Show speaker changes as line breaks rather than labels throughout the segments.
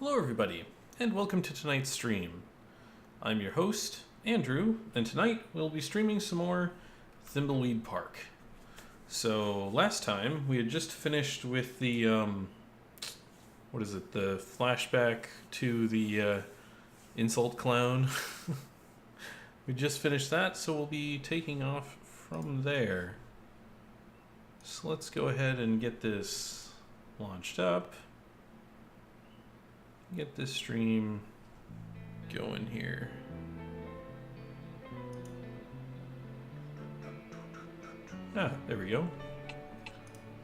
Hello everybody, and welcome to tonight's stream. I'm your host, Andrew, and tonight we'll be streaming some more Thimbleweed Park. So, last time we had just finished with the, the flashback to the insult clown. We just finished that, so we'll be taking off from there. So let's go ahead and get this launched up. Get this stream going here. Ah, there we go.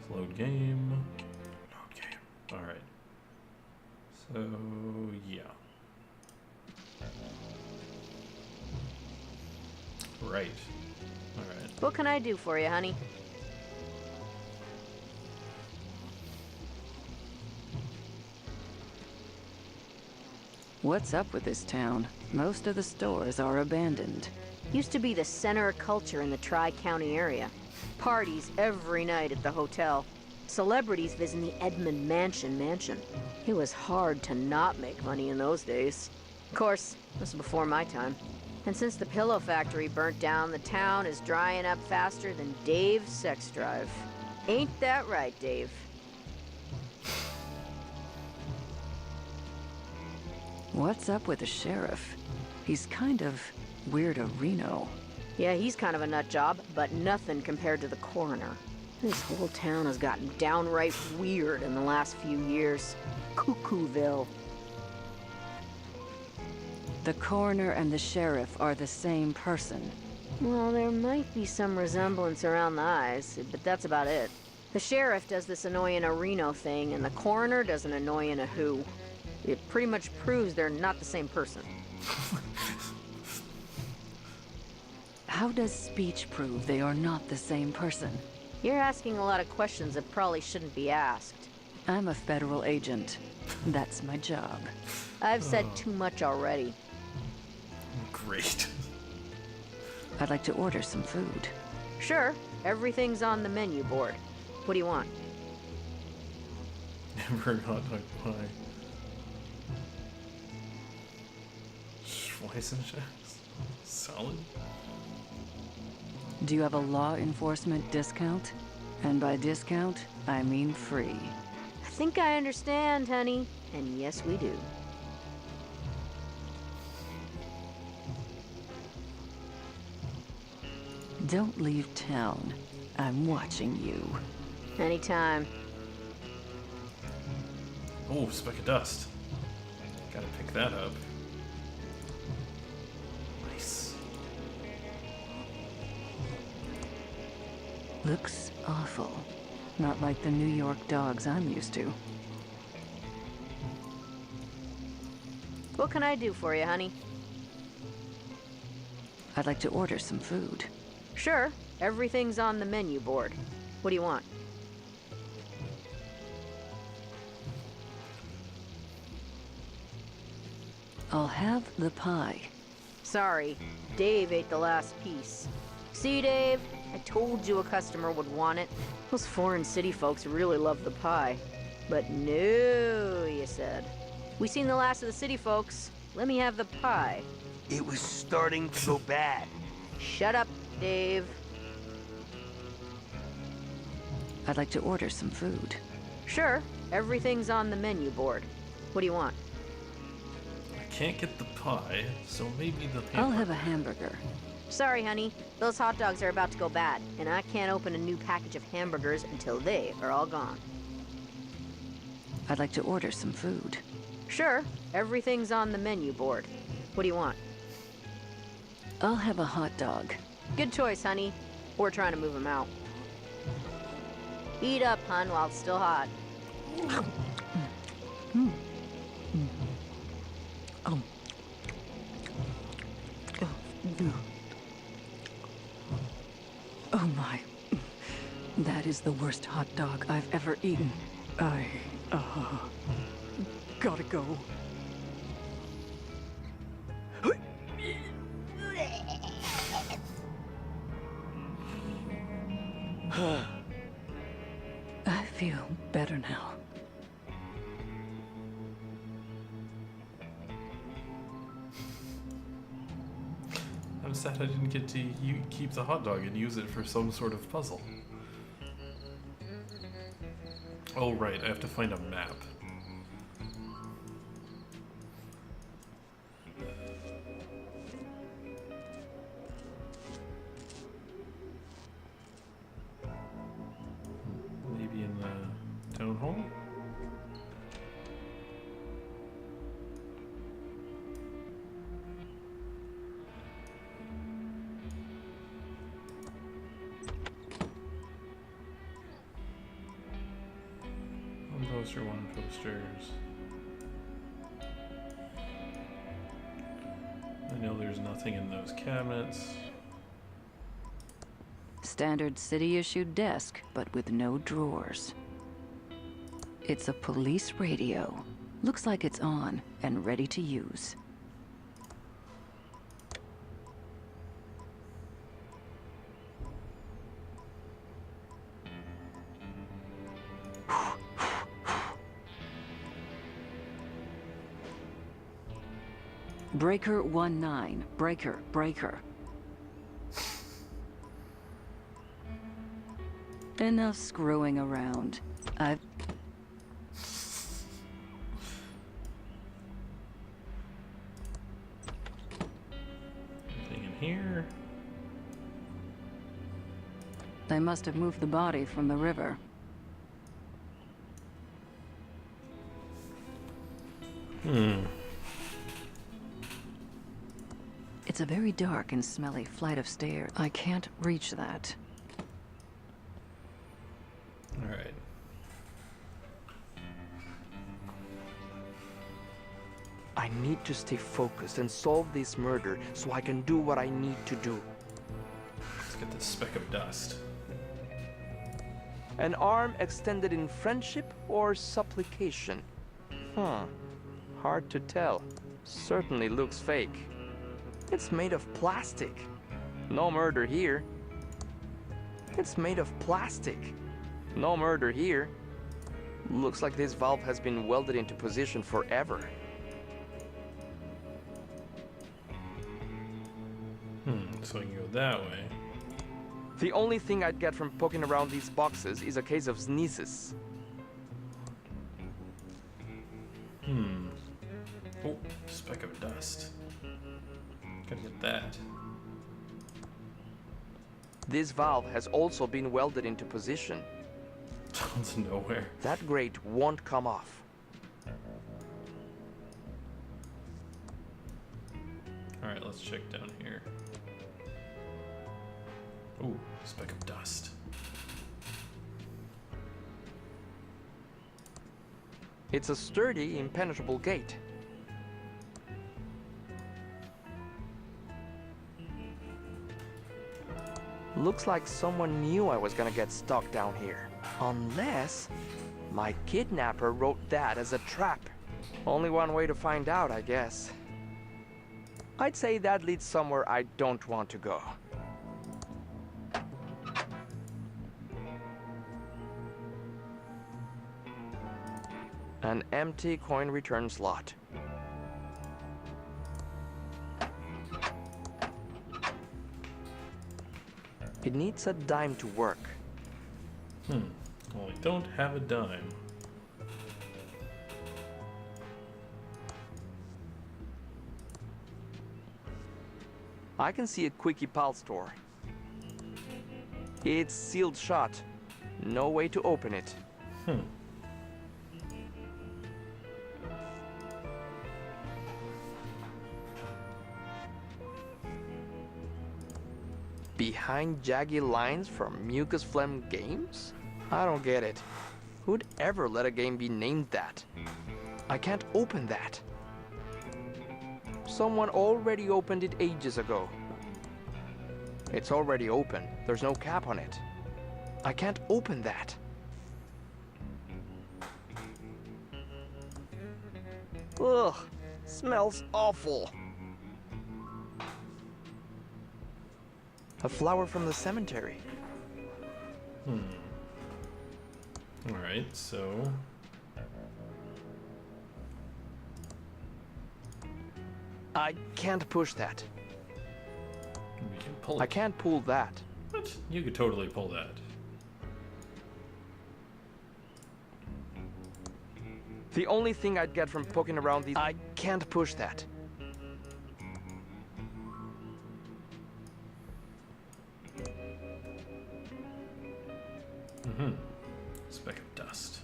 Load game. Load game. Alright. So, yeah. Right. Alright.
What can I do for you, honey?
What's up with this town? Most of the stores are abandoned.
Used to be the center of culture in the Tri-County area. Parties every night at the hotel. Celebrities visiting the Edmund mansion. It was hard to not make money in those days. Of course, this was before my time. And since the pillow factory burnt down, the town is drying up faster than Dave's sex drive. Ain't that right, Dave?
What's up with the sheriff? He's kind of weirdo-reno.
Yeah, he's kind of a nut job, but nothing compared to the coroner. This whole town has gotten downright weird in the last few years. Cuckooville.
The coroner and the sheriff are the same person.
Well, there might be some resemblance around the eyes, but that's about it. The sheriff does this annoying a Reno thing, and the coroner does an annoying a who. It pretty much proves they're not the same person.
How does speech prove they are not the same person?
You're asking a lot of questions that probably shouldn't be asked.
I'm a federal agent. That's my job.
I've said too much already.
Great.
I'd like to order some food.
Sure, everything's on the menu board. What do you want?
Hamburger hot dog pie. Schweizenschatz? Salad?
Do you have a law enforcement discount? And by discount, I mean free.
I think I understand, honey. And yes, we do.
Don't leave town. I'm watching you.
Anytime.
Oh, speck of dust. Gotta pick that up. Nice.
Looks awful. Not like the New York dogs I'm used to.
What can I do for you, honey?
I'd like to order some food.
Sure, everything's on the menu board. What do you want?
I'll have the pie.
Sorry, Dave ate the last piece. See, Dave? I told you a customer would want it. Those foreign city folks really love the pie. But no, you said. We seen the last of the city folks. Let me have the pie.
It was starting to go bad.
Shut up, Dave.
I'd like to order some food.
Sure, everything's on the menu board. What do you want?
I can't get the pie, so maybe the
I'll have a hamburger.
Sorry, honey. Those hot dogs are about to go bad, and I can't open a new package of hamburgers until they are all gone.
I'd like to order some food.
Sure, everything's on the menu board. What do you want?
I'll have a hot dog.
Good choice, honey. We're trying to move them out. Eat up, hun, while it's still hot.
Oh my. That is the worst hot dog I've ever eaten. Gotta go. I feel better now.
I'm sad I didn't get to keep the hot dog and use it for some sort of puzzle. Oh right, I have to find a map. Maybe in the town hall? One poster, one posters. I know there's nothing in those cabinets.
Standard city-issued desk, but with no drawers. It's a police radio. Looks like it's on and ready to use. Breaker 19. Breaker. Enough screwing around. I've...
Anything in here?
They must have moved the body from the river. It's a very dark and smelly flight of stairs. I can't reach that.
Alright.
I need to stay focused and solve this murder so I can do what I need to do.
Let's get this speck of dust.
An arm extended in friendship or supplication? Hard to tell. Certainly looks fake. It's made of plastic. No murder here. It's made of plastic. No murder here. Looks like this valve has been welded into position forever.
So I can go that way.
The only thing I'd get from poking around these boxes is a case of sneezes.
Oh, speck of dust. Gotta get that.
This valve has also been welded into position.
Sounds nowhere.
That grate won't come off.
Alright, let's check down here. Ooh, speck of dust.
It's a sturdy, impenetrable gate. Looks like someone knew I was gonna get stuck down here. Unless my kidnapper wrote that as a trap. Only one way to find out, I guess. I'd say that leads somewhere I don't want to go. An empty coin return slot. It needs a dime to work.
Well, I don't have a dime.
I can see a Quickie Pal store. It's sealed shut. No way to open it. Behind jaggy lines from Mucus Phlegm Games? I don't get it. Who'd ever let a game be named that? I can't open that. Someone already opened it ages ago. It's already open. There's no cap on it. I can't open that. Ugh, smells awful. A flower from the cemetery.
Alright, so...
I can't push that.
We can pull it.
I can't pull that.
What? You could totally pull that.
The only thing I'd get from poking around these... I can't push that.
Mm-hmm. Speck of dust.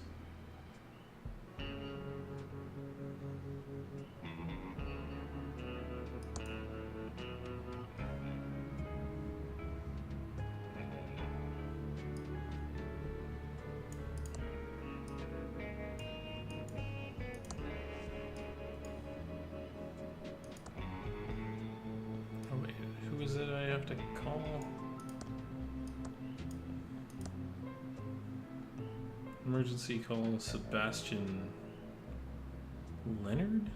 Oh wait, who is it I have to call? Emergency call Sebastian Leonard?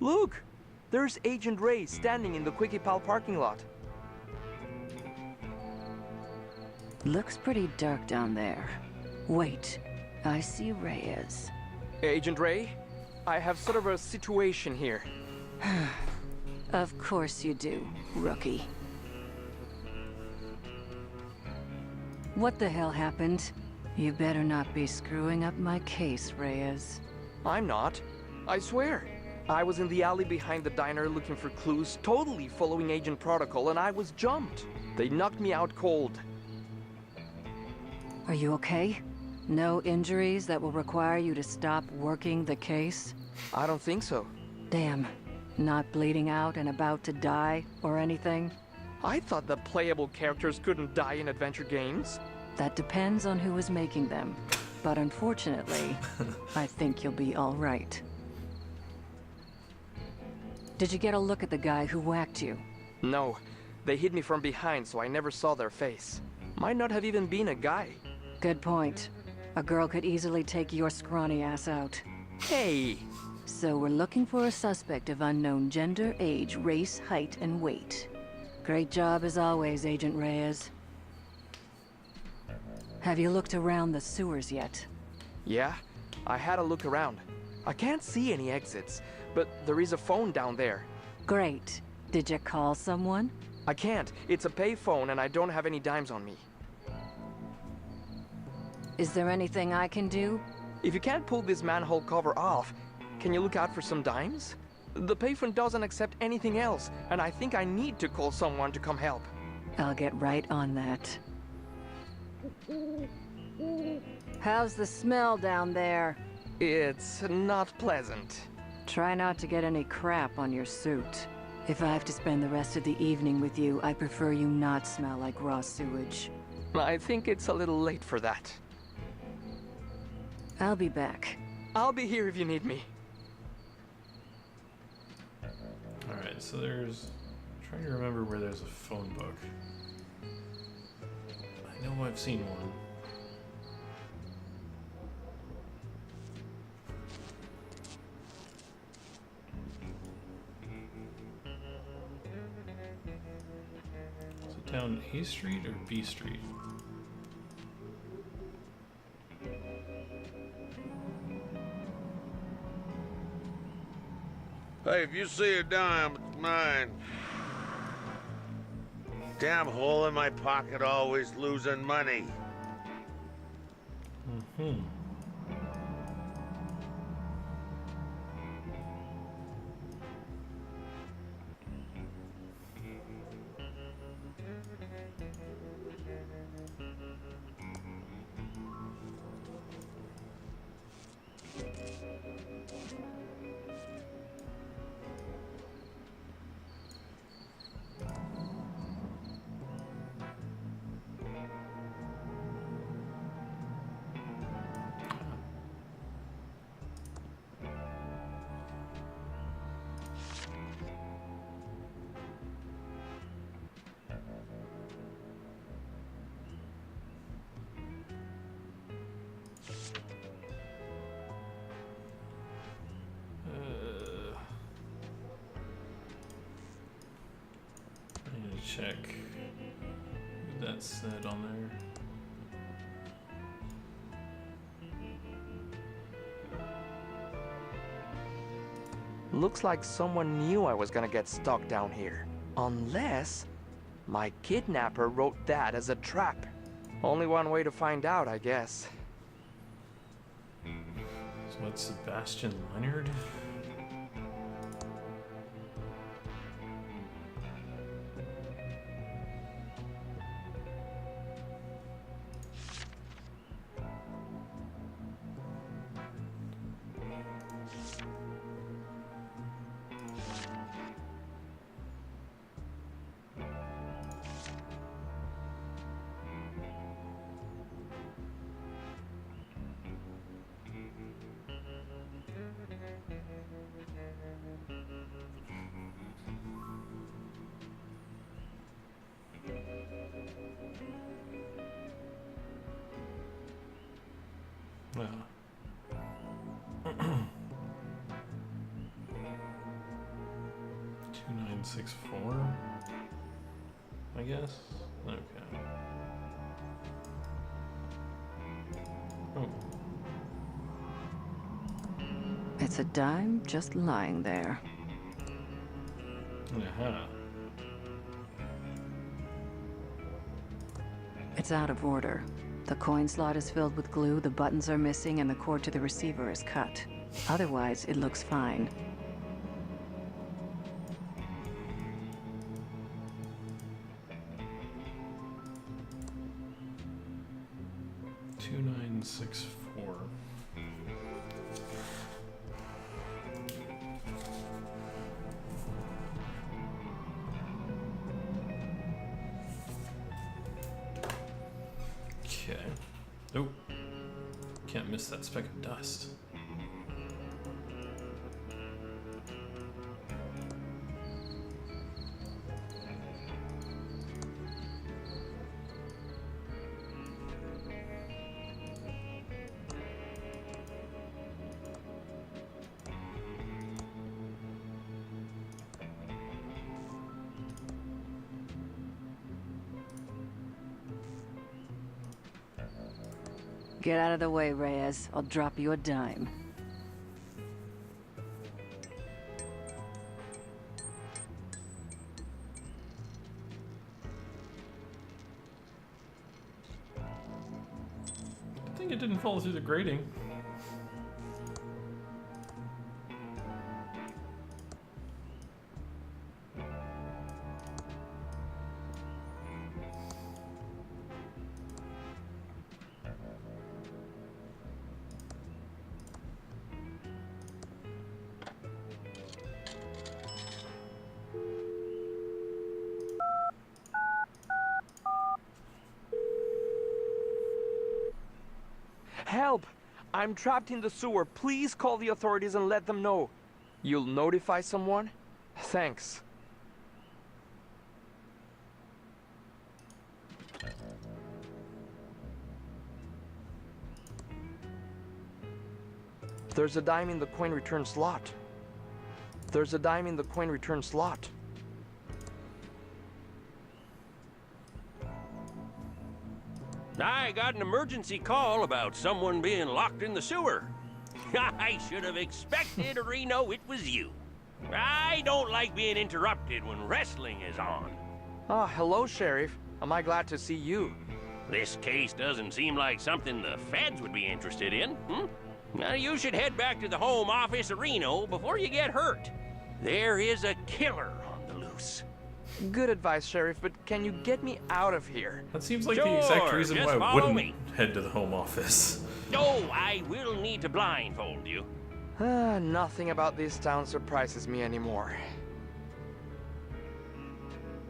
Look! There's Agent Ray standing in the Quickie Pal parking lot.
Looks pretty dark down there. Wait, I see Reyes.
Agent Ray, I have sort of a situation here.
Of course you do, rookie. What the hell happened? You better not be screwing up my case, Reyes.
I'm not. I swear. I was in the alley behind the diner looking for clues, totally following Agent Protocol, and I was jumped. They knocked me out cold.
Are you okay? No injuries that will require you to stop working the case?
I don't think so.
Damn. Not bleeding out and about to die or anything?
I thought the playable characters couldn't die in adventure games.
That depends on who is making them. But unfortunately, I think you'll be all right. Did you get a look at the guy who whacked you?
No, they hid me from behind, so I never saw their face. Might not have even been a guy.
Good point. A girl could easily take your scrawny ass out.
Hey!
So we're looking for a suspect of unknown gender, age, race, height, and weight. Great job as always, Agent Reyes. Have you looked around the sewers yet?
Yeah, I had a look around. I can't see any exits, but there is a phone down there.
Great. Did you call someone?
I can't. It's a pay phone and I don't have any dimes on me.
Is there anything I can do?
If you can't pull this manhole cover off, can you look out for some dimes? The payphone doesn't accept anything else, and I think I need to call someone to come help.
I'll get right on that. How's the smell down there?
It's not pleasant.
Try not to get any crap on your suit. If I have to spend the rest of the evening with you, I prefer you not smell like raw sewage.
I think it's a little late for that.
I'll be back.
I'll be here if you need me.
Alright, so there's... I'm trying to remember where there's a phone book. I know I've seen one. Is it down A Street or B Street?
Hey, if you see a dime, it's mine. Damn hole in my pocket, always losing money.
Mm-hmm. check who that said on there.
Looks like someone knew I was gonna get stuck down here. Unless my kidnapper wrote that as a trap. Only one way to find out, I guess.
So that's Sebastian Leonard? No. 2964, I guess. Okay. Oh,
It's a dime just lying there.
aha.
It's out of order. The coin slot is filled with glue, the buttons are missing, and the cord to the receiver is cut. Otherwise, it looks fine.
Two nine six four. Okay. Oh, can't miss that speck of dust.
Get out of the way, Reyes. I'll drop you a dime.
I think it didn't fall through the grating.
Help! I'm trapped in the sewer. Please call the authorities and let them know. You'll notify someone? Thanks. There's a dime in the coin return slot. There's a dime in the coin return slot.
I got an emergency call about someone being locked in the sewer. I should have expected, Reno, it was you. I don't like being interrupted when wrestling is on.
Ah, hello, Sheriff. Am I glad to see you?
This case doesn't seem like something the feds would be interested in, hmm? Now, you should head back to the home office of Reno before you get hurt. There is a killer on the loose.
Good advice, Sheriff, but can you get me out of here?
That seems like the exact
Sure,
reason
just
why I
follow
wouldn't
me.
head to the home office.
Oh, I will need to blindfold you.
Nothing about this town surprises me anymore.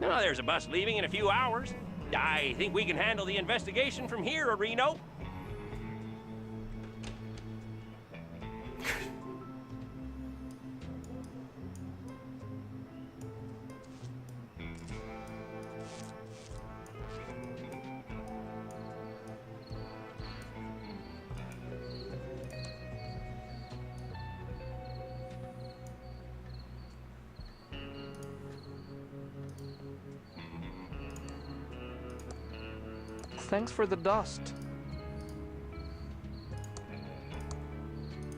Now, there's a bus leaving in a few hours. I think we can handle the investigation from here, Reno.
Thanks for the dust.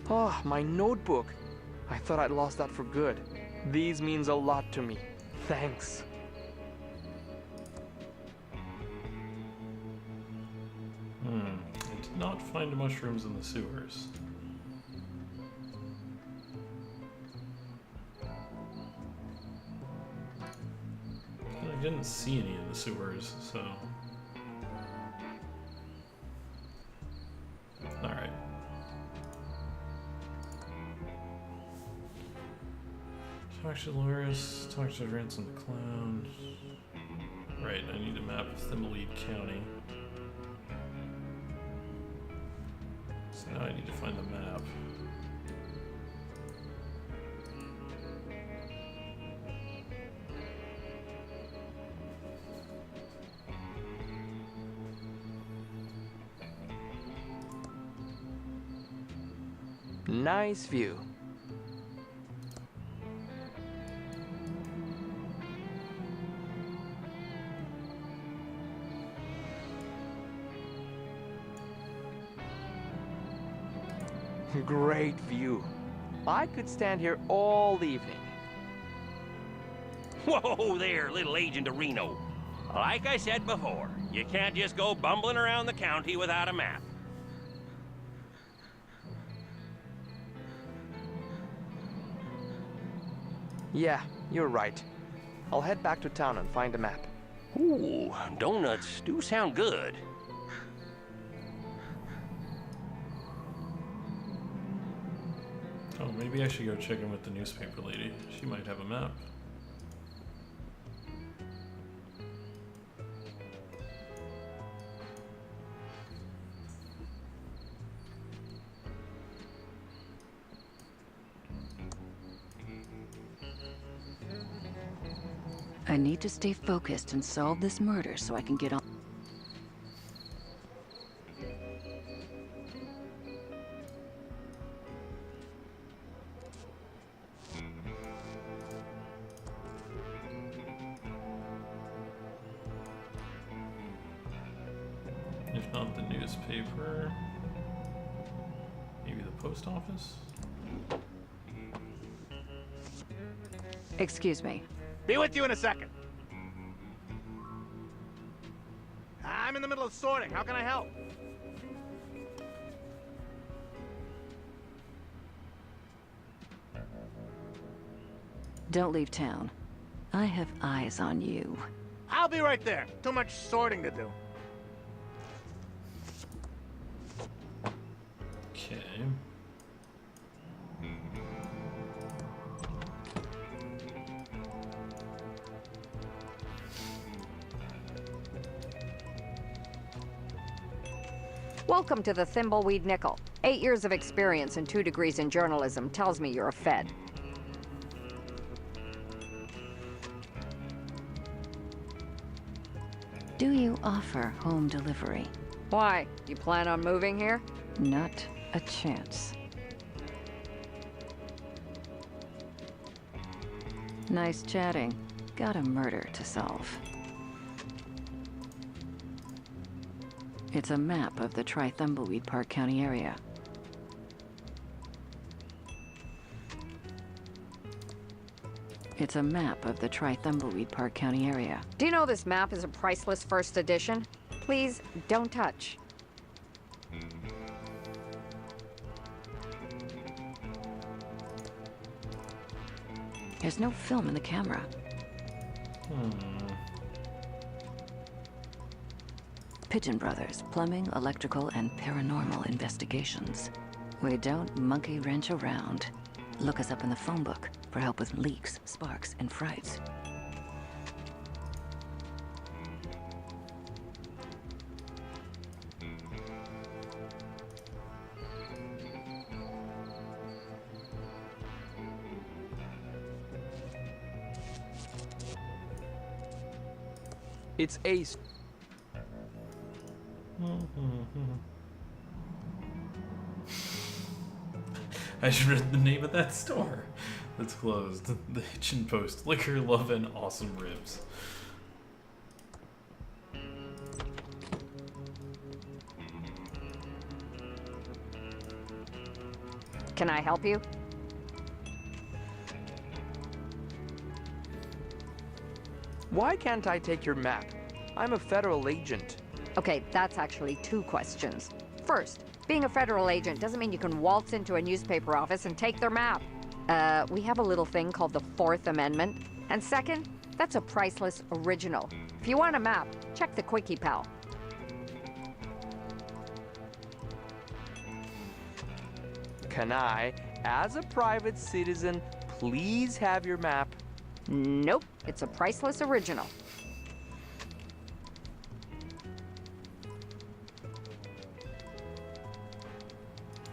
Oh, my notebook. I thought I'd lost that for good. These means a lot to me. Thanks.
I did not find mushrooms in the sewers. I didn't see any in the sewers, so... Alright. Talk to Dolores, talk to Ransom the Clown. Right, I need a map of Thimbleweed County. So now I need to find the map.
Nice view. Great view. I could stand here all evening.
Whoa there, little Agent of Reno. Like I said before, you can't just go bumbling around the county without a map.
Yeah, you're right. I'll head back to town and find a map.
Ooh, donuts do sound good.
Oh, maybe I should go check in with the newspaper lady. She might have a map.
I need to stay focused and solve this murder so I can get on.
If not the newspaper, maybe the post office?
Excuse me.
Be with you in a second. I'm in the middle of sorting. How can I help?
Don't leave town. I have eyes on you.
I'll be right there. Too much sorting to do.
Okay.
Welcome to the Thimbleweed Nickel. 8 years of experience and 2 degrees in journalism tells me you're a Fed.
Do you offer home delivery?
Why? You plan on moving here?
Not a chance. Nice chatting. Got a murder to solve. It's a map of the Thimbleweed Park County area. It's a map of the Thimbleweed Park County area.
Do you know this map is a priceless first edition? Please, don't touch.
There's no film in the camera. Pigeon Brothers, plumbing, electrical, and paranormal investigations. We don't monkey wrench around. Look us up in the phone book for help with leaks, sparks, and frights.
It's Ace.
I should read the name of that store that's closed. The Hitchin Post. Liquor, love, and awesome ribs.
Can I help you?
Why can't I take your map? I'm a federal agent.
Okay, that's actually 2 questions. First, being a federal agent doesn't mean you can waltz into a newspaper office and take their map. We have a little thing called the 4th Amendment. And second, that's a priceless original. If you want a map, check the Quickie Pal.
Can I, as a private citizen, please have your map?
Nope, it's a priceless original.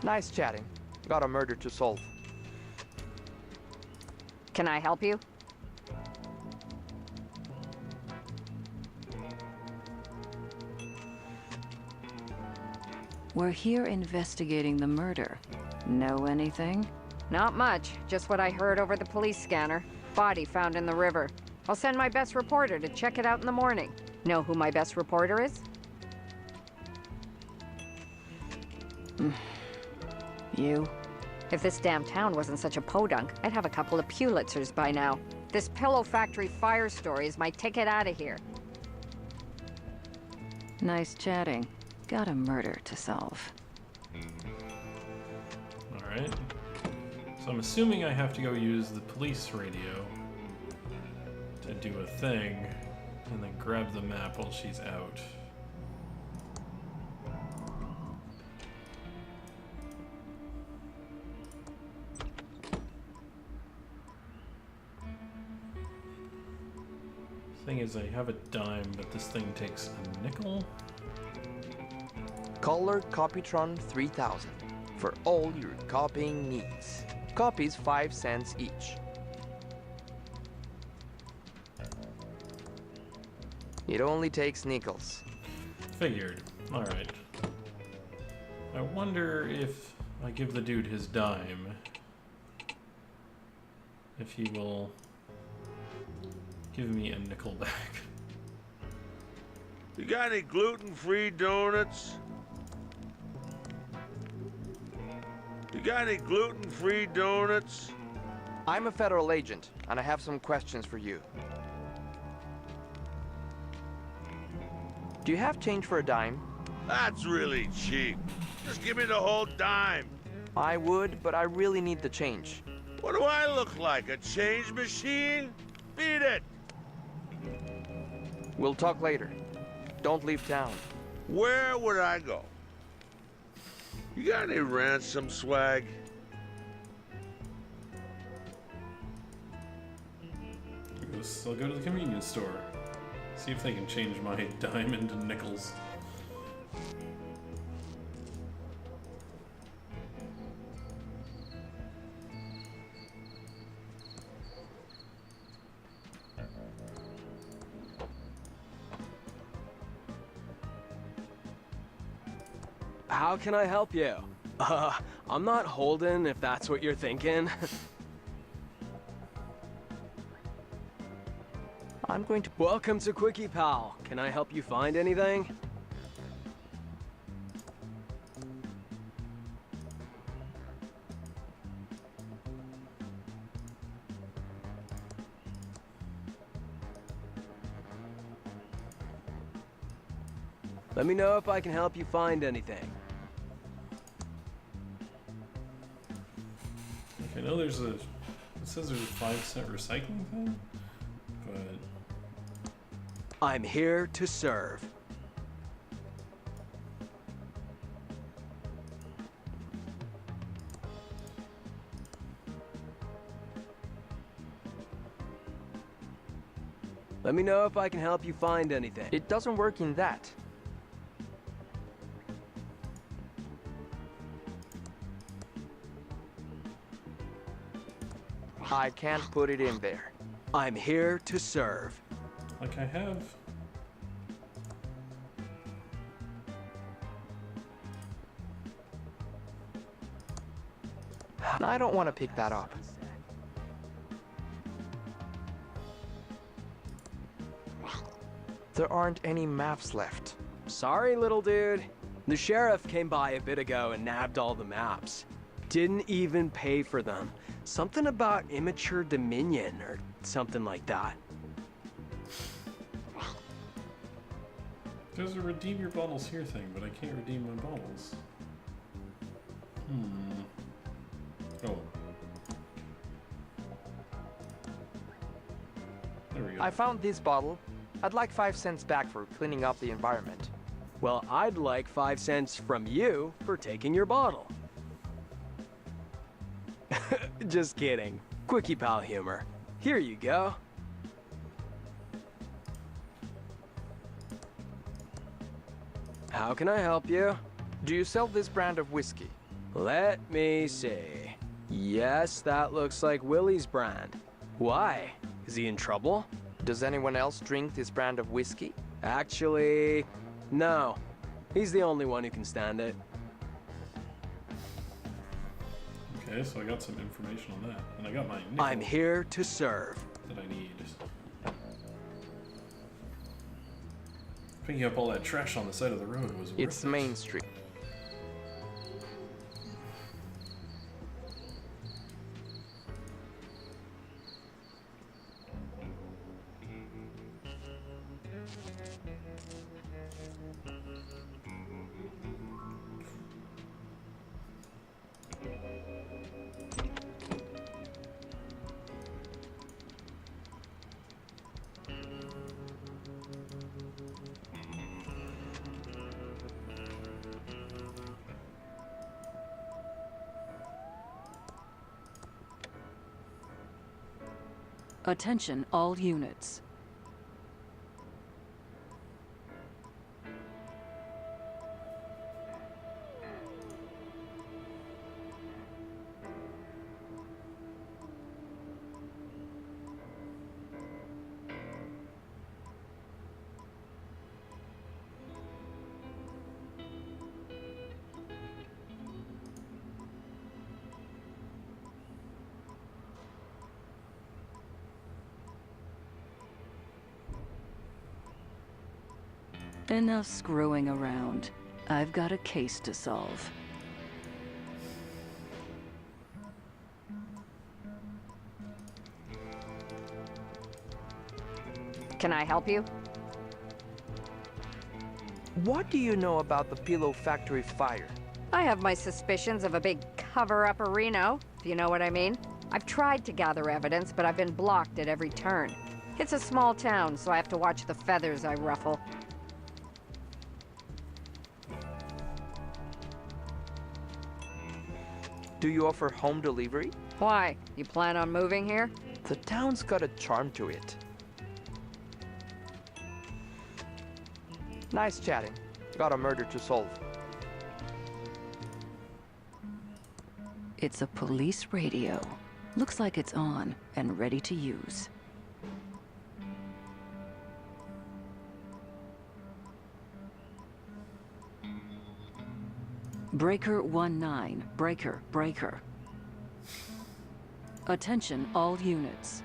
Nice chatting. Got a murder to solve.
Can I help you?
We're here investigating the murder. Know anything?
Not much, just what I heard over the police scanner. Body found in the river. I'll send my best reporter to check it out in the morning. Know who my best reporter is?
You?
If this damn town wasn't such a podunk, I'd have a couple of Pulitzers by now. This pillow factory fire story is my ticket out of here.
Nice chatting. Got a murder to solve.
Alright. So I'm assuming I have to go use the police radio to do a thing, and then grab the map while she's out. Thing is, I have a dime, but this thing takes a nickel.
Color Copytron 3000 for all your copying needs. Copies 5 cents each. It only takes nickels.
Figured. Alright. I wonder if I give the dude his dime, if he will give me a nickel back.
You got any gluten-free donuts? You got any gluten-free donuts?
I'm a federal agent, and I have some questions for you. Do you have change for a dime?
That's really cheap. Just give me the whole dime.
I would, but I really need the change.
What do I look like, a change machine? Beat it!
We'll talk later. Don't leave town.
Where would I go? You got any ransom swag?
I'll go to the convenience store. See if they can change my dime into nickels.
How can I help you? I'm not Holden, if that's what you're thinking.
I'm going to...
Welcome to Quickie Pal. Can I help you find anything? Let me know if I can help you find anything.
I know there's a... It says there's a 5-cent recycling thing, but...
I'm here to serve. Let me know if I can help you find anything.
It doesn't work in that. I can't put it in there.
I'm here to serve.
Like I have...
I don't want to pick that up. There aren't any maps left.
Sorry, little dude. The sheriff came by a bit ago and nabbed all the maps. Didn't even pay for them. Something about immature dominion or something like that.
There's a redeem your bottles here thing, but I can't redeem my bottles. Oh. There we go.
I found this bottle. I'd like 5 cents back for cleaning up the environment.
Well, I'd like 5 cents from you for taking your bottle. Just kidding. Quickie pal humor. Here you go. How can I help you?
Do you sell this brand of whiskey?
Let me see. Yes, that looks like Willie's brand. Why? Is he in trouble?
Does anyone else drink this brand of whiskey?
Actually, no. He's the only one who can stand it.
Okay, so I got some information on that. And I got my nickel
I'm here to serve.
that I need. Picking up all that trash on the side of the road was worth
It's
it.
Main Street.
Attention all units. Enough screwing around. I've got a case to solve.
Can I help you?
What do you know about the Pillow Factory fire?
I have my suspicions of a big cover-up of Reno, if you know what I mean. I've tried to gather evidence, but I've been blocked at every turn. It's a small town, so I have to watch the feathers I ruffle.
Do you offer home delivery?
Why? You plan on moving here?
The town's got a charm to it. Nice chatting. Got a murder to solve.
It's a police radio. Looks like it's on and ready to use. Breaker 19. Breaker. Attention all units.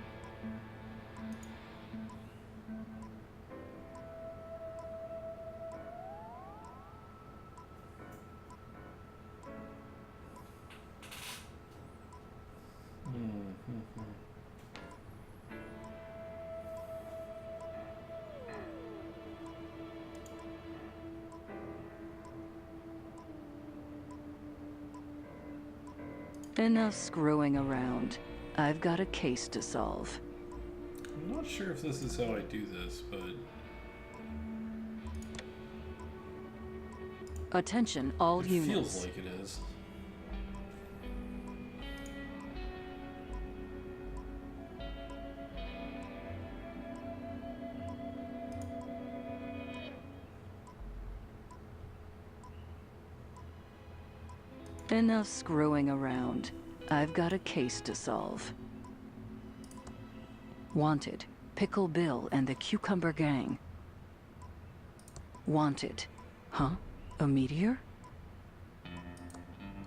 Enough screwing around. I've got a case to solve.
I'm not sure if this is how I do this, but...
Attention all
it
units.
feels like it is.
Enough screwing around. I've got a case to solve. Wanted, Pickle Bill and the Cucumber Gang. Wanted. Huh? A meteor?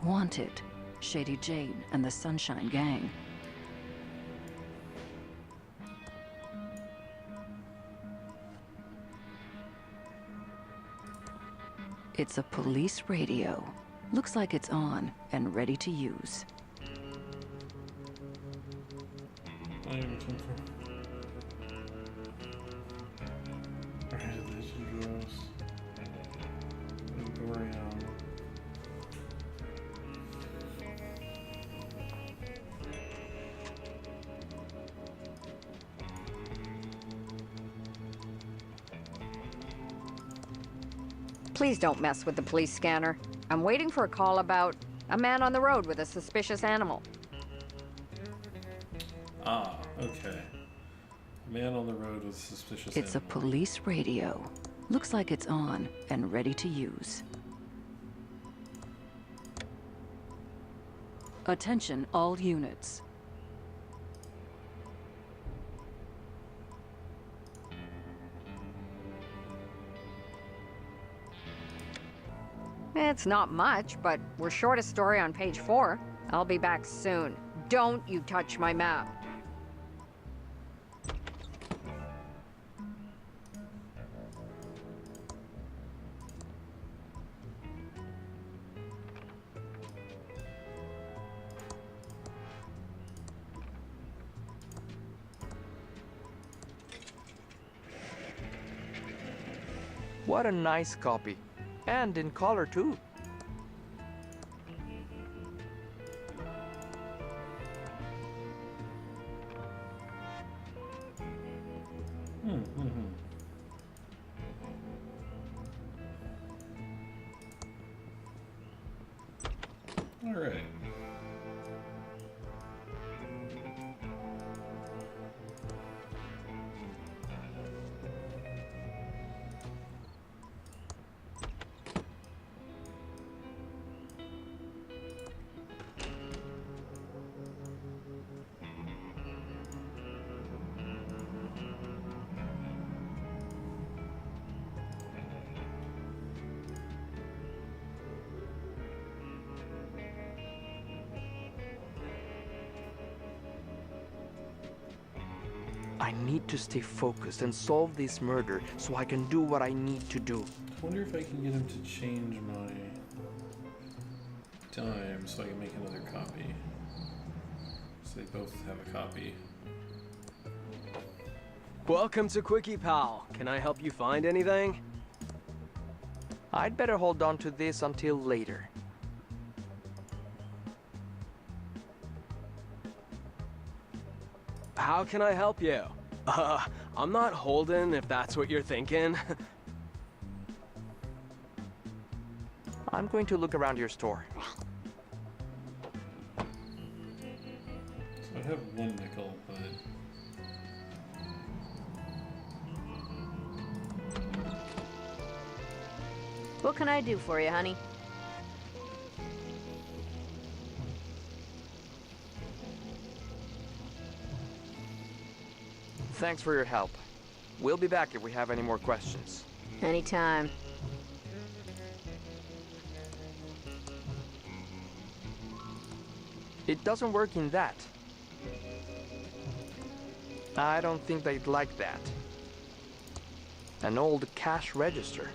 Wanted, Shady Jane and the Sunshine Gang. It's a police radio. Looks like it's on and ready to use.
I am looking for. Alright, Legend Rose. Gorion.
Please don't mess with the police scanner. I'm waiting for a call about a man on the road with a suspicious animal.
Ah, okay. Man on the road with suspicious
It's a
animal.
police radio. Looks like it's on and ready to use. Attention all units.
It's not much, but we're short a story on page 4. I'll be back soon. Don't you touch my map.
What a nice copy. And in color too.
All right.
I need to stay focused and solve this murder so I can do what I need to do.
I wonder if I can get him to change my dime so I can make another copy. So they both have a copy.
Welcome to Quickie Pal. Can I help you find anything?
I'd better hold on to this until later.
How can I help you? I'm not Holden, if that's what you're thinking.
I'm going to look around your store.
So I have one nickel, but
What can I do for you, honey?
Thanks for your help. We'll be back if we have any more questions.
Anytime.
It doesn't work in that. I don't think they'd like that. An old cash register.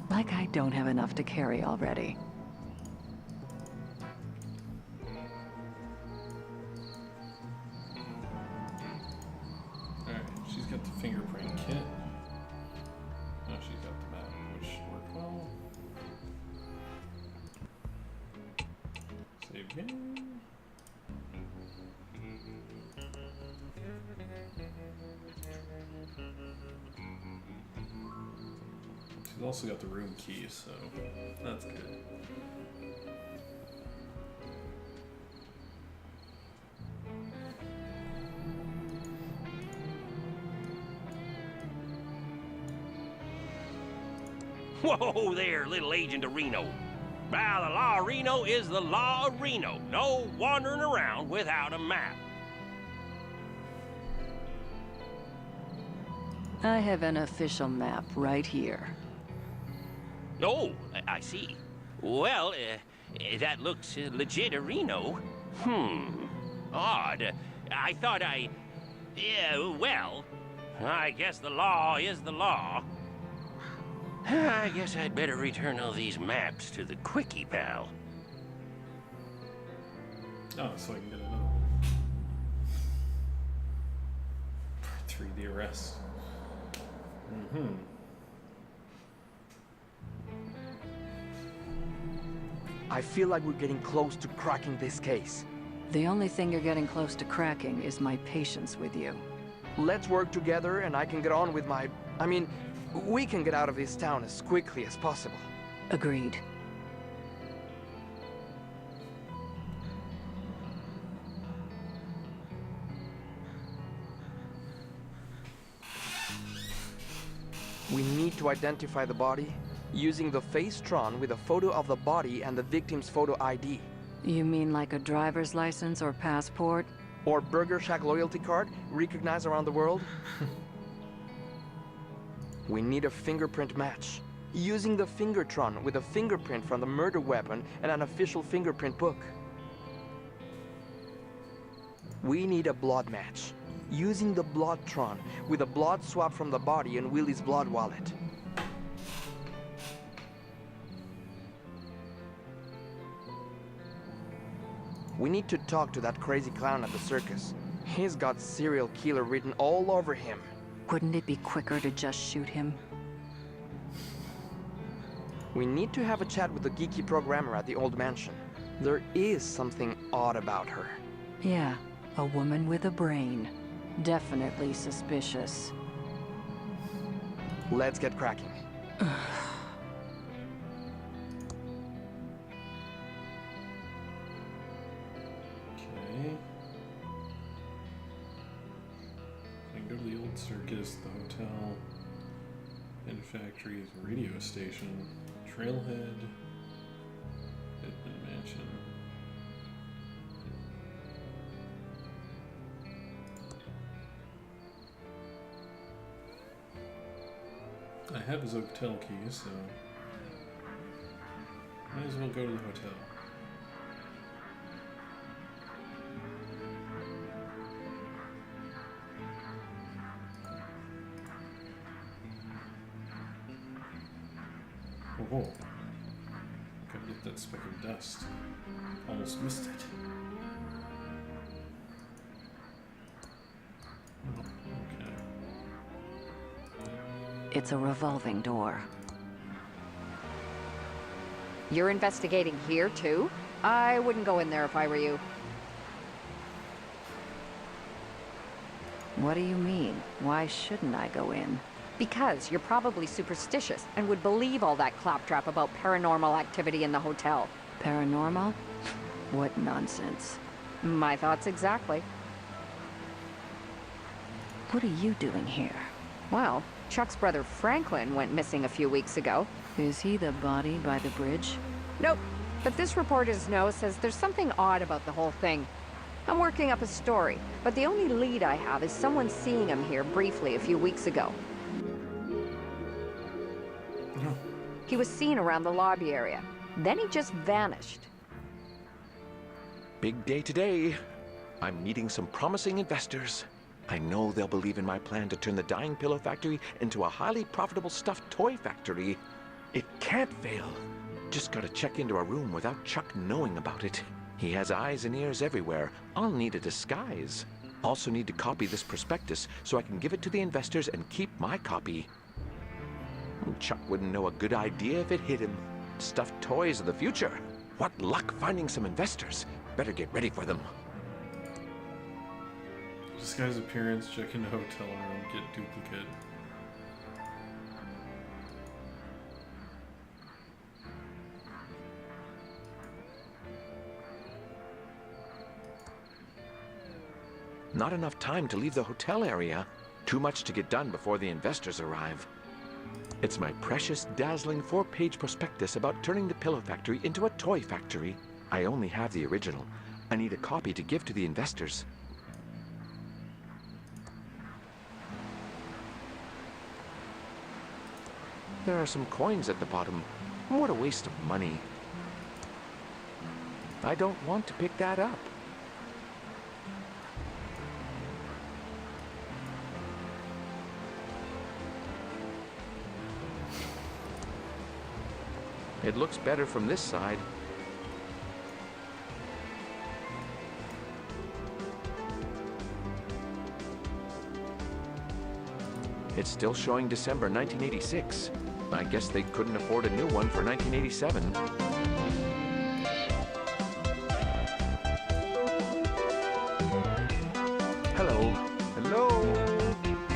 Like I don't have enough to carry already.
alright, she's got the fingerprint kit. Oh, she's got the map, which should work well. Save game. She's also got the room key, so that's good.
Whoa there, little Agent of Reno. Well, the law of Reno is the law of Reno. No wandering around without a map.
I have an official map right here.
Oh, I see. Well, that looks legit Reno. Odd. I thought yeah, well, I guess the law is the law. I guess I'd better return all these maps to the Quickie Pal.
Oh, so I can get another one. 3D arrest.
I feel like we're getting close to cracking this case.
The only thing you're getting close to cracking is my patience with you.
Let's work together and I can get on with my... I mean, we can get out of this town as quickly as possible.
Agreed.
We need to identify the body using the Facetron with a photo of the body and the victim's photo ID.
You mean like a driver's license or passport?
Or Burger Shack loyalty card recognized around the world? We need a fingerprint match. Using the Fingertron with a fingerprint from the murder weapon and an official fingerprint book. We need a blood match. Using the Bloodtron with a blood swab from the body and Willie's blood wallet. We need to talk to that crazy clown at the circus. He's got serial killer written all over him.
Wouldn't it be quicker to just shoot him?
We need to have a chat with the geeky programmer at the old mansion. There is something odd about her.
Yeah, a woman with a brain. Definitely suspicious.
Let's get cracking.
Okay. I can go to the old circus, the hotel, Manufactories, radio station, Trailhead, Edmund Mansion. I have his hotel keys, so might as well go to the hotel. Oh, gotta get that speck of dust. Almost missed it. Oh, okay.
It's a revolving door.
You're investigating here, too? I wouldn't go in there if I were you.
What do you mean? Why shouldn't I go in?
Because you're probably superstitious and would believe all that claptrap about paranormal activity in the hotel.
Paranormal? What nonsense.
My thoughts exactly.
What are you doing here?
Well, Chuck's brother Franklin went missing a few weeks ago.
Is he the body by the bridge?
Nope. But this reporter's note says there's something odd about the whole thing. I'm working up a story, but the only lead I have is someone seeing him here briefly a few weeks ago. He was seen around the lobby area. Then he just vanished.
Big day today. I'm meeting some promising investors. I know they'll believe in my plan to turn the dying pillow factory into a highly profitable stuffed toy factory. It can't fail. Just gotta check into a room without Chuck knowing about it. He has eyes and ears everywhere. I'll need a disguise. Also need to copy this prospectus so I can give it to the investors and keep my copy. Chuck wouldn't know a good idea if it hit him. Stuffed toys of the future. What luck finding some investors. Better get ready for them.
Disguise appearance, check into hotel room, get duplicate.
Not enough time to leave the hotel area. Too much to get done before the investors arrive. It's my precious, dazzling 4-page prospectus about turning the pillow factory into a toy factory. I only have the original. I need a copy to give to the investors. There are some coins at the bottom. What a waste of money. I don't want to pick that up. It looks better from this side. It's still showing December 1986. I guess they couldn't afford a new one for 1987. Hello. Hello.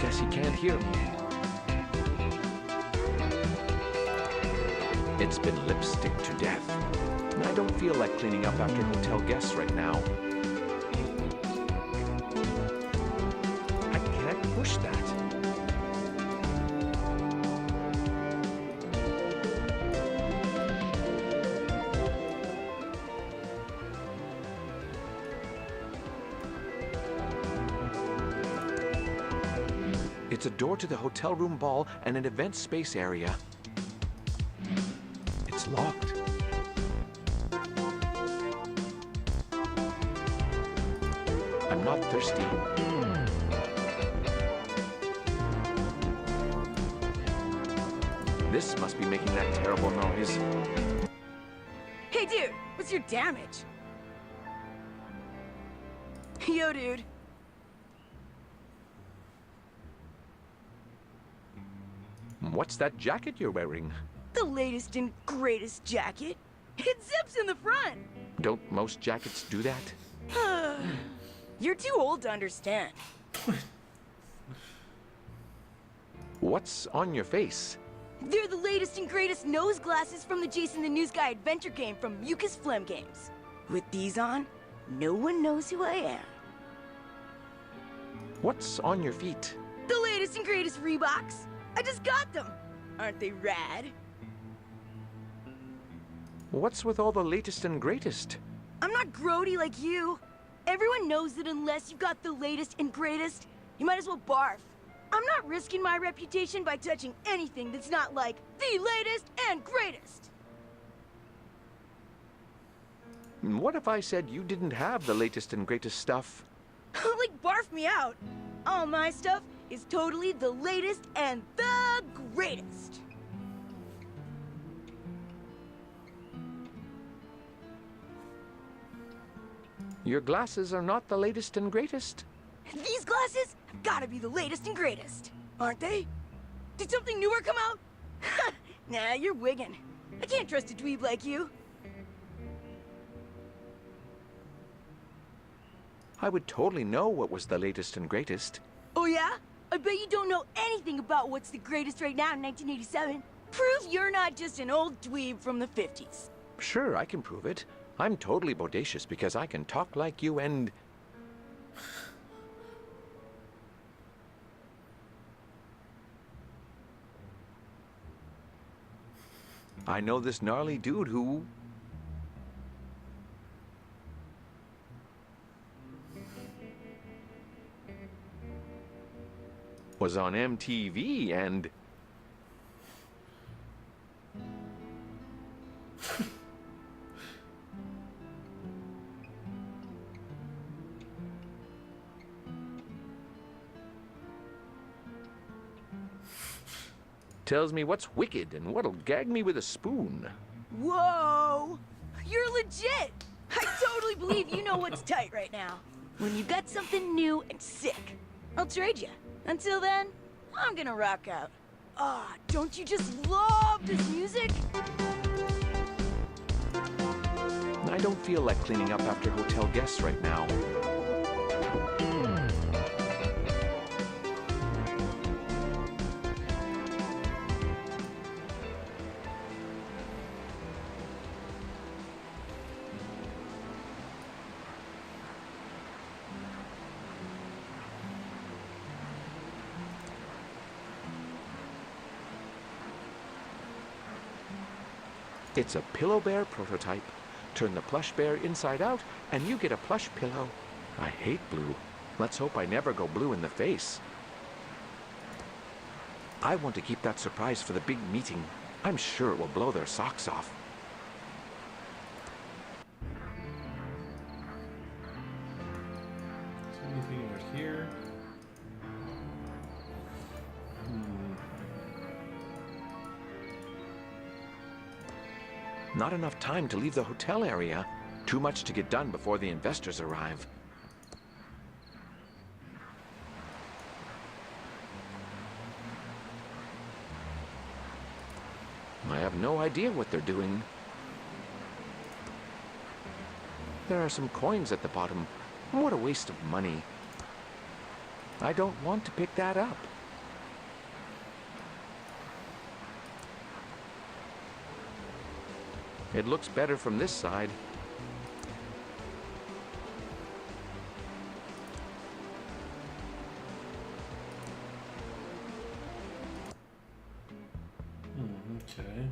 Guess he can't hear me. It's been lipstick to death. I don't feel like cleaning up after hotel guests right now. I can't push that. It's a door to the hotel room ball and an event space area. It's locked. I'm not thirsty. This must be making that terrible noise.
Hey dude, what's your damage? Yo dude.
What's that jacket you're wearing?
The latest and greatest jacket. It zips in the front.
Don't most jackets do that?
You're too old to understand.
What's on your face?
They're the latest and greatest nose glasses from the Jason the News Guy adventure game from Mucus Phlegm Games. With these on, no one knows who I am.
What's on your feet?
The latest and greatest Reeboks. I just got them. Aren't they rad?
What's with all the latest and greatest?
I'm not grody like you. Everyone knows that unless you got the latest and greatest, you might as well barf. I'm not risking my reputation by touching anything that's not like the latest and greatest.
What if I said you didn't have the latest and greatest stuff?
Like barf me out. All my stuff is totally the latest and the greatest.
Your glasses are not the latest and greatest.
These glasses have gotta be the latest and greatest, aren't they? Did something newer come out? Nah, you're wiggin'. I can't trust a dweeb like you.
I would totally know what was the latest and greatest.
Oh yeah? I bet you don't know anything about what's the greatest right now in 1987. Prove you're not just an old dweeb from the 50s.
Sure, I can prove it. I'm totally bodacious because I can talk like you and... I know this gnarly dude who... was on MTV and... tells me what's wicked and what'll gag me with a spoon.
Whoa! You're legit! I totally believe you know what's tight right now. When you got something new and sick, I'll trade you. Until then, I'm gonna rock out. Ah, don't you just love this music?
I don't feel like cleaning up after hotel guests right now. It's a pillow bear prototype. Turn the plush bear inside out, and you get a plush pillow. I hate blue. Let's hope I never go blue in the face. I want to keep that surprise for the big meeting. I'm sure it will blow their socks off.
Is there anything out here?
Not enough time to leave the hotel area. Too much to get done before the investors arrive. I have no idea what they're doing. There are some coins at the bottom. What a waste of money. I don't want to pick that up. It looks better from this side.
Okay.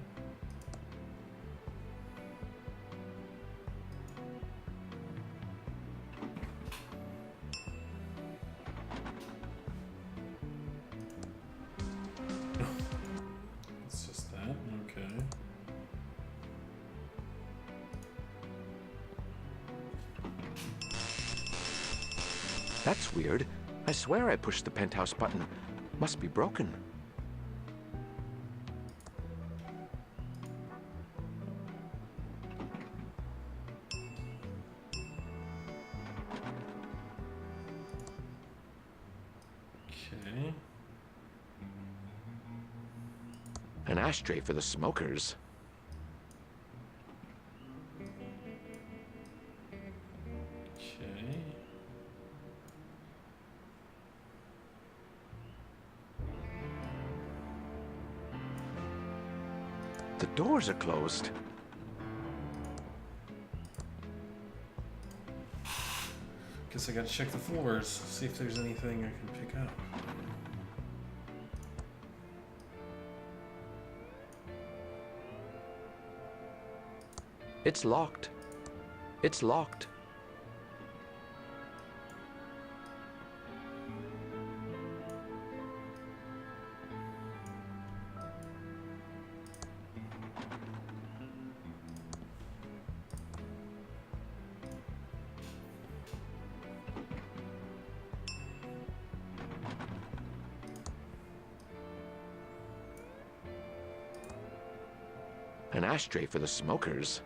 It's just that, okay.
That's weird. I swear I pushed the penthouse button. Must be broken.
Okay.
An ashtray for the smokers.
Okay.
The doors are closed.
Guess I gotta check the floors, see if there's anything I can pick up.
It's locked. It's locked. An ashtray for the smokers.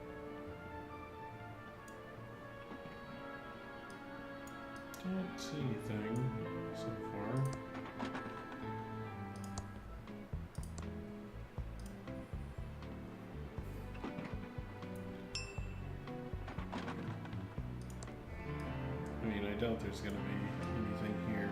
Don't see anything so far. I mean, I doubt there's gonna be anything here.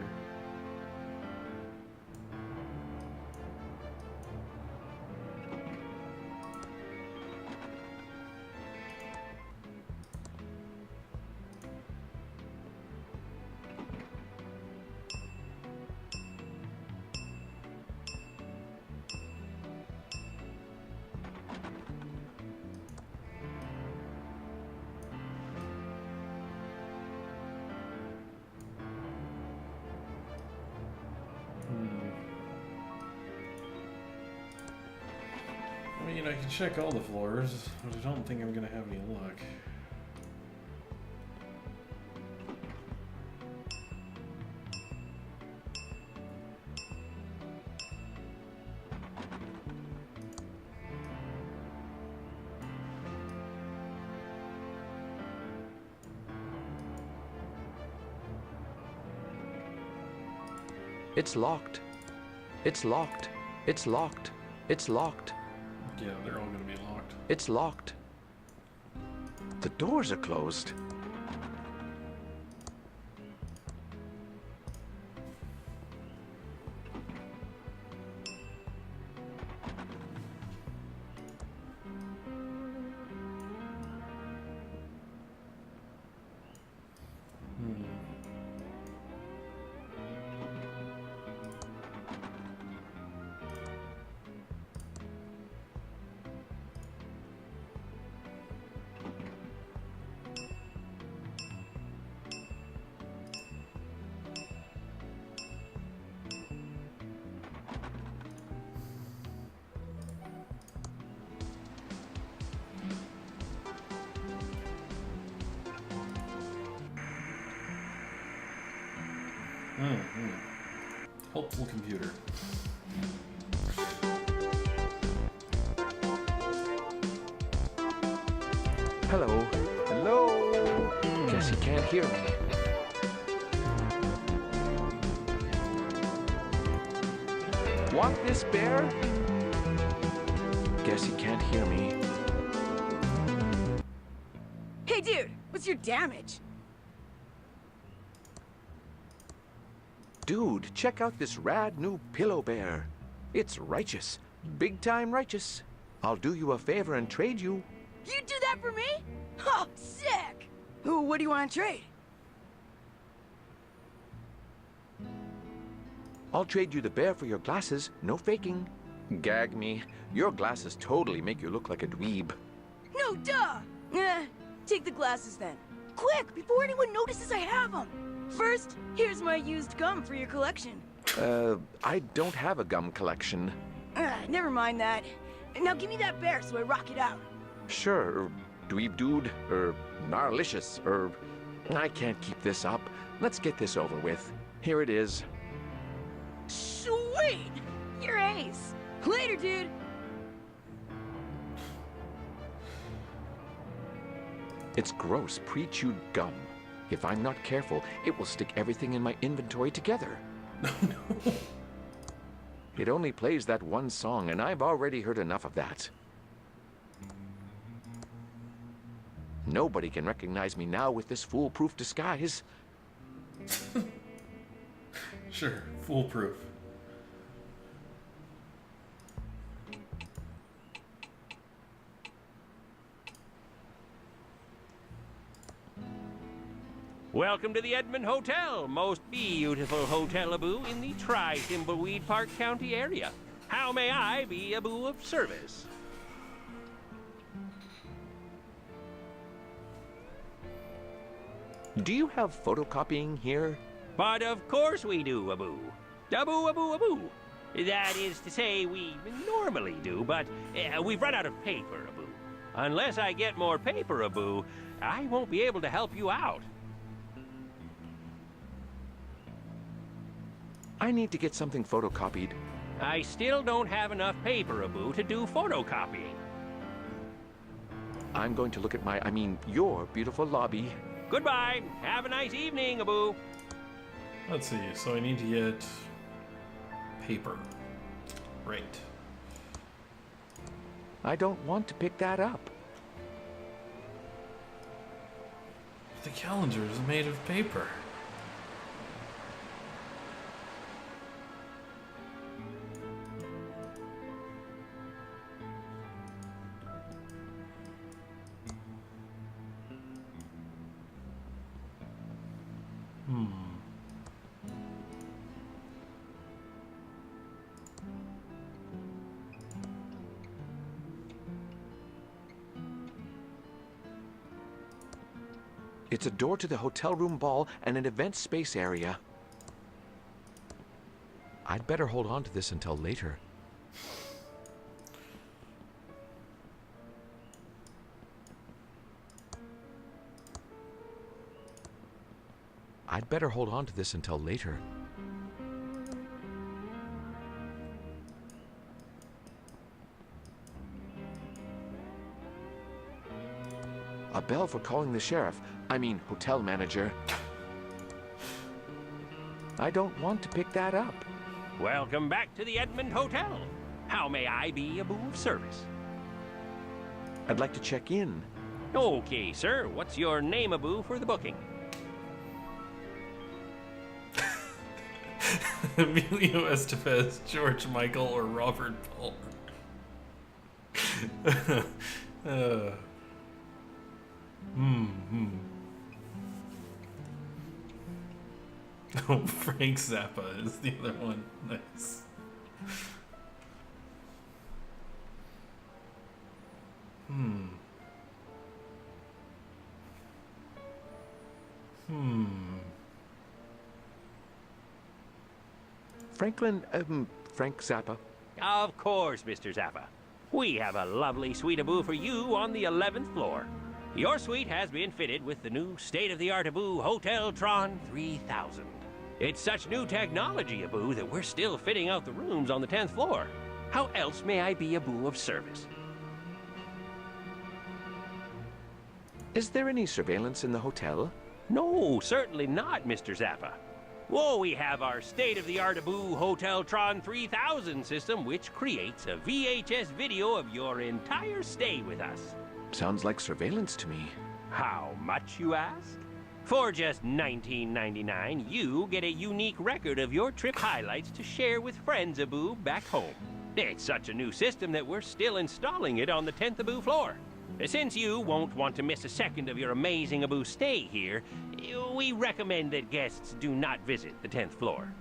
I mean, I can check all the floors, but I don't think I'm gonna have any luck.
It's locked. It's locked. It's locked. It's locked.
Yeah, they're all gonna be locked.
It's locked. The doors are closed.
Helpful computer.
Hello. Hello. Guess he can't hear me. Want this bear? Guess he can't hear me.
Hey, dude, what's your damage?
Dude, check out this rad new pillow bear. It's righteous. Big time righteous. I'll do you a favor and trade you.
You do that for me? Oh, sick! Ooh, what do you want to trade?
I'll trade you the bear for your glasses. No faking. Gag me. Your glasses totally make you look like a dweeb.
No, duh! Take the glasses then. Quick, before anyone notices I have them. First, here's my used gum for your collection.
I don't have a gum collection.
Never mind that. Now give me that bear so I rock it out.
Sure, dweeb dude, gnarlicious, I can't keep this up. Let's get this over with. Here it is.
Sweet! You're ace. Later, dude.
It's gross, pre-chewed gum. If I'm not careful, it will stick everything in my inventory together.
No.
It only plays that one song, and I've already heard enough of that. Nobody can recognize me now with this foolproof disguise.
Sure, foolproof.
Welcome to the Edmond Hotel, most beautiful hotel Abu in the Thimbleweed Park County area. How may I be Abu of service?
Do you have photocopying here?
But of course we do, Abu. Abu, Abu, Abu. That is to say, we normally do, but we've run out of paper, Abu. Unless I get more paper, Abu, I won't be able to help you out.
I need to get something photocopied.
I still don't have enough paper, Abu, to do photocopying.
I'm going to look at your beautiful lobby.
Goodbye. Have a nice evening, Abu.
Let's see, so I need to get paper. Right.
I don't want to pick that up.
The calendar is made of paper.
It's a door to the hotel room ball and an event space area. I'd better hold on to this until later. I'd better hold on to this until later. A bell for calling the sheriff. Hotel manager. I don't want to pick that up.
Welcome back to the Edmond Hotel. How may I be Abu of service?
I'd like to check in.
Okay, sir. What's your name, Abu, for the booking?
Emilio Estevez, George Michael, or Robert Paul. Oh, Frank Zappa is the other one. Nice.
Frank Zappa.
Of course, Mr. Zappa. We have a lovely suite Abu for you on the 11th floor. Your suite has been fitted with the new state-of-the-art Abu Hotel Tron 3000. It's such new technology, Abu, that we're still fitting out the rooms on the 10th floor. How else may I be Abu of service?
Is there any surveillance in the hotel?
No, certainly not, Mr. Zappa. Whoa, we have our state-of-the-art Abu Hoteltron 3000 system, which creates a VHS video of your entire stay with us.
Sounds like surveillance to me.
How much, you ask? For just $19.99, you get a unique record of your trip highlights to share with friends, Abu, back home. It's such a new system that we're still installing it on the 10th Abu floor. Since you won't want to miss a second of your amazing Abu stay here, we recommend that guests do not visit the 10th floor.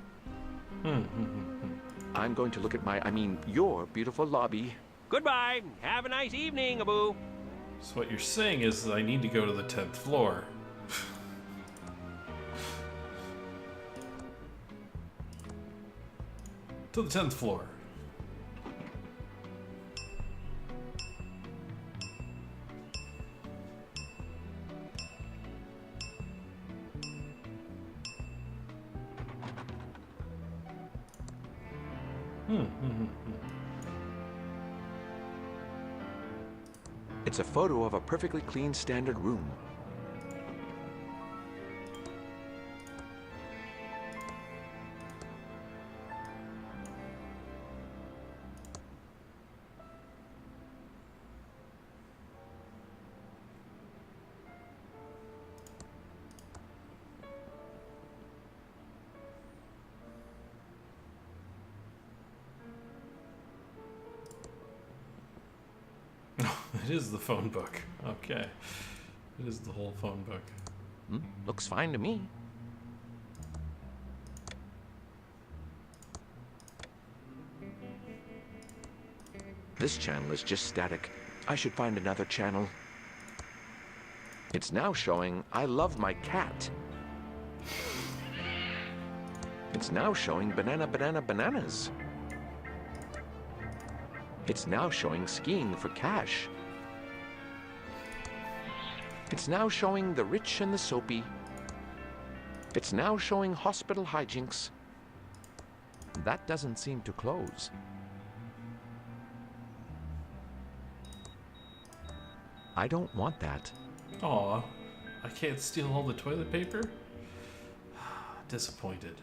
I'm going to look at your beautiful lobby.
Goodbye. Have a nice evening, Abu.
So what you're saying is I need to go to the 10th floor. To the 10th floor.
It's a photo of a perfectly clean standard room.
It is the phone book. Okay. It is the whole phone book.
Looks fine to me. This channel is just static. I should find another channel. It's now showing I love my cat. It's now showing banana, banana, bananas. It's now showing skiing for cash. It's now showing the rich and the soapy. It's now showing hospital hijinks. That doesn't seem to close. I don't want that.
Aw, I can't steal all the toilet paper? Disappointed.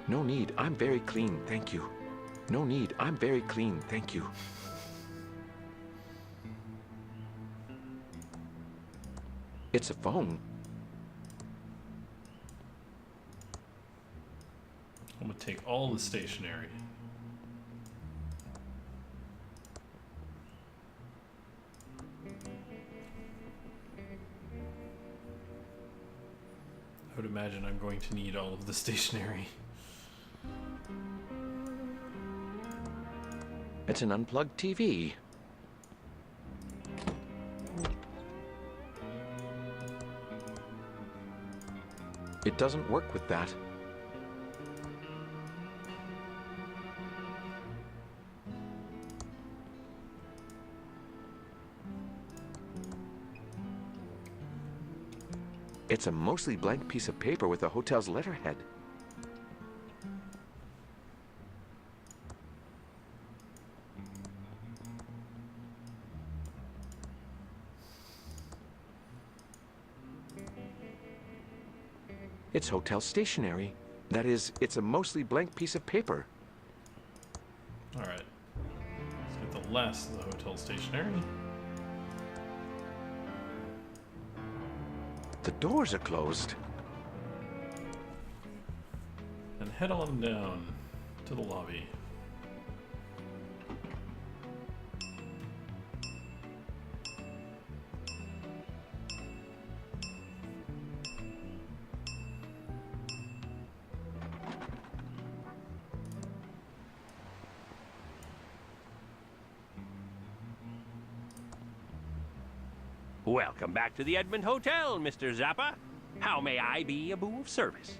No need, I'm very clean, thank you. No need, I'm very clean, thank you. It's a phone.
I'm gonna take all the stationery. I would imagine I'm going to need all of the stationery.
It's an unplugged TV. It doesn't work with that. It's a mostly blank piece of paper with the hotel's letterhead. It's hotel stationery. That is, it's a mostly blank piece of paper.
Alright. Let's get the last of the hotel stationery.
The doors are closed.
And head on down to the lobby.
Welcome back to the Edmund Hotel, Mr. Zappa. How may I be Abu of service?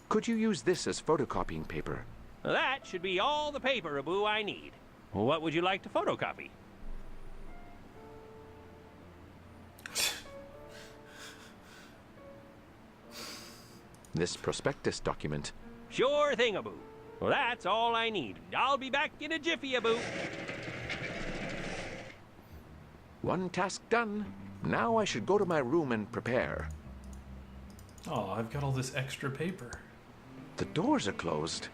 Could you use this as photocopying paper?
That should be all the paper, Abu, I need. What would you like to photocopy?
This prospectus document.
Sure thing, Abu. Well, that's all I need. I'll be back in a jiffy, Abu.
One task done. Now I should go to my room and prepare.
Oh, I've got all this extra paper.
The doors are closed.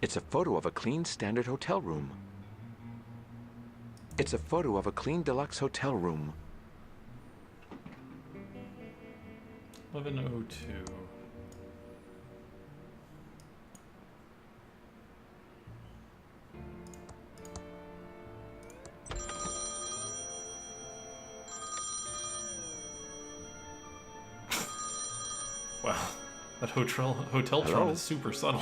It's a photo of a clean standard hotel room. It's a photo of a clean deluxe hotel room.
1102. Wow, that hotel tron is super subtle.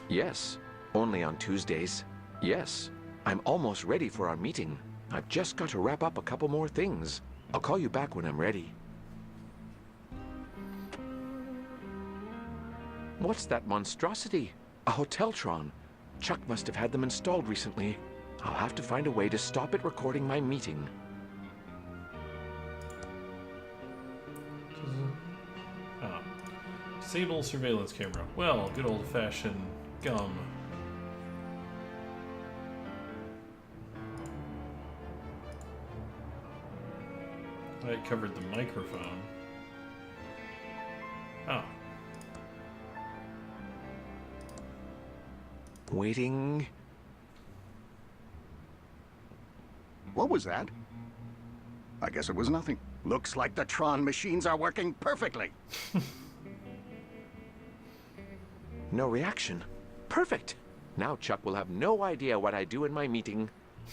Yes, only on Tuesdays. Yes, I'm almost ready for our meeting. I've just got to wrap up a couple more things. I'll call you back when I'm ready. What's that monstrosity? A Hoteltron. Chuck must have had them installed recently. I'll have to find a way to stop it recording my meeting.
Oh. Disable surveillance camera. Well, good old-fashioned gum. That covered the microphone. Oh.
Waiting.
What was that? I guess it was nothing. Looks like the Tron machines are working perfectly.
No reaction. Perfect. Now Chuck will have no idea what I do in my meeting.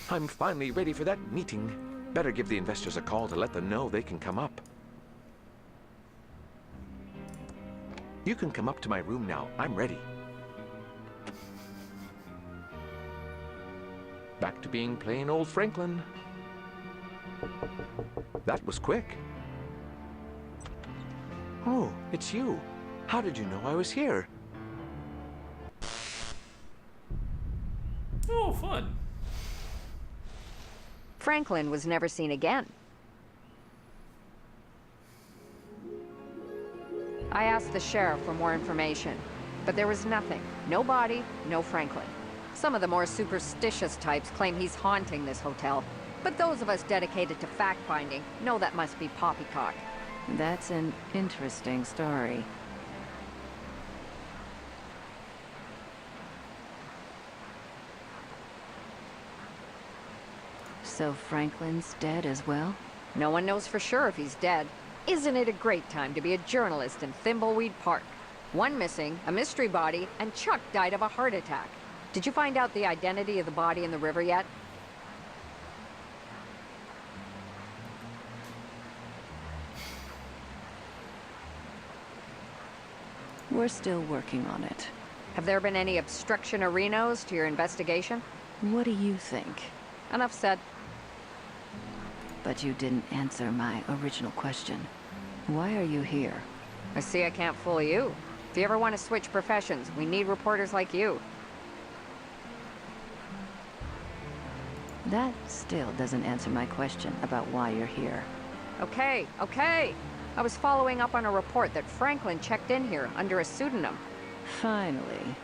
I'm finally ready for that meeting. Better give the investors a call to let them know they can come up. You can come up to my room now. I'm ready. Back to being plain old Franklin. That was quick. Oh, it's you. How did you know I was here?
Oh, fun.
Franklin was never seen again. I asked the sheriff for more information, but there was nothing. No body, no Franklin. Some of the more superstitious types claim he's haunting this hotel, but those of us dedicated to fact-finding know that must be poppycock.
That's an interesting story. So Franklin's dead as well?
No one knows for sure if he's dead. Isn't it a great time to be a journalist in Thimbleweed Park? One missing, a mystery body, and Chuck died of a heart attack. Did you find out the identity of the body in the river yet?
We're still working on it.
Have there been any obstruction or renos to your investigation?
What do you think?
Enough said.
But you didn't answer my original question. Why are you here?
I see I can't fool you. If you ever want to switch professions, we need reporters like you.
That still doesn't answer my question about why you're here.
Okay, okay. I was following up on a report that Franklin checked in here under a pseudonym.
Finally.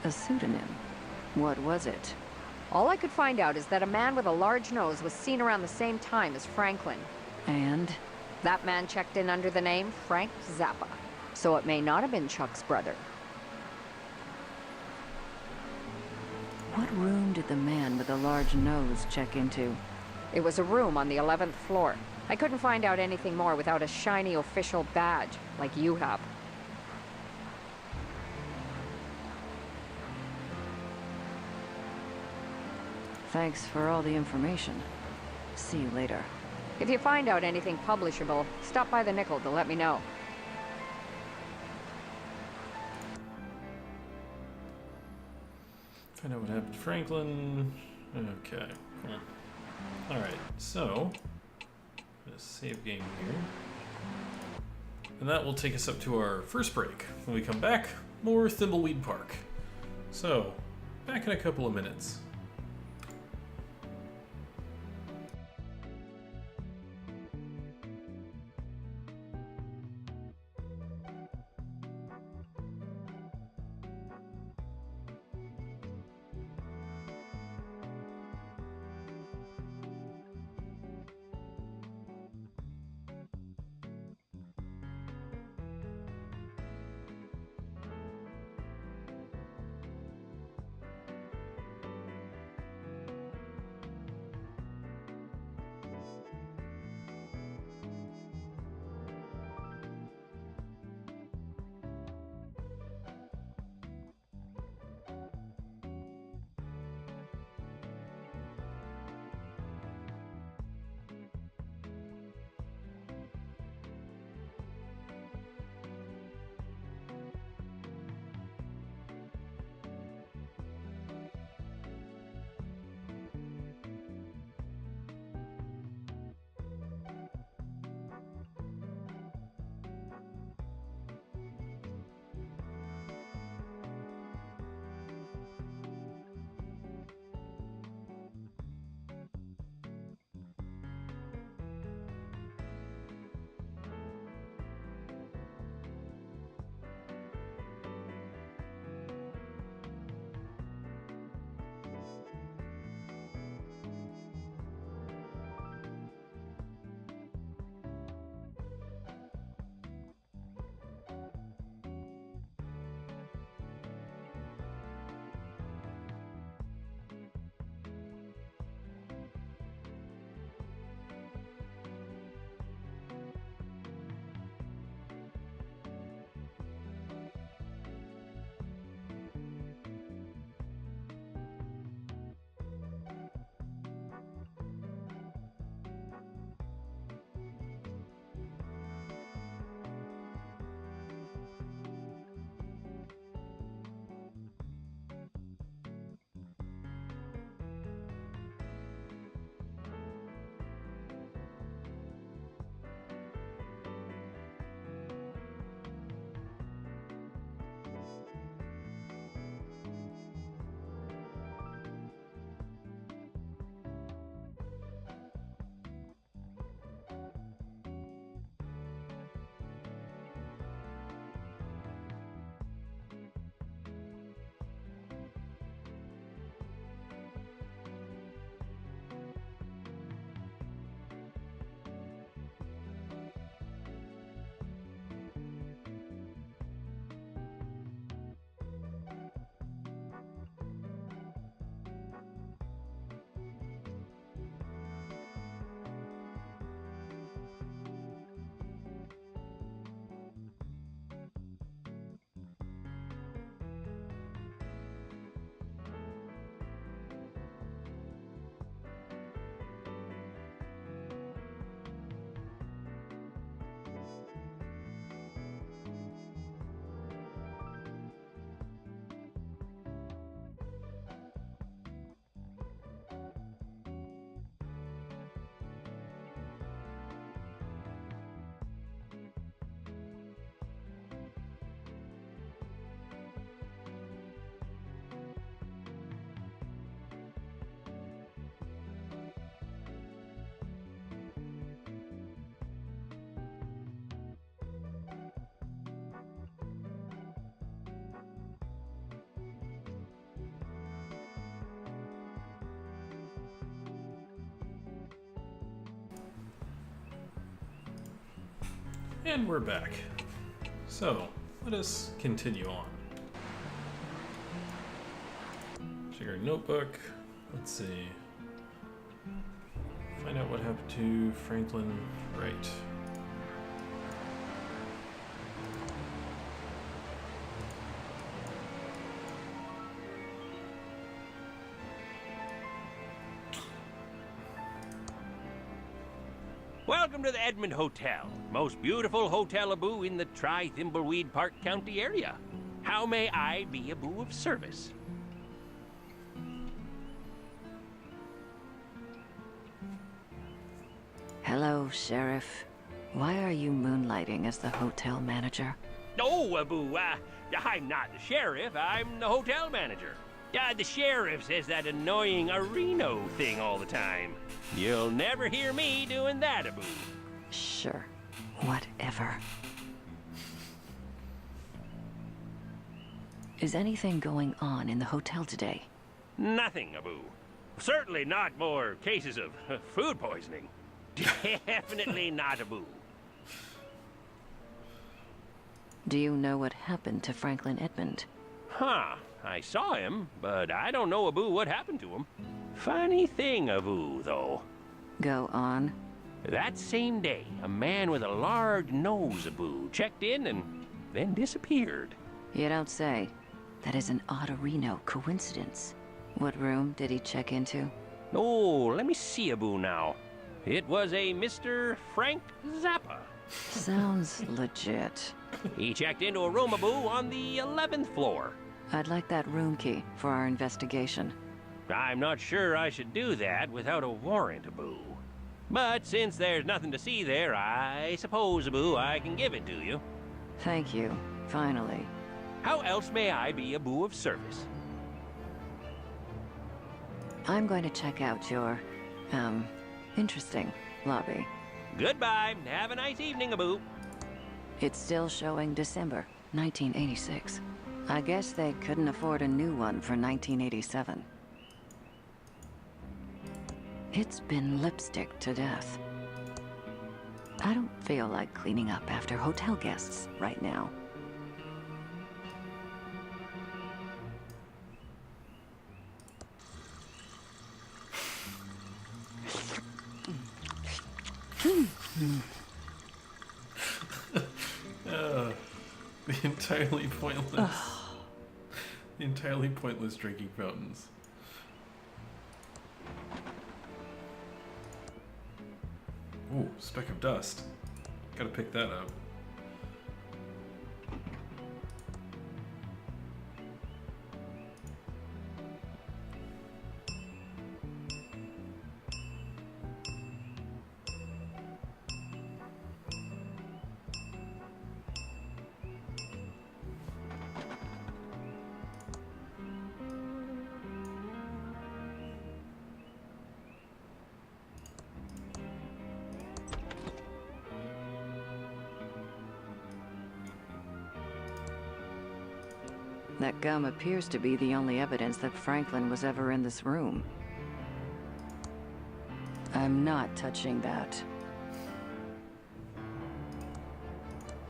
A pseudonym? What was it?
All I could find out is that a man with a large nose was seen around the same time as Franklin.
And?
That man checked in under the name Frank Zappa. So it may not have been Chuck's brother.
What room did the man with the large nose check into?
It was a room on the 11th floor. I couldn't find out anything more without a shiny official badge, like you have.
Thanks for all the information. See you later.
If you find out anything publishable, stop by the Nickel to let me know.
Find out what happened to Franklin. Okay, cool. Alright, so let's save game here. And that will take us up to our first break. When we come back, more Thimbleweed Park. So, back in a couple of minutes. And we're back. So, let us continue on. Check our notebook. Let's see. Find out what happened to Franklin Wright.
Welcome to the Edmond Hotel. Most beautiful hotel Abu in the Thimbleweed Park County area. How may I be Abu of service?
Hello, Sheriff. Why are you moonlighting as the hotel manager?
Oh, Abu, I'm not the sheriff. I'm the hotel manager. The sheriff says that annoying Reno thing all the time. You'll never hear me doing that, Abu.
Sure. Whatever. Is anything going on in the hotel today?
Nothing, Abu. Certainly not more cases of food poisoning. Definitely not, Abu.
Do you know what happened to Franklin Edmond?
Huh. I saw him, but I don't know, Abu, what happened to him. Funny thing, Abu, though.
Go on.
That same day, a man with a large nose, Abu, checked in and then disappeared.
You don't say. That is an odd Reno coincidence. What room did he check into?
Oh, let me see, Abu, now. It was a Mr. Frank Zappa.
Sounds legit.
He checked into a room, Abu, on the 11th floor.
I'd like that room key for our investigation.
I'm not sure I should do that without a warrant, Abu. But since there's nothing to see there, I suppose, Abu, I can give it to you.
Thank you. Finally.
How else may I be Abu of service?
I'm going to check out your, interesting lobby.
Goodbye. Have a nice evening, Abu.
It's still showing December 1986. I guess they couldn't afford a new one for 1987. It's been lipstick to death. I don't feel like cleaning up after hotel guests right now.
The entirely pointless drinking fountains. Ooh, speck of dust. Gotta pick that up.
That gum appears to be the only evidence that Franklin was ever in this room. I'm not touching that.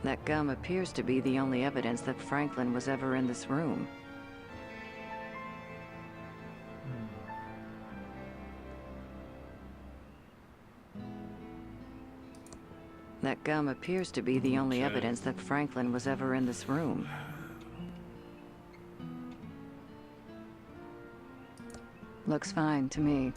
That gum appears to be the only evidence that Franklin was ever in this room. That gum appears to be the only evidence that Franklin was ever in this room. Looks fine to me.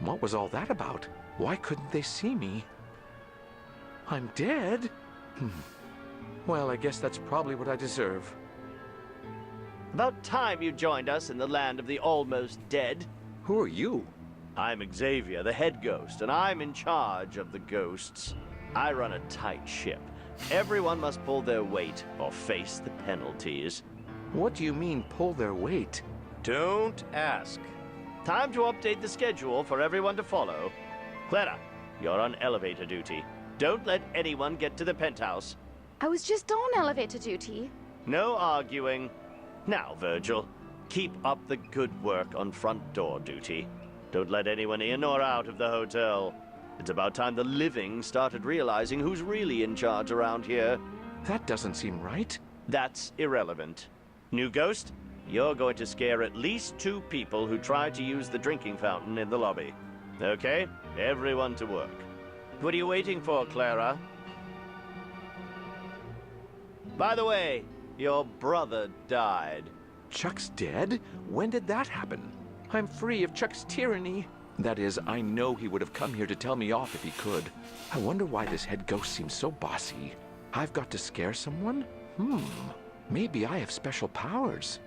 What was all that about? Why couldn't they see me? I'm dead? Well, I guess that's probably what I deserve.
About time you joined us in the land of the almost dead.
Who are you?
I'm Xavier, the head ghost, and I'm in charge of the ghosts. I run a tight ship. Everyone must pull their weight or face the penalties.
What do you mean, pull their weight?
Don't ask. Time to update the schedule for everyone to follow. Clara, you're on elevator duty. Don't let anyone get to the penthouse.
I was just on elevator duty.
No arguing. Now, Virgil, keep up the good work on front door duty. Don't let anyone in or out of the hotel. It's about time the living started realizing who's really in charge around here.
That doesn't seem right.
That's irrelevant. New ghost, you're going to scare at least 2 people who try to use the drinking fountain in the lobby. Okay? Everyone to work. What are you waiting for, Clara? By the way, your brother died.
Chuck's dead? When did that happen? I'm free of Chuck's tyranny. That is, I know he would have come here to tell me off if he could. I wonder why this head ghost seems so bossy. I've got to scare someone? Maybe I have special powers.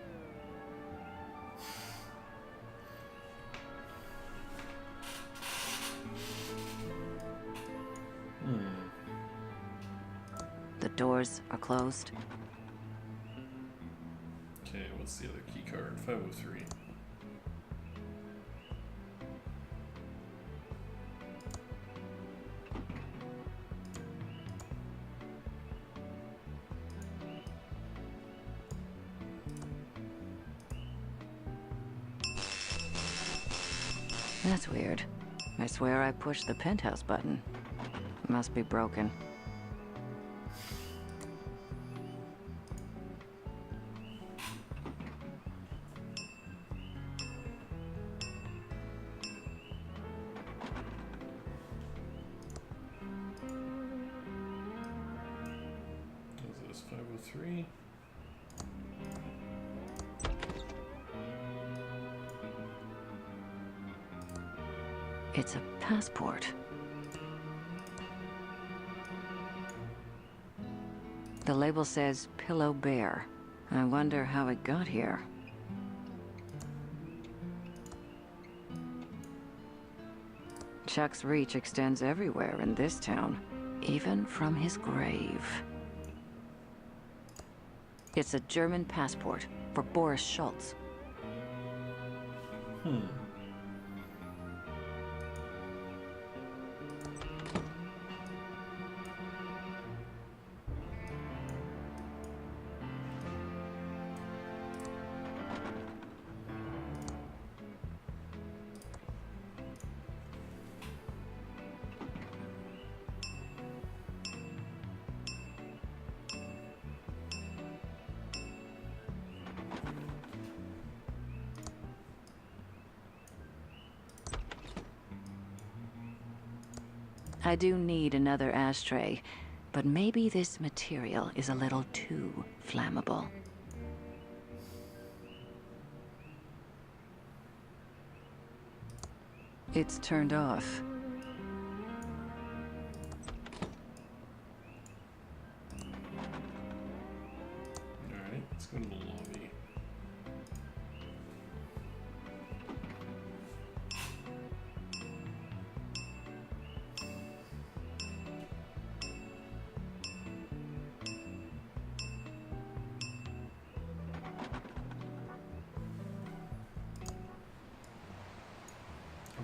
The doors are closed.
Okay, what's the other key card? 503.
That's weird. I swear I pushed the penthouse button. Must be broken.
What is this? 503.
It's a passport. The label says Pillow Bear. I wonder how it got here. Chuck's reach extends everywhere in this town, even from his grave. It's a German passport for Boris Schultz. I do need another ashtray, but maybe this material is a little too flammable. It's turned off.
Alright, let's go to the lobby.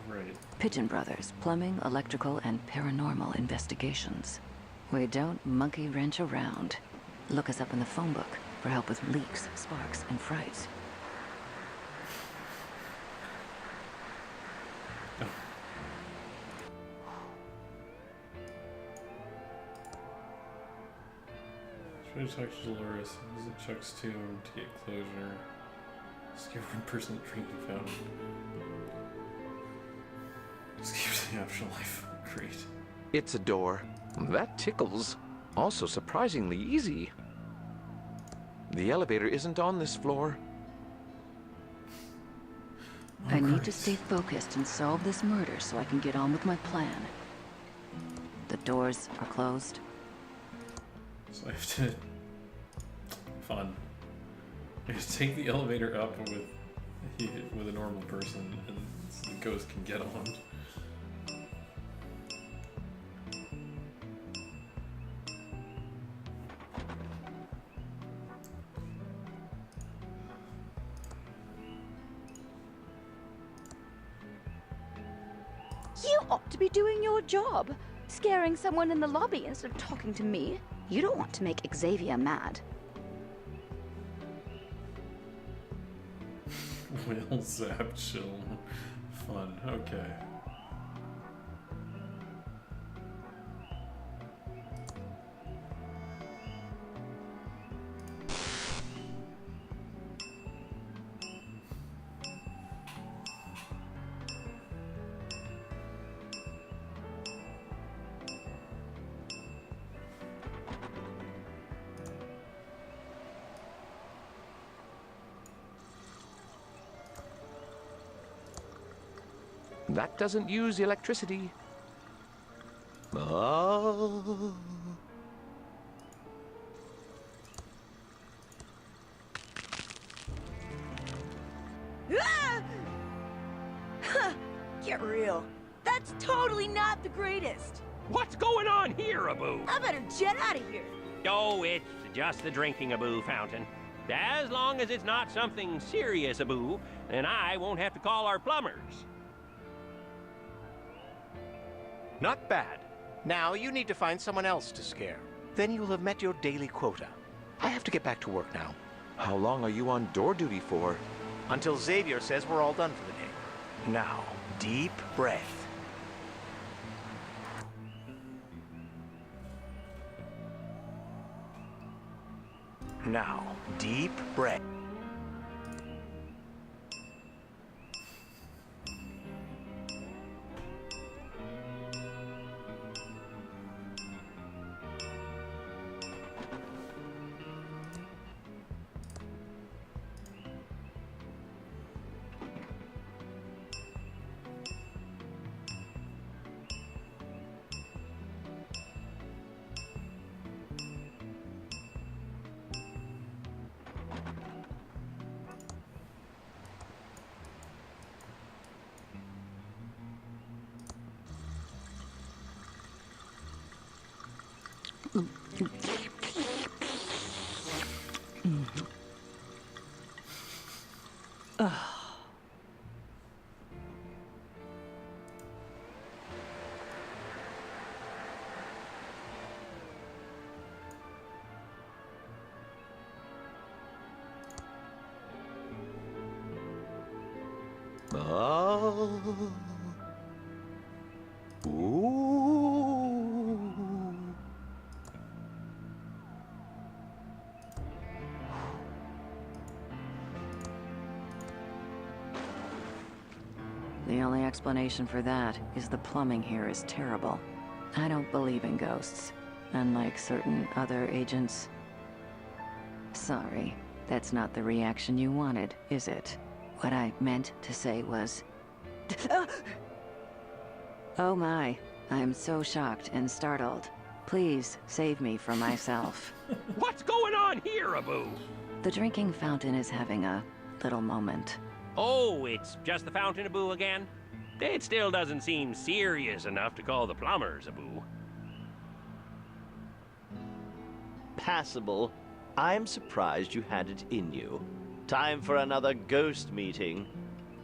Right.
Pigeon Brothers, plumbing, electrical, and paranormal investigations. We don't monkey wrench around. Look us up in the phone book for help with leaks, sparks, and frights.
Try to talk to Dolores. Visit Chuck's tomb to get closure. Scare one person at drinking fountain. Escape the afterlife. Great.
It's a door. That tickles. Also surprisingly easy. The elevator isn't on this floor.
I need to stay focused and solve this murder so I can get on with my plan. The doors are closed.
So I have to... Fun. I have to take the elevator up with a normal person, and so the ghost can get on.
You ought to be doing your job. Scaring someone in the lobby instead of talking to me. You don't want to make Xavier mad.
Will zap chill. Fun. Okay.
That doesn't use electricity.
Oh.
Ah! Huh, get real. That's totally not the greatest.
What's going on here, Abu?
I better jet out of here.
Oh, it's just the drinking Abu fountain. As long as it's not something serious, Abu, then I won't have to call our plumbers.
Not bad. Now you need to find someone else to scare. Then you'll have met your daily quota. I have to get back to work now.
How long are you on door duty for?
Until Xavier says we're all done for the day. Now, deep breath. Now, deep breath.
Oh. Ooh.
The only explanation for that is the plumbing here is terrible. I don't believe in ghosts, unlike certain other agents. Sorry, that's not the reaction you wanted, is it? What I meant to say was... Oh my, I'm so shocked and startled. Please save me from myself.
What's going on here, Abu?
The drinking fountain is having a little moment.
Oh, it's just the fountain, Abu, again? It still doesn't seem serious enough to call the plumbers, Abu.
Passable. I'm surprised you had it in you. Time for another ghost meeting.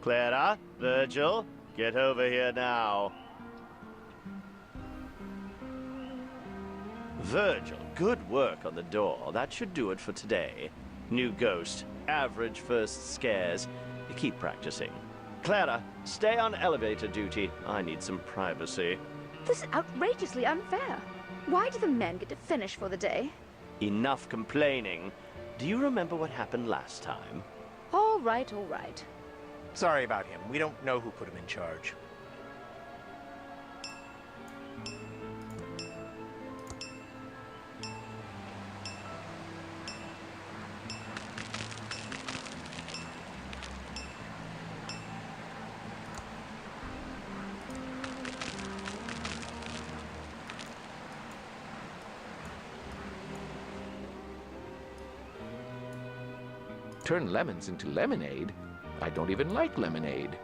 Clara, Virgil, get over here now. Virgil, good work on the door. That should do it for today. New ghost, average first scares. Keep practicing. Clara, stay on elevator duty. I need some privacy.
This is outrageously unfair. Why do the men get to finish for the day?
Enough complaining. Do you remember what happened last time?
All right, all right.
Sorry about him. We don't know who put him in charge.
Turn lemons into lemonade? I don't even like lemonade.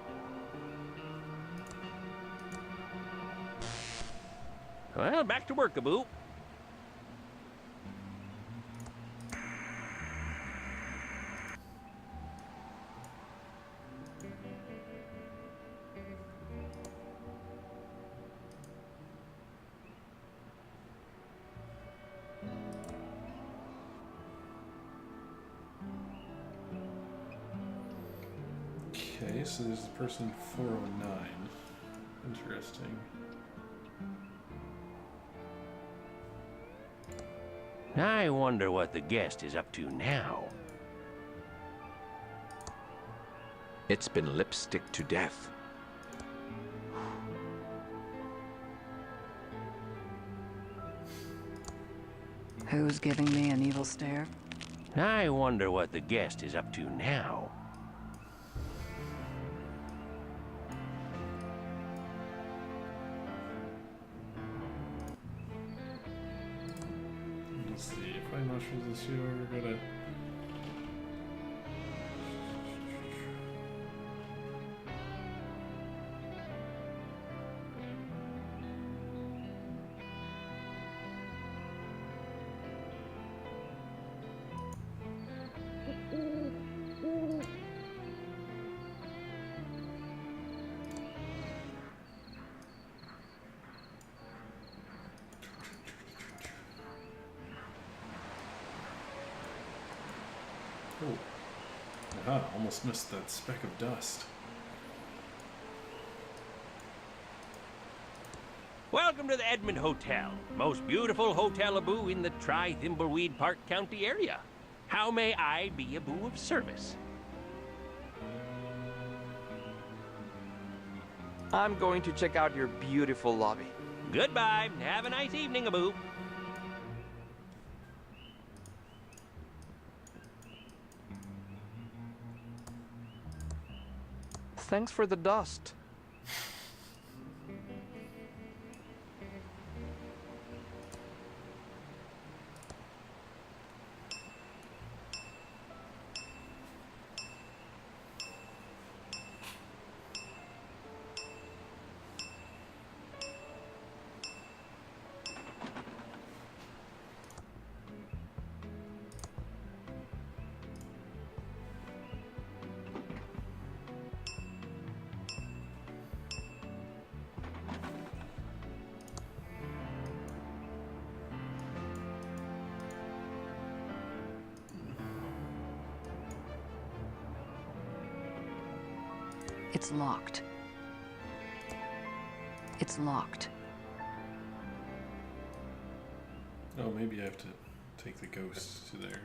Well, back to work, Abu.
Okay, so there's the person 409. Interesting.
I wonder what the guest is up to now.
It's been lipstick to death.
Who's giving me an evil stare?
I wonder what the guest is up to now.
Find mushrooms in the sewer. Gotta. Oh. Aha, almost missed that speck of dust.
Welcome to the Edmond Hotel. Most beautiful hotel Abu in the Thimbleweed Park County area. How may I be Abu of service?
I'm going to check out your beautiful lobby.
Goodbye. Have a nice evening, Abu.
Thanks for the dust.
It's locked. It's locked.
Oh, maybe I have to take the ghost to there.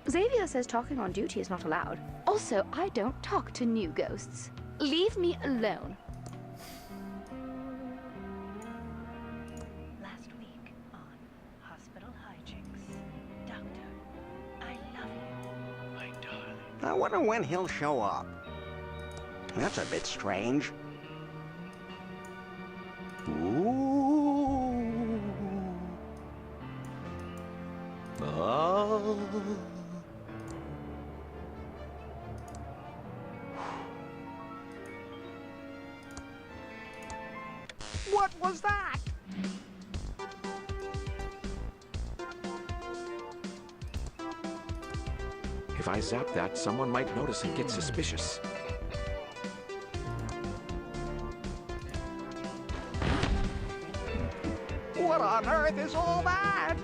Xavier says talking on duty is not allowed. Also, I don't talk to new ghosts. Leave me alone.
Last week on Hospital Hijinks. Doctor, I love you. My darling.
I wonder when he'll show up. That's a bit strange. Ooh. Oh.
What was that?
If I zap that, someone might notice and get suspicious.
What on earth is all that?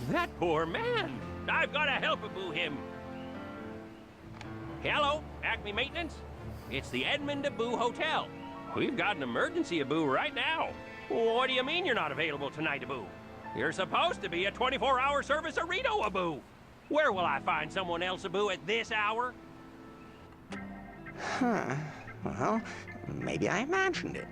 That poor man. I've got to help Abu him. Hello, Acme Maintenance? It's the Edmond Abu Hotel. We've got an emergency, Abu, right now. What do you mean you're not available tonight, Abu? You're supposed to be a 24-hour service Arito, Abu. Where will I find someone else, Abu, at this hour?
Huh. Well, maybe I imagined it.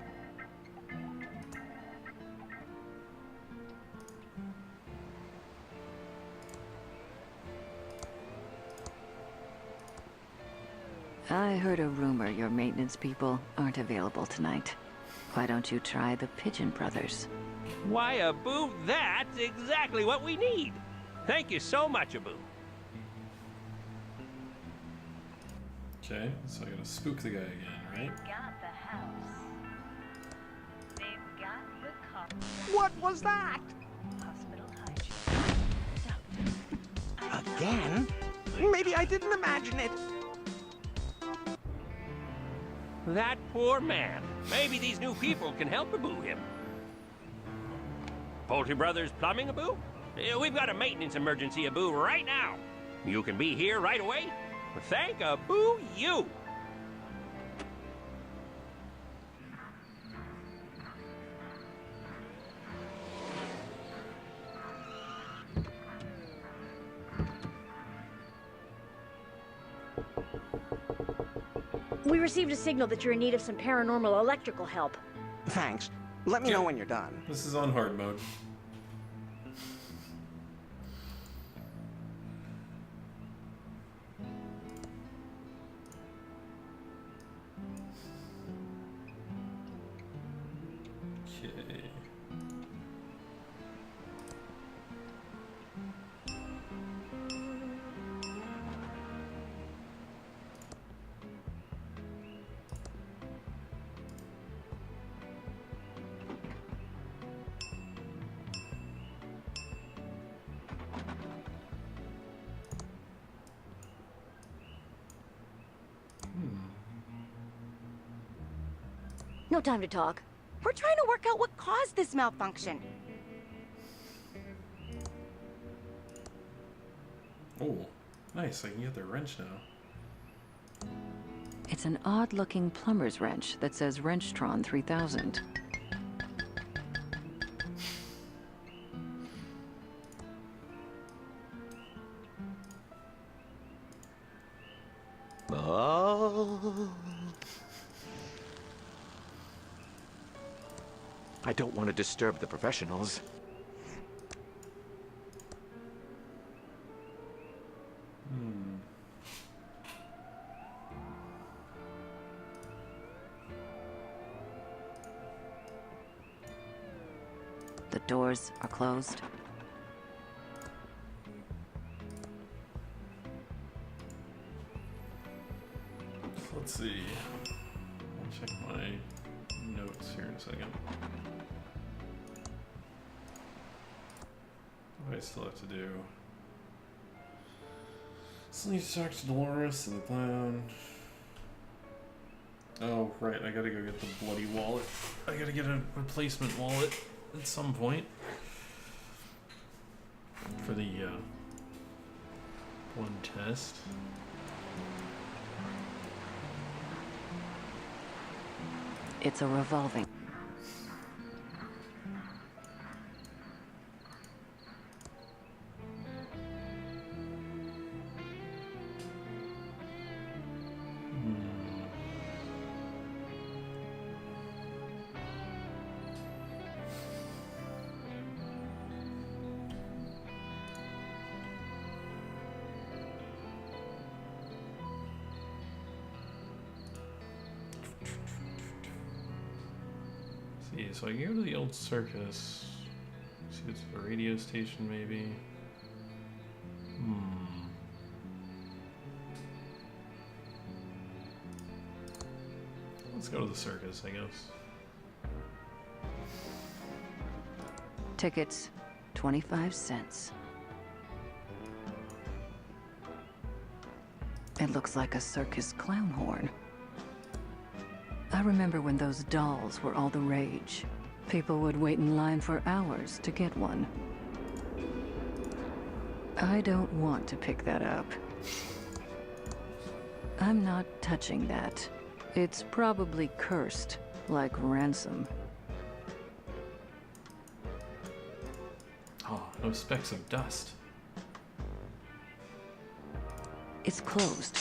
I heard a rumor your maintenance people aren't available tonight. Why don't you try the Pigeon Brothers?
Why, Abu, that's exactly what we need. Thank you so much, Abu.
Okay, so I gotta spook the guy again, right?
Got the house. They've got the car.
What was that?
Hospital Hijinks. Doctor,
Again? Maybe I didn't imagine it.
That poor man. Maybe these new people can help Abu him. Poultry Brothers Plumbing, Abu? We've got a maintenance emergency, Abu, right now. You can be here right away? Thank Abu you.
We received a signal that you're in need of some paranormal electrical help.
Thanks. Let me know when you're done.
This is on hard mode. Okay.
No time to talk. We're trying to work out what caused this malfunction.
Oh, nice. I can get the wrench now.
It's an odd-looking plumber's wrench that says Wrenchtron 3000.
Oh. I don't want to disturb the professionals.
The doors are closed.
Let's see. I'll check my notes here in a second. What do I still have to do? Still need to talk to Dolores and the clown. Oh, right, I gotta go get the bloody wallet. I gotta get a replacement wallet at some point. For the, one test.
It's a revolving.
See, so I can go to the old circus. See, it's a radio station, maybe. Let's go to the circus, I guess.
Tickets, 25 cents. It looks like a circus clown horn. I remember when those dolls were all the rage. People would wait in line for hours to get one. I don't want to pick that up. I'm not touching that. It's probably cursed, like ransom.
Oh, no specks of dust.
It's closed.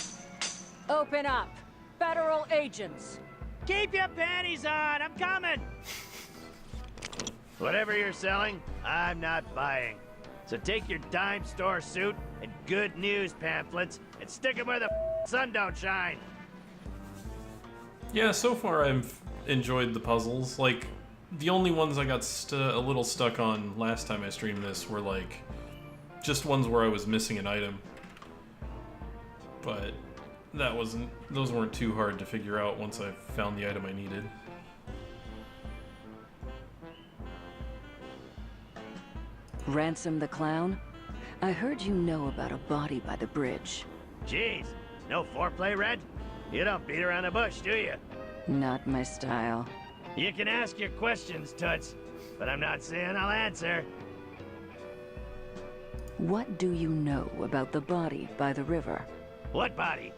Open up! Federal agents!
Keep your panties on! I'm coming! Whatever you're selling, I'm not buying. So take your dime store suit and good news pamphlets and stick them where the sun don't shine.
Yeah, so far I've enjoyed the puzzles. Like, the only ones I got a little stuck on last time I streamed this were, like, just ones where I was missing an item. But those weren't too hard to figure out once I found the item I needed.
Ransom the clown? I heard you know about a body by the bridge.
Jeez, no foreplay, Red? You don't beat around the bush, do you?
Not my style.
You can ask your questions, Toots, but I'm not saying I'll answer.
What do you know about the body by the river?
What body?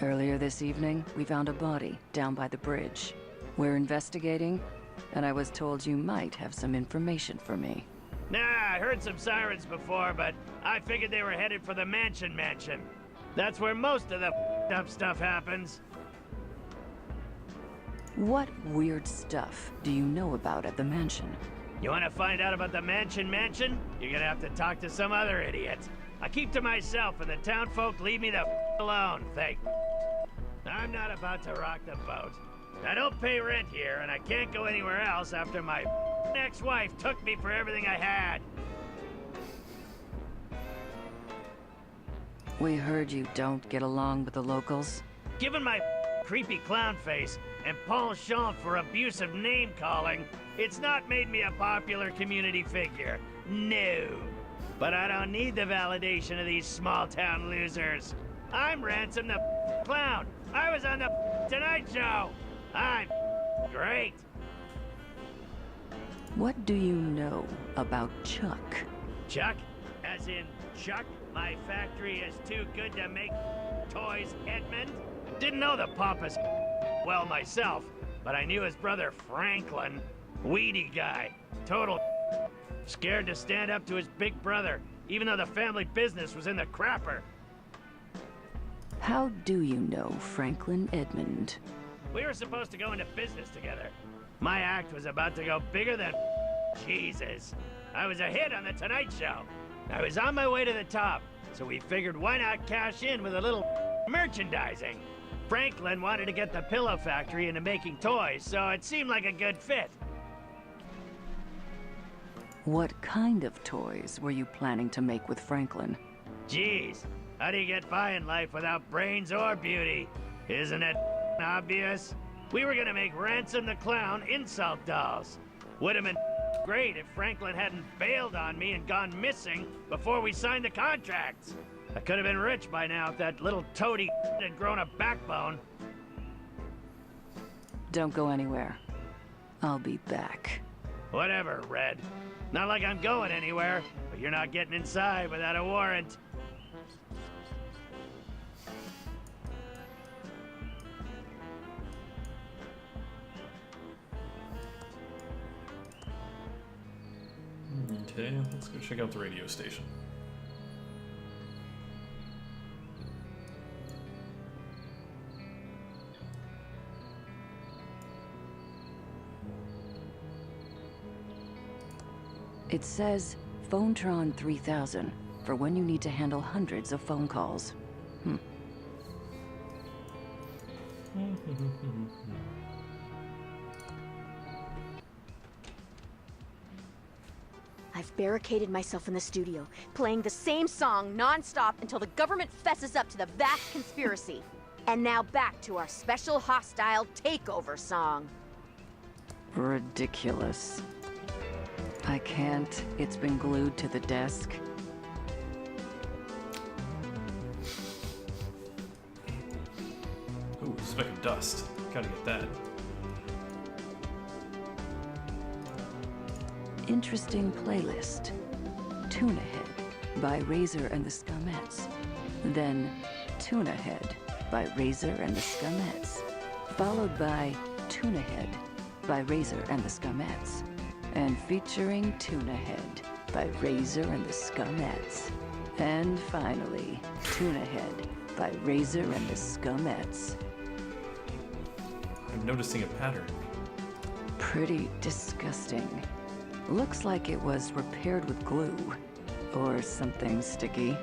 Earlier this evening, we found a body down by the bridge. We're investigating, and I was told you might have some information for me.
Nah, I heard some sirens before, but I figured they were headed for the mansion. That's where most of the up stuff happens.
What weird stuff do you know about at the mansion?
You want to find out about the mansion? You're gonna have to talk to some other idiot. I keep to myself and the town folk leave me the alone, thank. I'm not about to rock the boat. I don't pay rent here, and I can't go anywhere else after my ex-wife took me for everything I had.
We heard you don't get along with the locals.
Given my creepy clown face and penchant for abusive name-calling, it's not made me a popular community figure. No. But I don't need the validation of these small-town losers. I'm Ransom the Clown. I was on the Tonight Show. I'm great.
What do you know about Chuck?
Chuck? As in Chuck? My factory is too good to make toys, Edmund? Didn't know the pompous well myself, but I knew his brother Franklin. Weedy guy. Total scared to stand up to his big brother, even though the family business was in the crapper.
How do you know Franklin Edmund?
We were supposed to go into business together. My act was about to go bigger than Jesus. I was a hit on the Tonight Show. I was on my way to the top, so we figured why not cash in with a little merchandising. Franklin wanted to get the pillow factory into making toys, so it seemed like a good fit.
What kind of toys were you planning to make with Franklin?
Jeez, how do you get by in life without brains or beauty? Isn't it obvious? We were gonna make Ransom the Clown insult dolls. Would have been great if Franklin hadn't bailed on me and gone missing before we signed the contracts. I could have been rich by now if that little toady had grown a backbone.
Don't go anywhere. I'll be back.
Whatever, Red. Not like I'm going anywhere, but you're not getting inside without a warrant.
Okay, let's go check out the radio station.
It says Phonetron 3000 for when you need to handle hundreds of phone calls.
I've barricaded myself in the studio, playing the same song non-stop until the government fesses up to the vast conspiracy. And now back to our special hostile takeover song.
Ridiculous. I can't. It's been glued to the desk.
Ooh, speck of dust. Gotta get that.
Interesting playlist. Tuna Head by Razor and the Scumettes. Then Tuna Head by Razor and the Scumettes. Followed by Tuna Head by Razor and the Scumettes. And featuring Tuna Head by Razor and the Scumettes. And finally, Tuna Head by Razor and the Scumettes.
I'm noticing a pattern.
Pretty disgusting. Looks like it was repaired with glue. Or something sticky.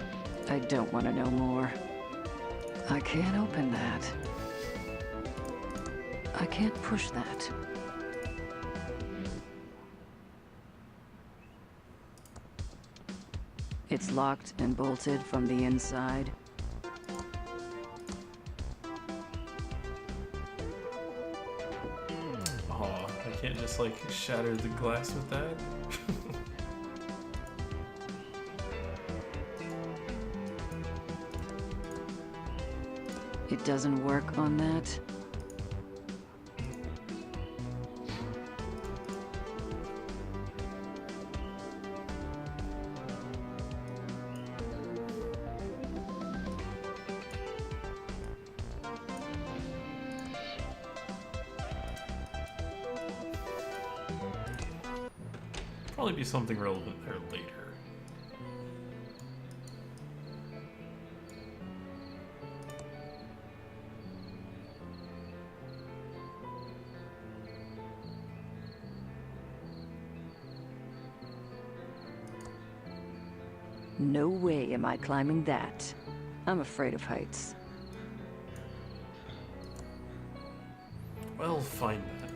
I don't want to know more. I can't open that. I can't push that. It's locked and bolted from the inside.
Aw, I can't just like shatter the glass with that.
It doesn't work on that.
Probably be something relevant there later.
No way am I climbing that. I'm afraid of heights.
Well, fine then.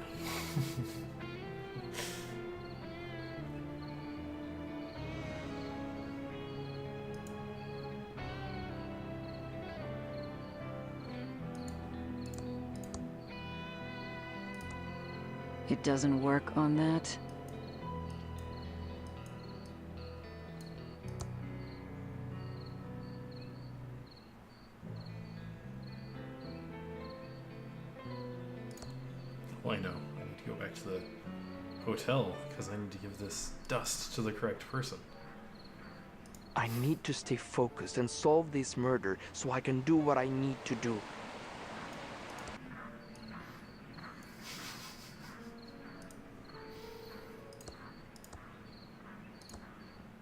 It doesn't work on that?
Well, I know. I need to go back to the hotel because I need to give this dust to the correct person.
I need to stay focused and solve this murder so I can do what I need to do.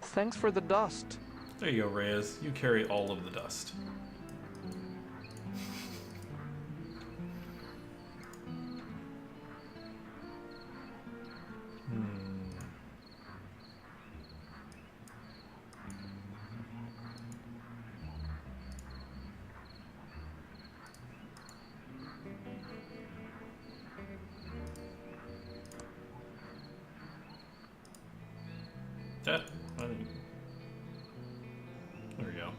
Thanks for the dust.
There you go, Reyes. You carry all of the dust. There we go.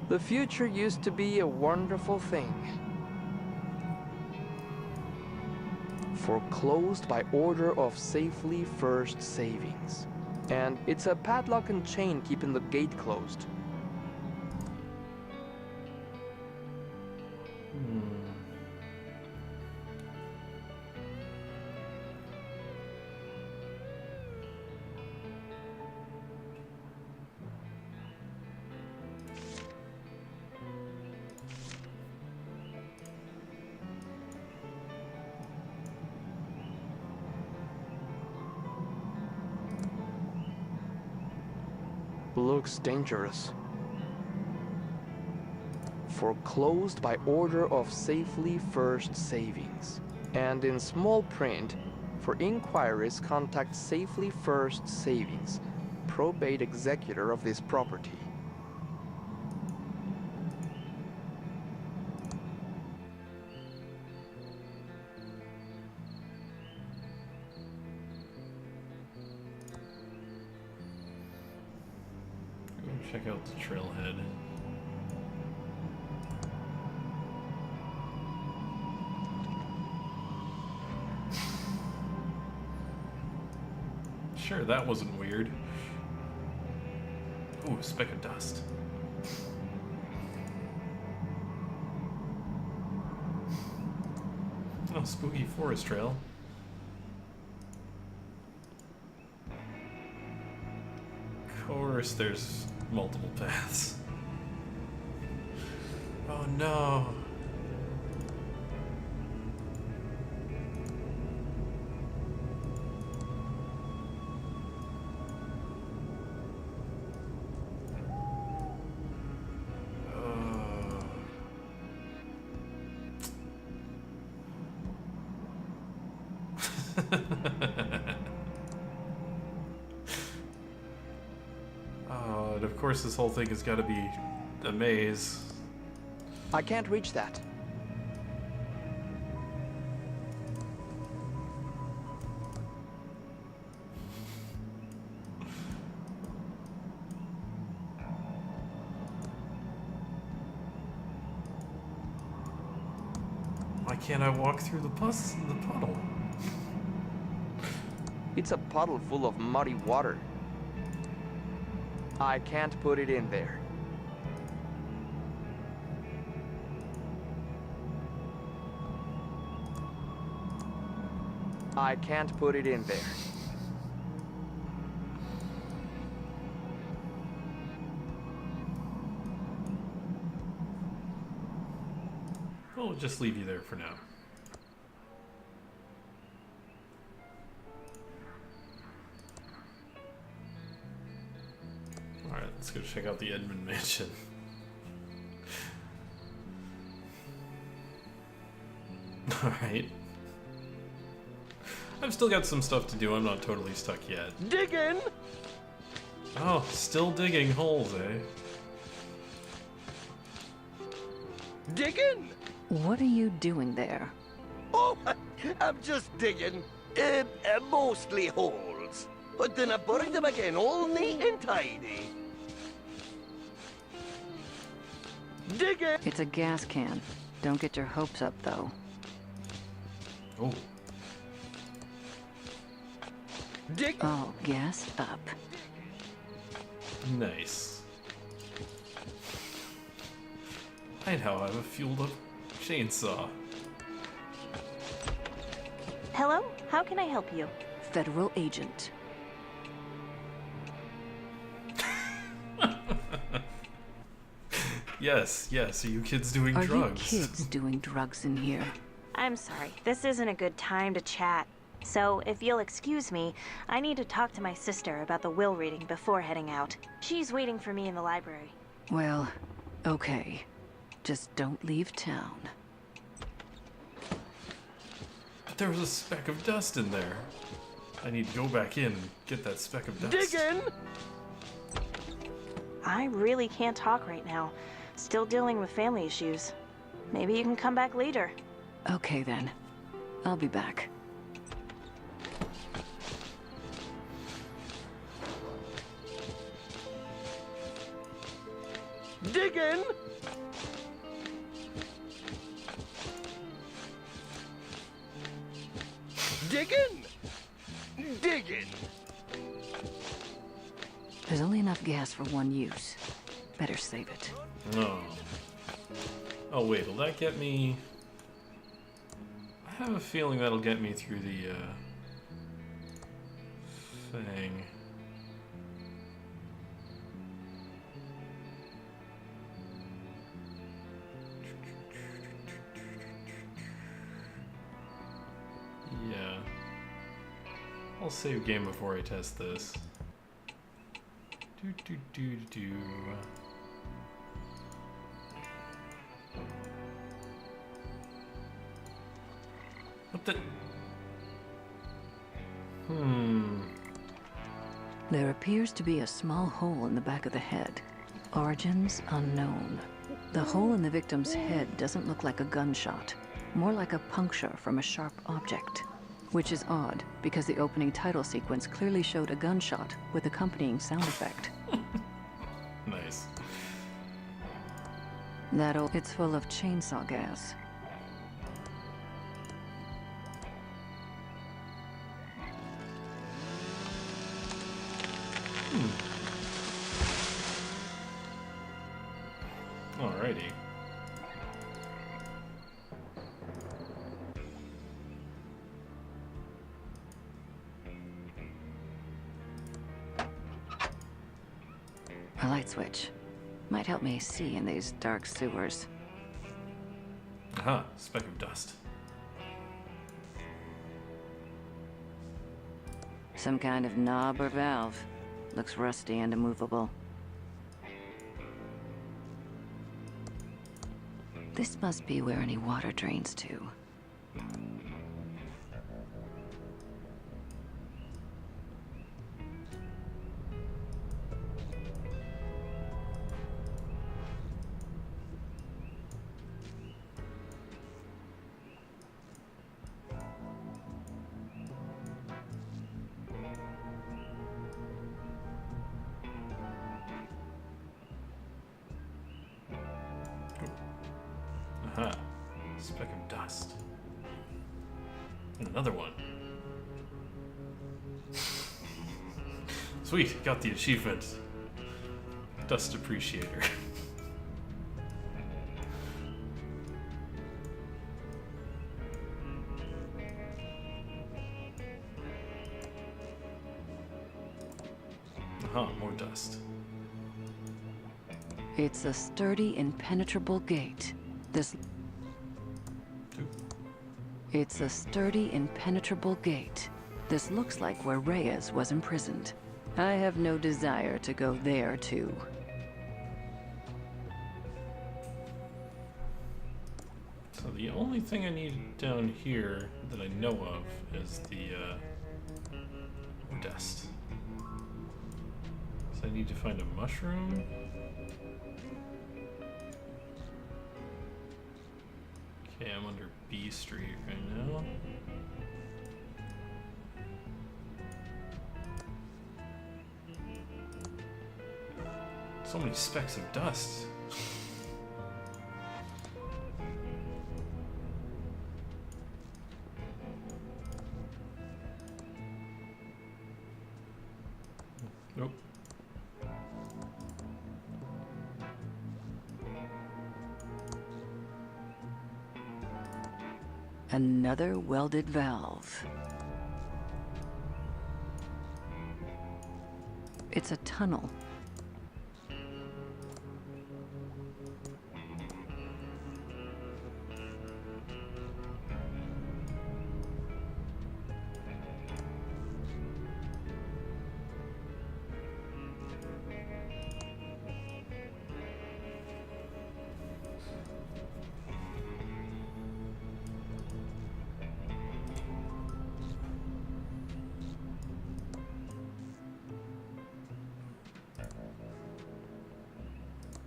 The future used to be a wonderful thing. Foreclosed by order of Safely First Savings. And it's a padlock and chain keeping the gate closed. Looks dangerous. Foreclosed by order of Safely First Savings. And in small print, for inquiries contact Safely First Savings, probate executor of this property.
Check out the trailhead. Sure, that wasn't weird. Ooh, a speck of dust. Oh, spooky forest trail. Of course, there's multiple paths. Oh no. Oh, and of course this whole thing has got to be a maze.
I can't reach that.
Why can't I walk through the puddle?
It's a puddle full of muddy water. I can't put it in there. I can't put it in there.
We'll just leave you there for now. Let's go check out the Edmund Mansion. Alright. I've still got some stuff to do. I'm not totally stuck yet.
Digging!
Oh, still digging holes, eh?
Digging?
What are you doing there?
Oh, I'm just digging. Mostly holes. But then I buried them again, all neat and tidy.
Digging!
It's a gas can. Don't get your hopes up, though.
Oh.
Dig.
Oh, gas up.
Nice. I now have a fueled up chainsaw.
Hello? How can I help you?
Federal agent.
Yes, yes. Are you kids doing
Are
drugs?
you kids doing drugs in here?
I'm sorry, this isn't a good time to chat. So, if you'll excuse me, I need to talk to my sister about the will reading before heading out. She's waiting for me in the library.
Well, okay. Just don't leave town.
There was a speck of dust in there. I need to go back in and get that speck of dust.
Digging!
I really can't talk right now. Still dealing with family issues. Maybe you can come back later.
Okay then. I'll be back.
Digging! Digging! Digging!
There's only enough gas for one use. Better save it.
Oh. Oh wait, will that get me... I have a feeling that'll get me through the, thing. Yeah. I'll save game before I test this. Do. What the?
There appears to be a small hole in the back of the head. Origins unknown. The hole in the victim's head doesn't look like a gunshot, more like a puncture from a sharp object. Which is odd, because the opening title sequence clearly showed a gunshot with accompanying sound effect.
Nice.
It's full of chainsaw gas.
Alrighty.
A light switch. Might help me see in these dark sewers.
Aha, speck of dust.
Some kind of knob or valve. Looks rusty and immovable. This must be where any water drains to.
Aha, speck of dust. And another one. Sweet, got the achievement. Dust appreciator. Aha, more dust.
It's a sturdy, impenetrable gate. It's a sturdy, impenetrable gate. This looks like where Reyes was imprisoned. I have no desire to go there, too.
only thing I need down here that I know of is the dust. So I need to find a mushroom. Okay, I'm under B Street right now. So many specks of dust. Nope.
Another welded valve. It's a tunnel.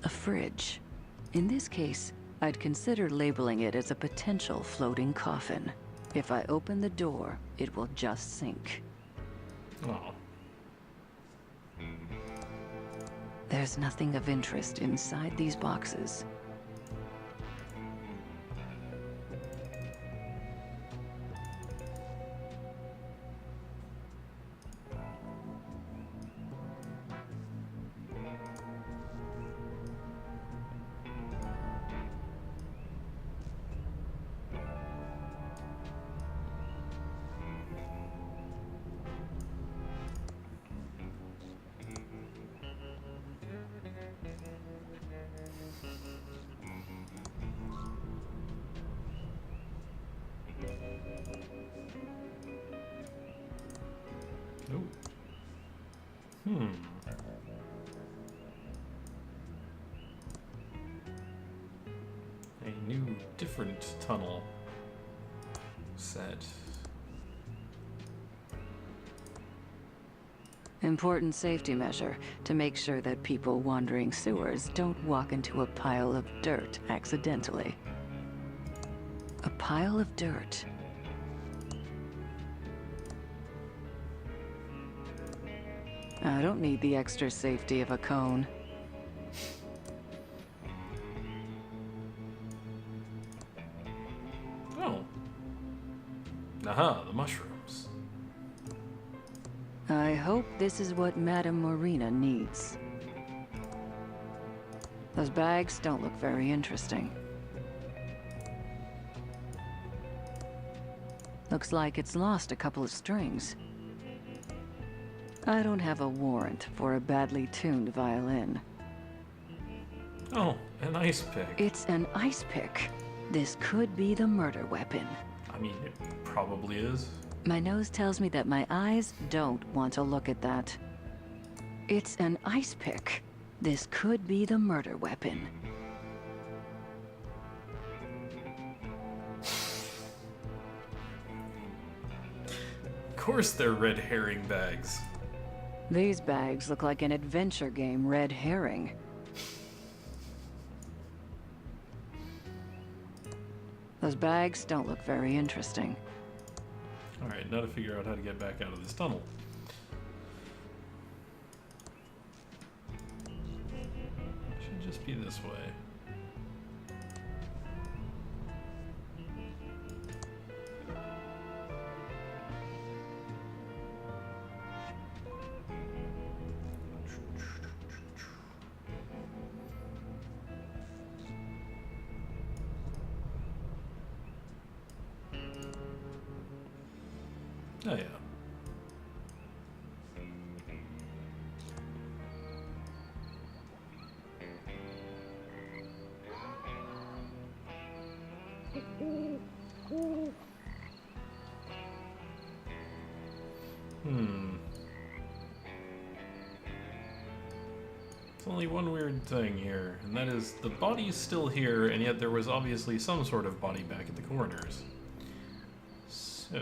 A fridge. In this case, I'd consider labeling it as a potential floating coffin. If I open the door, it will just sink.
Oh.
There's nothing of interest inside these boxes.
Nope. Hmm. A new, different tunnel set.
Important safety measure to make sure that people wandering sewers don't walk into a pile of dirt accidentally. A pile of dirt. I don't need the extra safety of a cone.
Oh. Aha, the mushrooms.
I hope this is what Madame Morena needs. Those bags don't look very interesting. Looks like it's lost a couple of strings. I don't have a warrant for a badly tuned violin.
Oh, an ice pick.
It's an ice pick. This could be the murder weapon.
I mean, it probably is.
My nose tells me that my eyes don't want to look at that. It's an ice pick. This could be the murder weapon.
Of course they're red herring bags.
These bags look like an adventure game red herring. Those bags don't look very interesting.
Alright, now to figure out how to get back out of this tunnel. Should just be this way. Oh yeah. There's only one weird thing here, and that is the body's still here, and yet there was obviously some sort of body back at the coroners. So...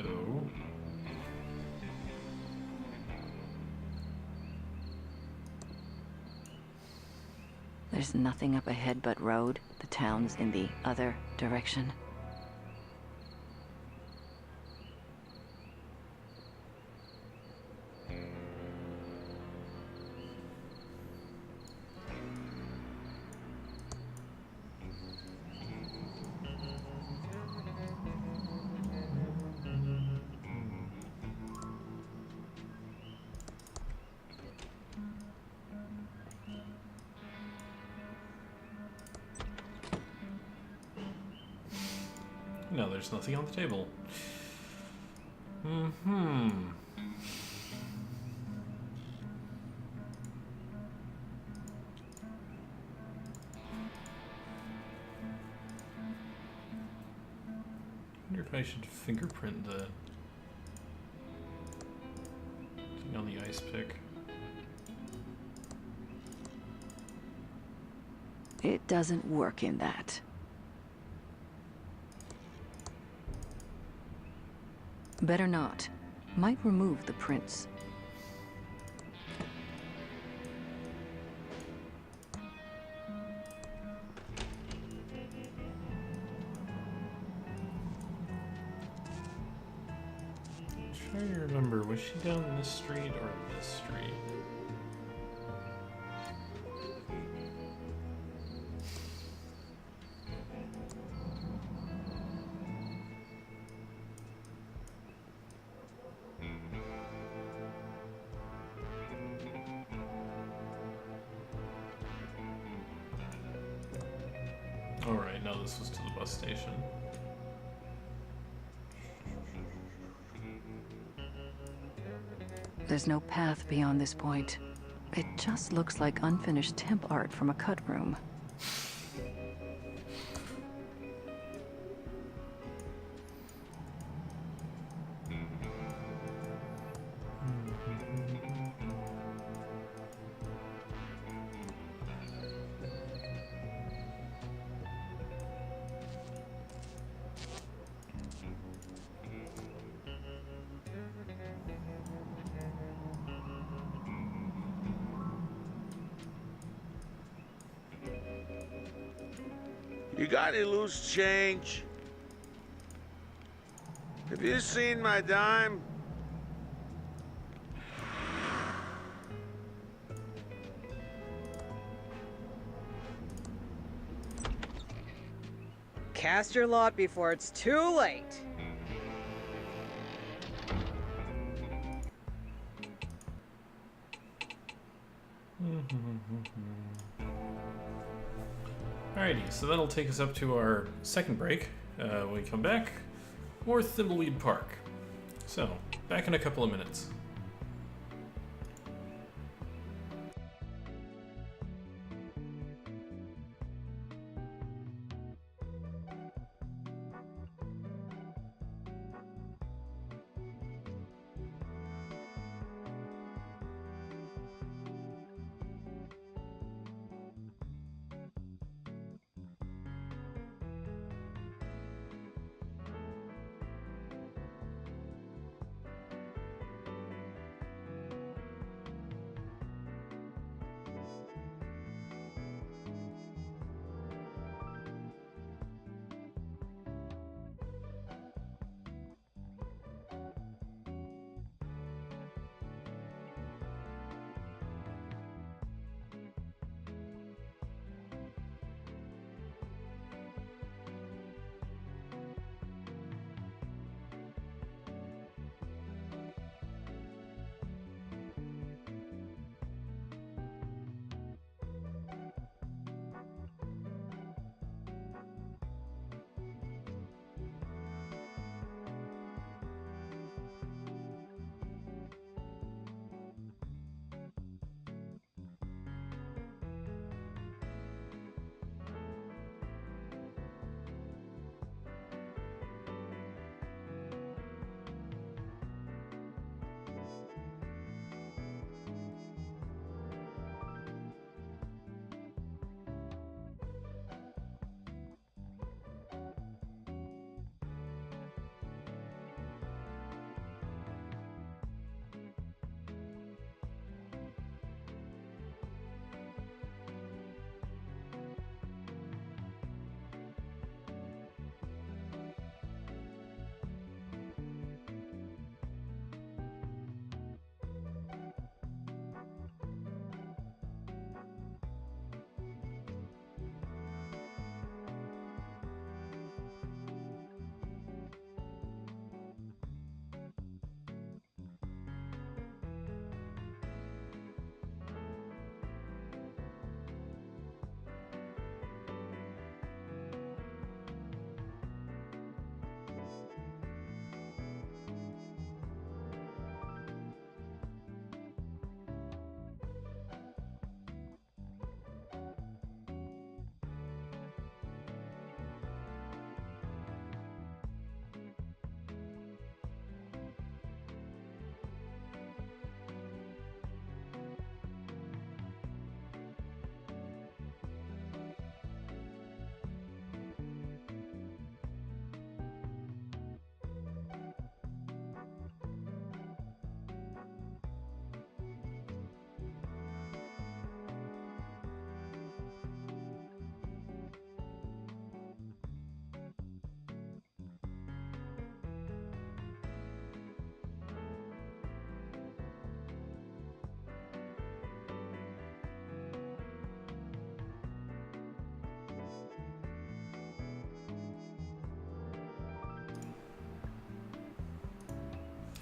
There's nothing up ahead but road. The town's in the other direction.
No, there's nothing on the table. Mm-hmm. I wonder if I should fingerprint the thing on the ice pick.
It doesn't work in that. Better not. Might remove the prints.
I'm trying to remember, was she down this street or this street? Alright, no, this was to the bus station.
There's no path beyond this point. It just looks like unfinished temp art from a cut room.
You got any loose change? Have you seen my dime?
Cast your lot before it's too late.
Alrighty, so that'll take us up to our second break. When we come back, more Thimbleweed Park. So, back in a couple of minutes.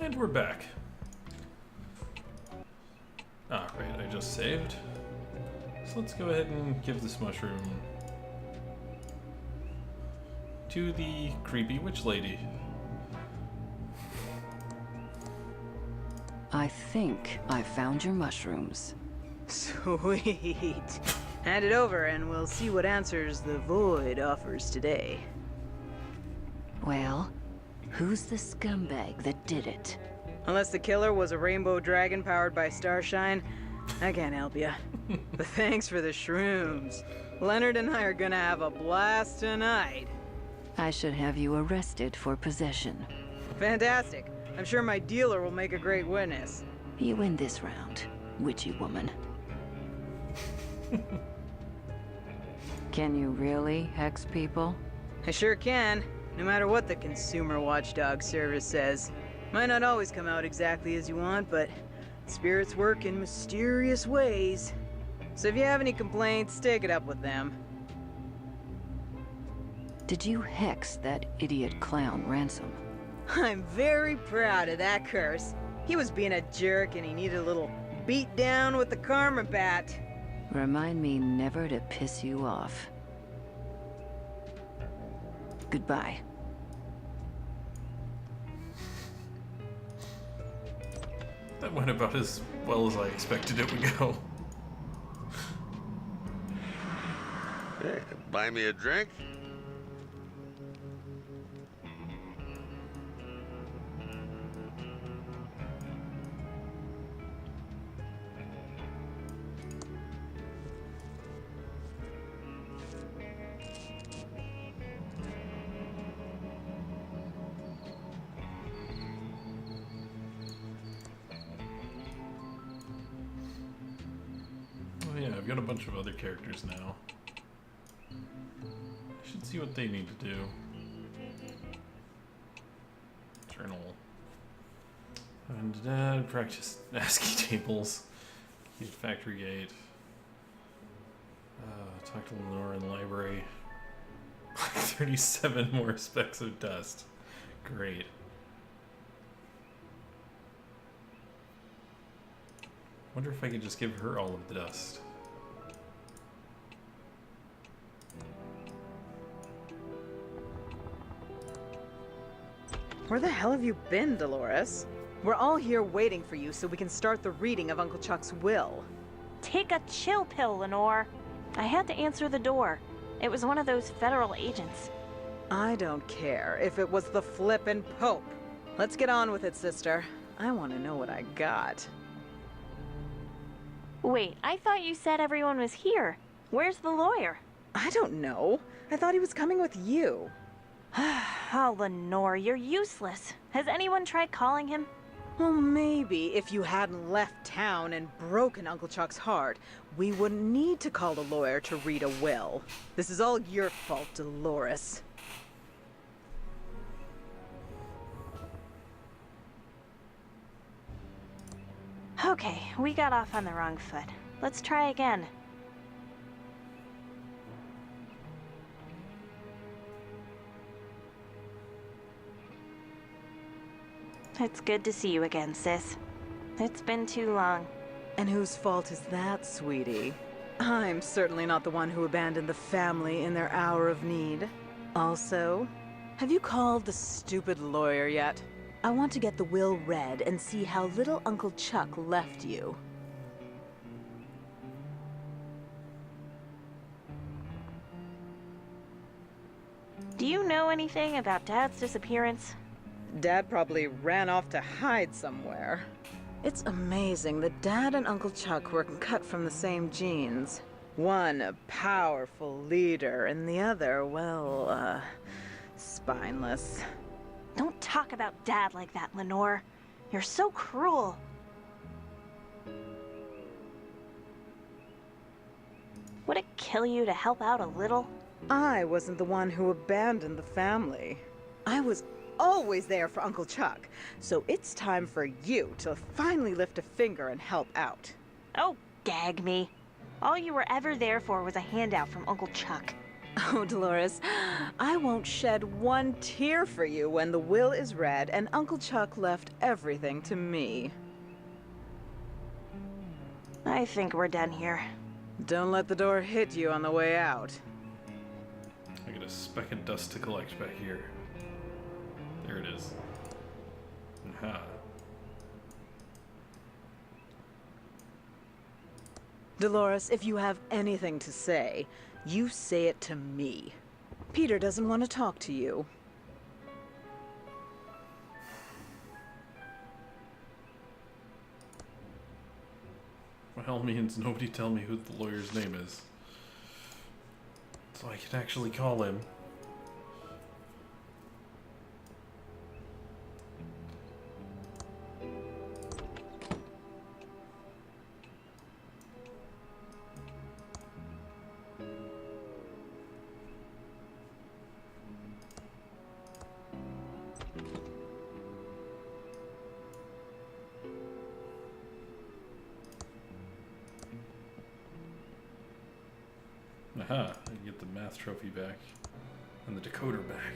And we're back. Ah, right, I just saved. So let's go ahead and give this mushroom to the creepy witch lady.
I think I found your mushrooms.
Sweet. Hand it over and we'll see what answers the void offers today.
Well, who's the scumbag that did it?
Unless the killer was a rainbow dragon powered by starshine, I can't help ya. But thanks for the shrooms. Leonard and I are gonna have a blast tonight.
I should have you arrested for possession.
Fantastic. I'm sure my dealer will make a great witness.
You win this round, witchy woman. Can you really hex people?
I sure can, no matter what the Consumer Watchdog Service says. Might not always come out exactly as you want, but spirits work in mysterious ways. So if you have any complaints, take it up with them.
Did you hex that idiot clown Ransom?
I'm very proud of that curse. He was being a jerk and he needed a little beat down with the karma bat.
Remind me never to piss you off. Goodbye.
That went about as well as I expected it would go.
Hey, buy me a drink?
Oh yeah, I've got a bunch of other characters now. I should see what they need to do. Journal. And practice ASCII tables. Use factory gate. Talk to Lenore in the library. 37 more specks of dust. Great. Wonder if I could just give her all of the dust.
Where the hell have you been, Dolores? We're all here waiting for you so we can start the reading of Uncle Chuck's will.
Take a chill pill, Lenore. I had to answer the door. It was one of those federal agents.
I don't care if it was the flippin' Pope. Let's get on with it, sister. I want to know what I got.
Wait, I thought you said everyone was here. Where's the lawyer?
I don't know. I thought he was coming with you.
Oh, Lenore, you're useless. Has anyone tried calling him?
Well, maybe if you hadn't left town and broken Uncle Chuck's heart, we wouldn't need to call a lawyer to read a will. This is all your fault, Dolores.
Okay, we got off on the wrong foot. Let's try again. It's good to see you again, sis. It's been too long.
And whose fault is that, sweetie? I'm certainly not the one who abandoned the family in their hour of need. Also, have you called the stupid lawyer yet? I want to get the will read and see how little Uncle Chuck left you.
Do you know anything about Dad's disappearance?
Dad probably ran off to hide somewhere. It's amazing that Dad and Uncle Chuck were cut from the same genes. One a powerful leader, and the other, well, spineless.
Don't talk about Dad like that, Lenore. You're so cruel. Would it kill you to help out a little?
I wasn't the one who abandoned the family. I was always there for Uncle Chuck, so it's time for you to finally lift a finger and help out.
Oh, gag me. All you were ever there for was a handout from Uncle Chuck.
Oh, Dolores, I won't shed one tear for you when the will is read and Uncle Chuck left everything to me.
I think we're done here.
Don't let the door hit you on the way out.
I got a speck of dust to collect back here. There it is. Aha.
Dolores, if you have anything to say, you say it to me. Peter doesn't want to talk to you.
By all means, nobody tell me who the lawyer's name is, so I can actually call him. Aha, I can get the math trophy back and the decoder back.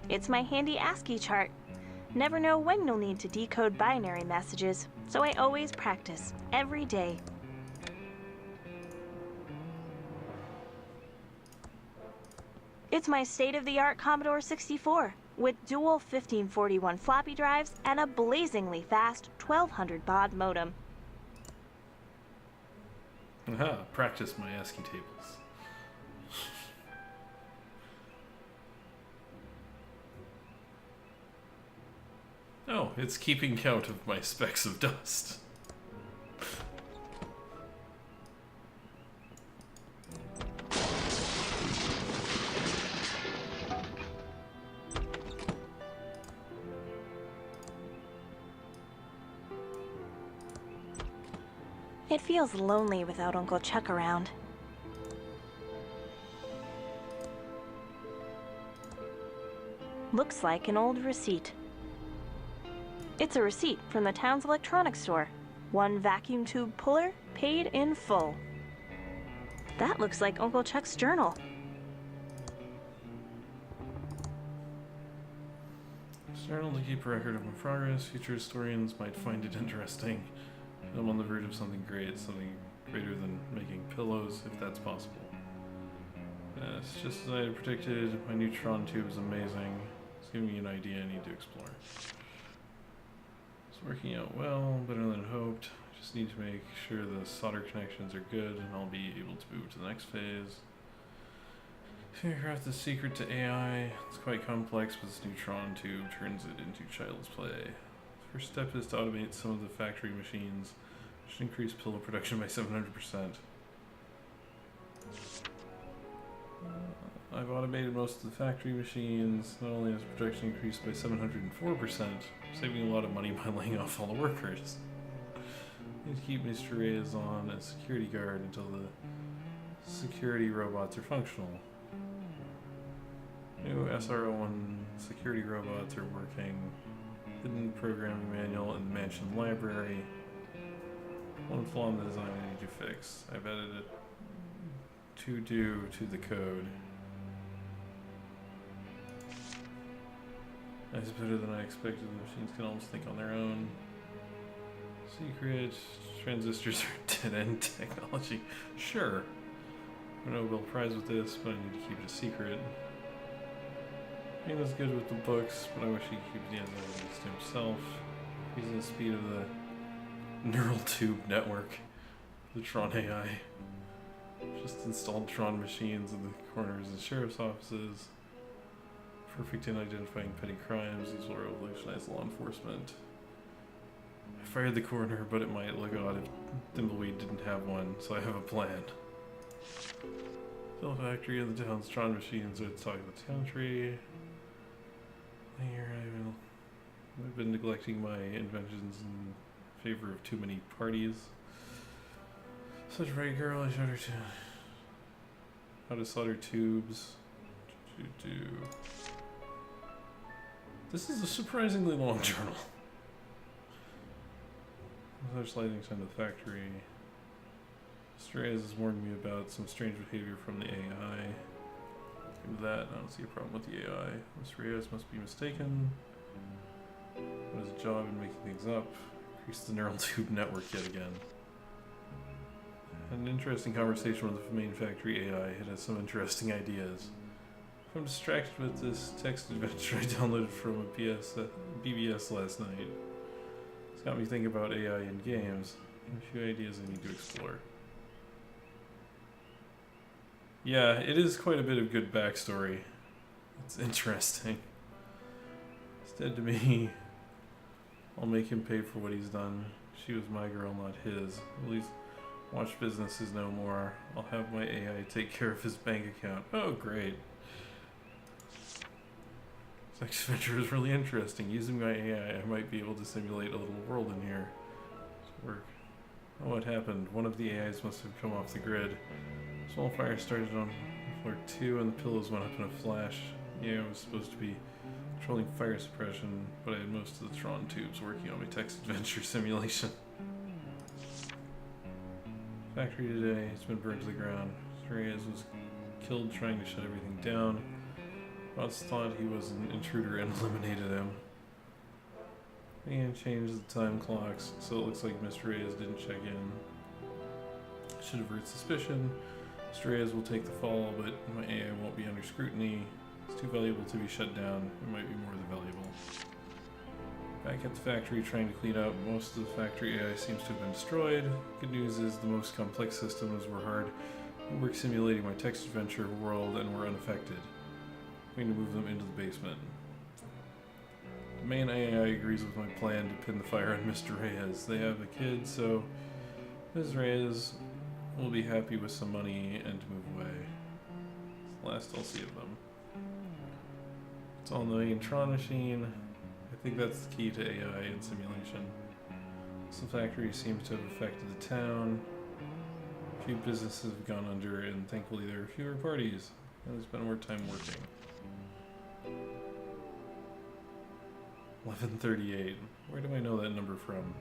It's my handy ASCII chart. Never know when you'll need to decode binary messages, so I always practice, every day. It's my state-of-the-art Commodore 64, with dual 1541 floppy drives and a blazingly fast 1200 baud modem.
Aha, practice my ASCII tables. Oh, it's keeping count of my specks of dust.
It feels lonely without Uncle Chuck around. Looks like an old receipt. It's a receipt from the town's electronics store. One vacuum tube puller, paid in full. That looks like Uncle Chuck's journal.
Journal to keep a record of my progress. Future historians might find it interesting. I'm on the verge of something great, something greater than making pillows, if that's possible. Yes, just as I had predicted, my neutron tube is amazing. It's giving me an idea I need to explore. It's working out well, better than hoped. I just need to make sure the solder connections are good, and I'll be able to move to the next phase. Figure out the secret to AI. It's quite complex, but this neutron tube turns it into child's play. First step is to automate some of the factory machines, which increase pillow production by 700%. I've automated most of the factory machines. Not only has production increased by 704%, saving a lot of money by laying off all the workers. I need to keep Mr. Reyes on as security guard until the security robots are functional. New SR-01 security robots are working. Hidden programming manual in the mansion library. One flaw in the design I need to fix. I've added it to do to the code. That's better than I expected. The machines can almost think on their own. Secret. Transistors are dead-end technology. Sure. I know Nobel Prize with this, but I need to keep it a secret. He was good with the books, but I wish he could keep the answers to himself. Using the speed of the neural tube network, the Tron AI. Just installed Tron machines in the corners of sheriff's offices. Perfect in identifying petty crimes. These will revolutionize law enforcement. I fired the coroner, but it might look odd if Thimbleweed didn't have one, so I have a plan. Fill a factory of the town's Tron machines at the top of the country. Here I've been neglecting my inventions in favor of too many parties. Such a bright girl, I showed her how to solder tubes. This is a surprisingly long journal. There's lighting sign to the factory. Mr. Reyes has warned me about some strange behavior from the AI. With that, I don't see a problem with the AI. Mr. Reyes must be mistaken. What is a job in making things up? Increase the neural tube network yet again. Had an interesting conversation with the main factory AI. It has some interesting ideas. If I'm distracted with this text adventure I downloaded from a BBS last night. It's got me thinking about AI in games. And a few ideas I need to explore. Yeah, it is quite a bit of good backstory. It's interesting. It's dead to me. I'll make him pay for what he's done. She was my girl, not his. At least watch businesses no more. I'll have my AI take care of his bank account. Oh, great. This adventure is really interesting. Using my AI, I might be able to simulate a little world in here. It's work. Oh, what happened? One of the AIs must have come off the grid. Small fire started on floor 2 and the pillows went up in a flash. Yeah, I was supposed to be controlling fire suppression, but I had most of the Tron tubes working on my text adventure simulation. Factory today, it's been burned to the ground. Reyes was killed trying to shut everything down. Ross thought he was an intruder and eliminated him. And changed the time clocks, so it looks like Mr. Reyes didn't check in. Should avert suspicion. Mr. Reyes will take the fall, but my AI won't be under scrutiny. It's too valuable to be shut down. It might be more than valuable. Back at the factory trying to clean up, most of the factory AI seems to have been destroyed. Good news is the most complex systems were hard work simulating my text adventure world and were unaffected. I'm going to move them into the basement. The main AI agrees with my plan to pin the fire on Mr. Reyes. They have a kid, so Ms. Reyes will be happy with some money and to move away. It's the last I'll see of them. It's on the main Tron machine. I think that's the key to AI and simulation. Some factories seem to have affected the town. A few businesses have gone under, and thankfully there are fewer parties. And they spend more time working. 11:38. Where do I know that number from?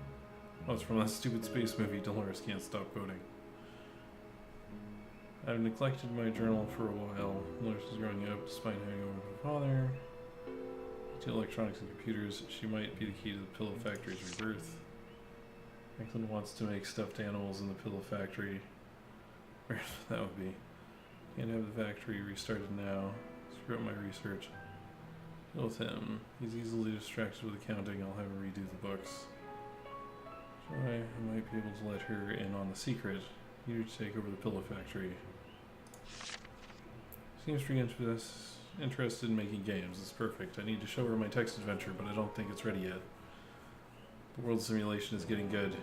Oh, it's from that stupid space movie, Dolores Can't Stop Coding. I've neglected my journal for a while. Dolores is growing up despite having over her father. To electronics and computers, she might be the key to the pillow factory's rebirth. Franklin wants to make stuffed animals in the pillow factory. Where that would be. Can't have the factory restarted now. Screw up my research. Deal with him. He's easily distracted with accounting. I'll have her redo the books. I might be able to let her in on the secret. You to take over the pillow factory. Seems to be interested in making games. It's perfect. I need to show her my text adventure, but I don't think it's ready yet. The world simulation is getting good.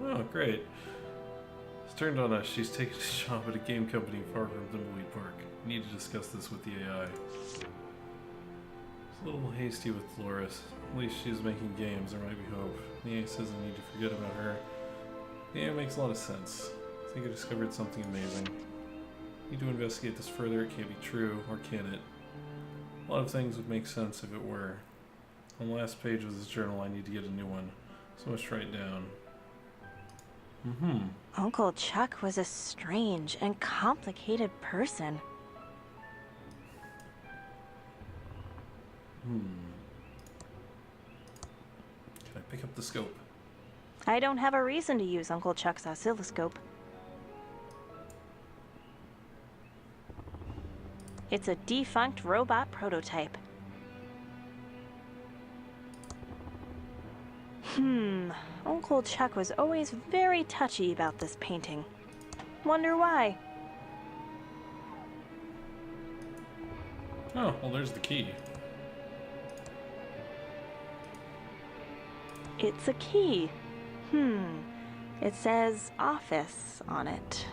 Oh, great. It's turned on us. She's taken a job at a game company far from Thimbleweed Park. I need to discuss this with the AI. It's a little hasty with Dolores. At least she's making games. There might be hope. The AI says I need to forget about her. The AI makes a lot of sense. I think I discovered something amazing. Need to investigate this further. It can't be true, or can it? A lot of things would make sense if it were. On the last page of this journal, I need to get a new one. So much to write down.
Uncle Chuck was a strange and complicated person.
Can I pick up the scope?
I don't have a reason to use Uncle Chuck's oscilloscope. It's a defunct robot prototype. Uncle Chuck was always very touchy about this painting. Wonder why?
Oh, well, there's the key.
It's a key. It says office on it.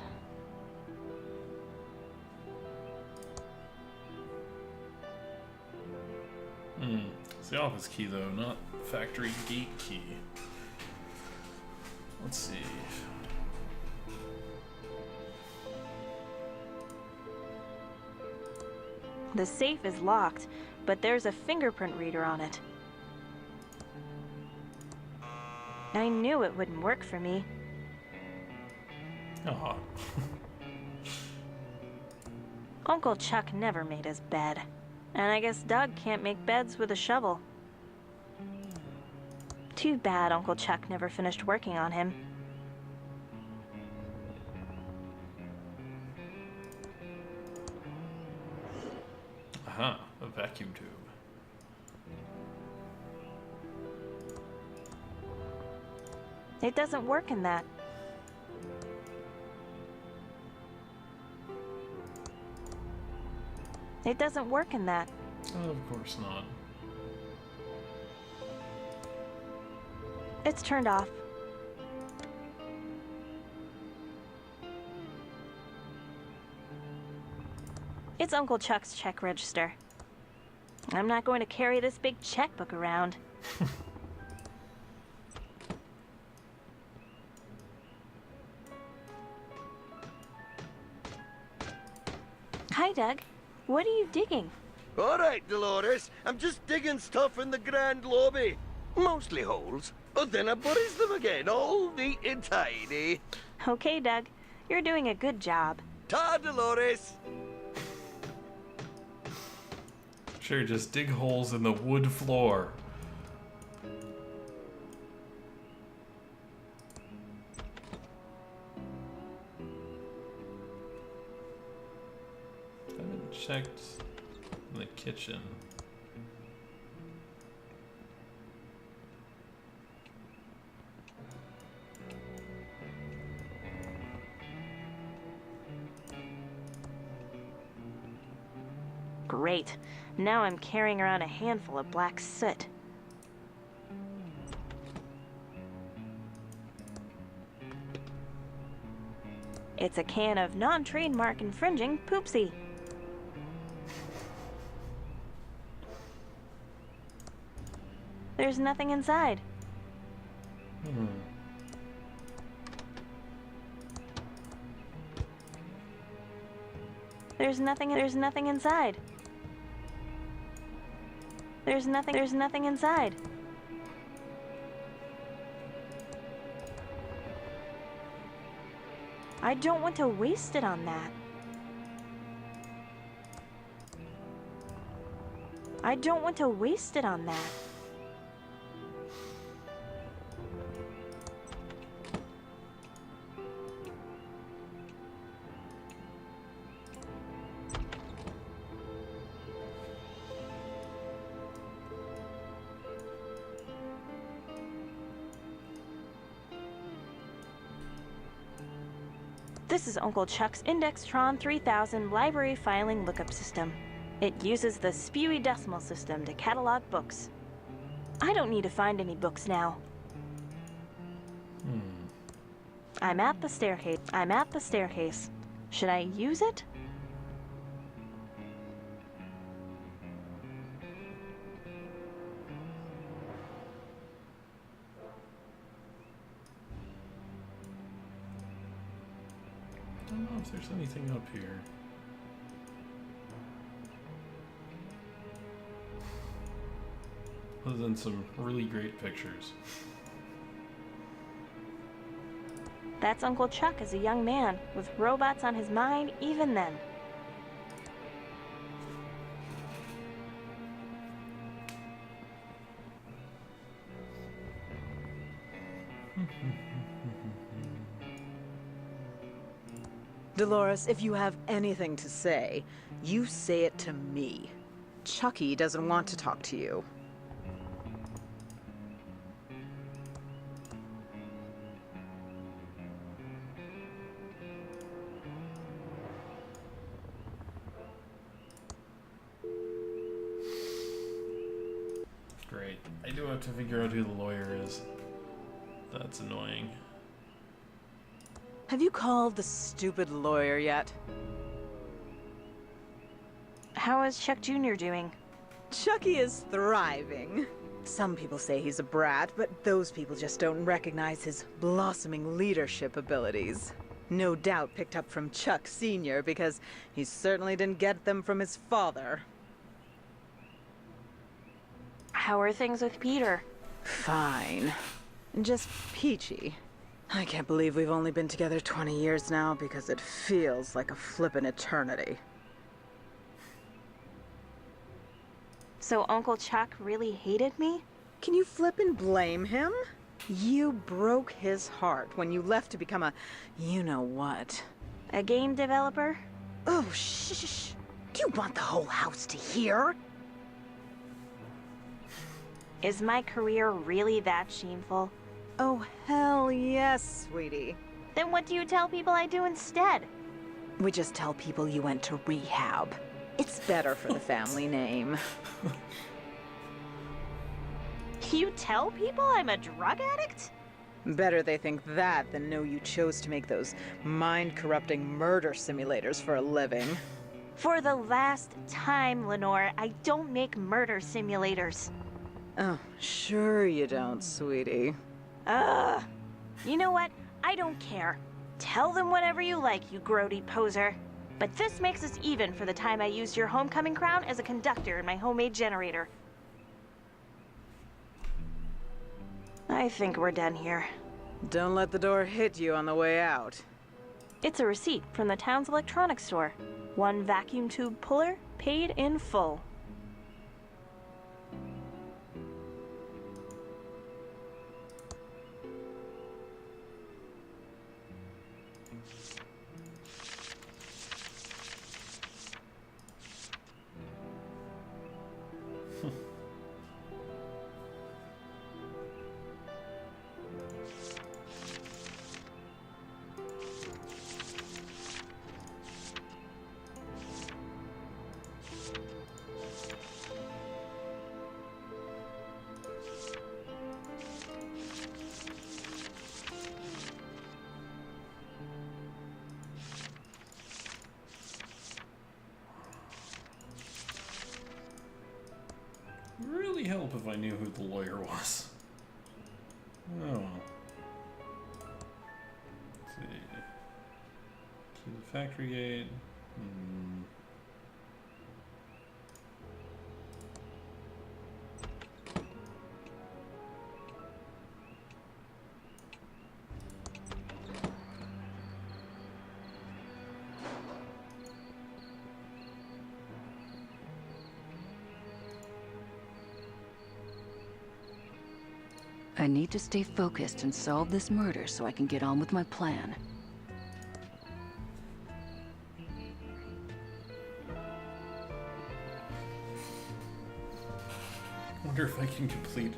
It's the office key, though, not factory gate key. Let's see.
The safe is locked, but there's a fingerprint reader on it. I knew it wouldn't work for me.
Aw.
Uncle Chuck never made his bed. And I guess Doug can't make beds with a shovel. Too bad Uncle Chuck never finished working on him.
Aha, a vacuum tube.
It doesn't work in that. It doesn't work in that.
Oh, of course not.
It's turned off. It's Uncle Chuck's check register. I'm not going to carry this big checkbook around. Hi, Doug. What are you digging?
All right, Dolores. I'm just digging stuff in the grand lobby. Mostly holes. But then I buries them again, all neat and tidy.
Okay, Doug. You're doing a good job.
Ta, Dolores.
Sure, just dig holes in the wood floor. I haven't checked the kitchen.
Great. Now I'm carrying around a handful of black soot. It's a can of non-trademark infringing Poopsie. There's nothing inside. There's nothing inside. There's nothing inside. I don't want to waste it on that. I don't want to waste it on that. This is Uncle Chuck's Indextron 3000 library filing lookup system. It uses the Spewy decimal system to catalog books. I don't need to find any books now. I'm at the staircase. Should I use it?
I don't know if there's anything up here. Other than some really great pictures.
That's Uncle Chuck as a young man, with robots on his mind even then.
Dolores, if you have anything to say, you say it to me. Chucky doesn't want to talk to you.
Great. I do have to figure out who the lawyer is. That's annoying.
Have you called the stupid lawyer yet?
How is Chuck Jr. doing?
Chucky is thriving. Some people say he's a brat, but those people just don't recognize his blossoming leadership abilities. No doubt picked up from Chuck Sr. because he certainly didn't get them from his father.
How are things with Peter?
Fine. Just peachy. I can't believe we've only been together 20 years now because it feels like a flippin' eternity.
So Uncle Chuck really hated me?
Can you flippin' blame him? You broke his heart when you left to become a you-know-what.
A game developer?
Oh, shh. Do you want the whole house to hear?
Is my career really that shameful?
Oh, hell yes, sweetie.
Then what do you tell people I do instead?
We just tell people you went to rehab. It's better for the family name.
You tell people I'm a drug addict?
Better they think that than know you chose to make those mind-corrupting murder simulators for a living.
For the last time, Lenore, I don't make murder simulators.
Oh, sure you don't, sweetie.
Ugh. You know what? I don't care. Tell them whatever you like, you grody poser. But this makes us even for the time I used your homecoming crown as a conductor in my homemade generator. I think we're done here.
Don't let the door hit you on the way out.
It's a receipt from the town's electronics store. 1 vacuum tube puller, paid in full.
Really help if I knew who the lawyer was. Oh well. Let's see. To the factory gate.
I need to stay focused and solve this murder so I can get on with my plan.
I wonder if I can complete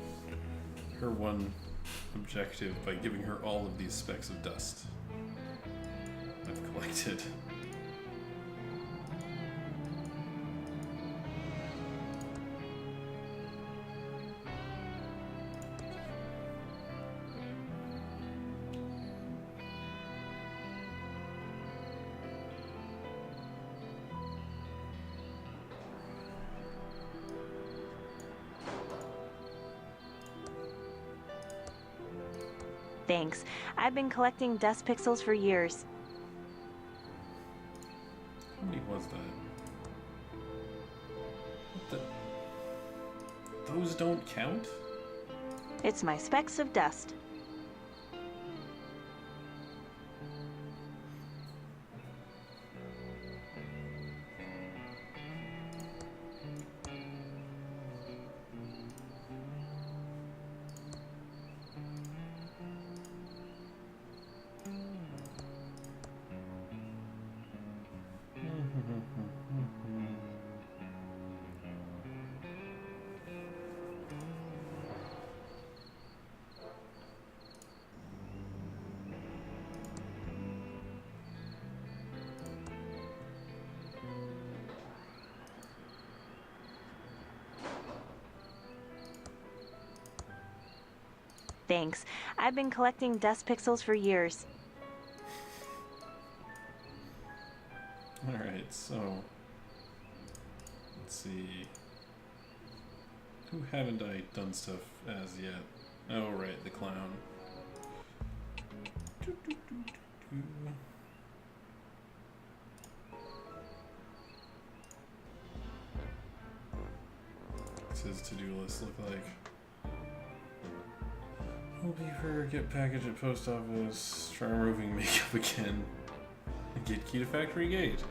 her one objective by giving her all of these specks of dust I've collected.
Thanks. I've been collecting dust pixels for years.
How many was that? What the? Those don't count?
It's my specks of dust. Thanks. I've been collecting dust pixels for years.
Alright, so let's see. Who haven't I done stuff as yet? Oh, right, the clown. Let's his to-do list look like? Will beeper, get package at post office, try removing makeup again, get key to factory gate,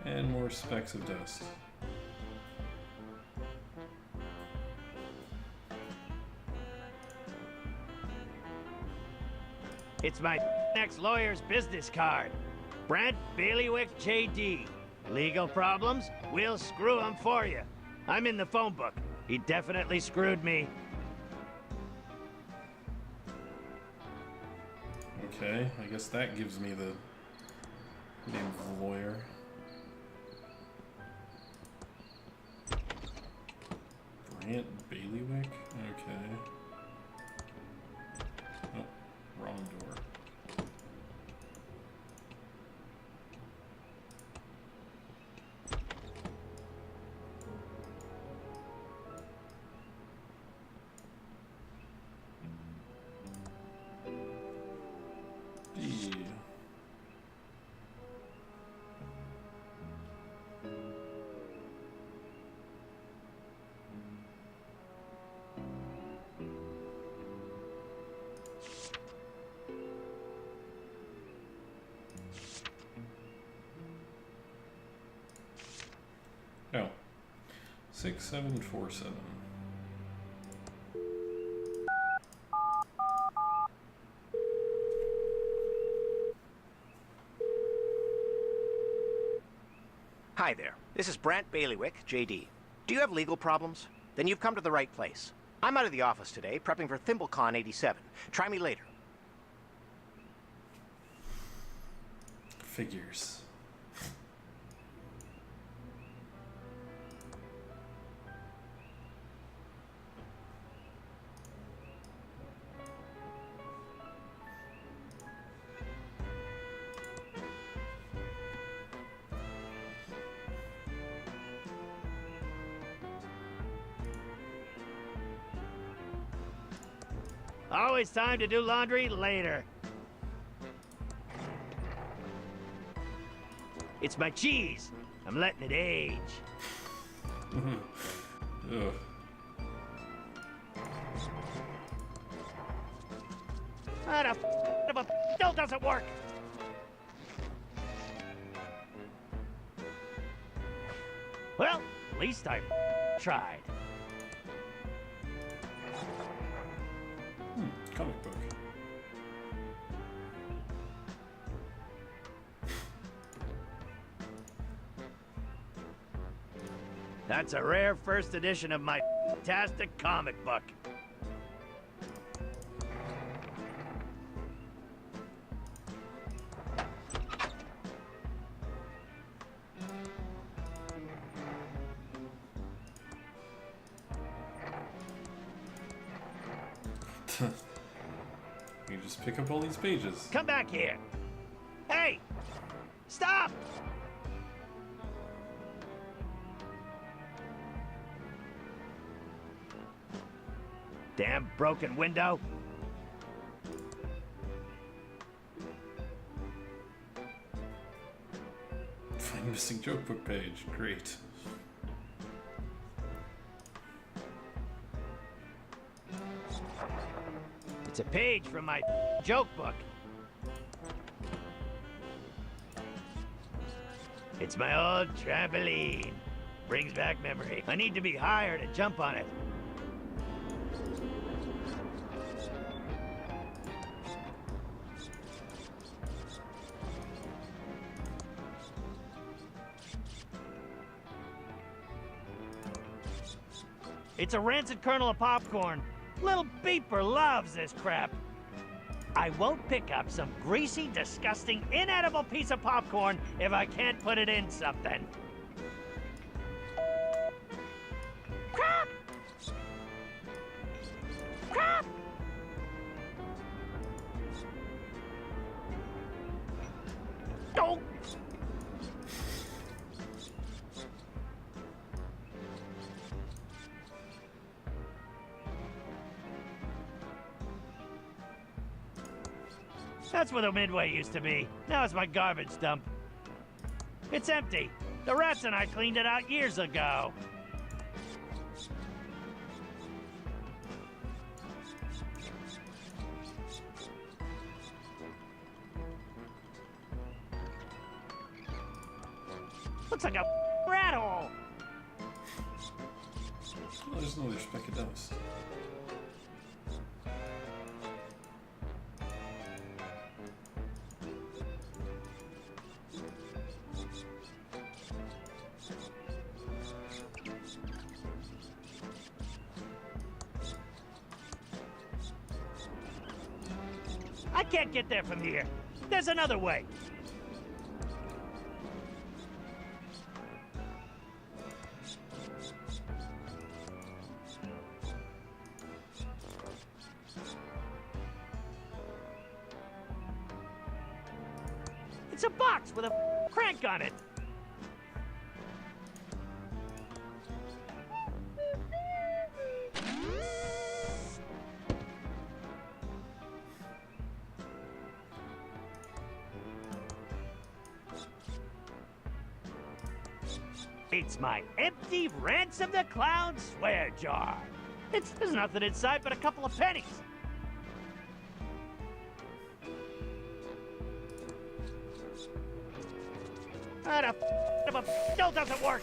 and more specks of dust.
It's my ex-lawyer's business card. Brent Bailiwick, J.D. Legal problems? We'll screw them for you. I'm in the phone book. He definitely screwed me.
Okay, I guess that gives me the name of the lawyer. Brant Bailiwick? Okay. Oh, wrong door. Oh. 6747.
Hi there. This is Brant Bailiwick, JD. Do you have legal problems? Then you've come to the right place. I'm out of the office today, prepping for ThimbleCon 87. Try me later.
Figures.
Always time to do laundry later. It's my cheese. I'm letting it age.
Ugh.
What a of a still doesn't work. Well, at least I tried.
Comic book.
That's a rare first edition of my fantastic comic book.
You just pick up all these pages.
Come back here. Hey! Stop! Damn broken window.
Find missing joke book page. Great.
It's a page from my joke book. It's my old trampoline. Brings back memory. I need to be higher to jump on it. It's a rancid kernel of popcorn. Little Beeper loves this crap. I won't pick up some greasy, disgusting, inedible piece of popcorn if I can't put it in something. Crap! Crap! Oh! That's where the Midway used to be. Now it's my garbage dump. It's empty. The rats and I cleaned it out years ago. Looks like a rat hole.
Oh, there's another speck of dust.
I can't get there from here. There's another way. It's a box with a crank on it. It's my empty Ransom the Clown swear jar. There's nothing inside but a couple of pennies. That of a still doesn't work.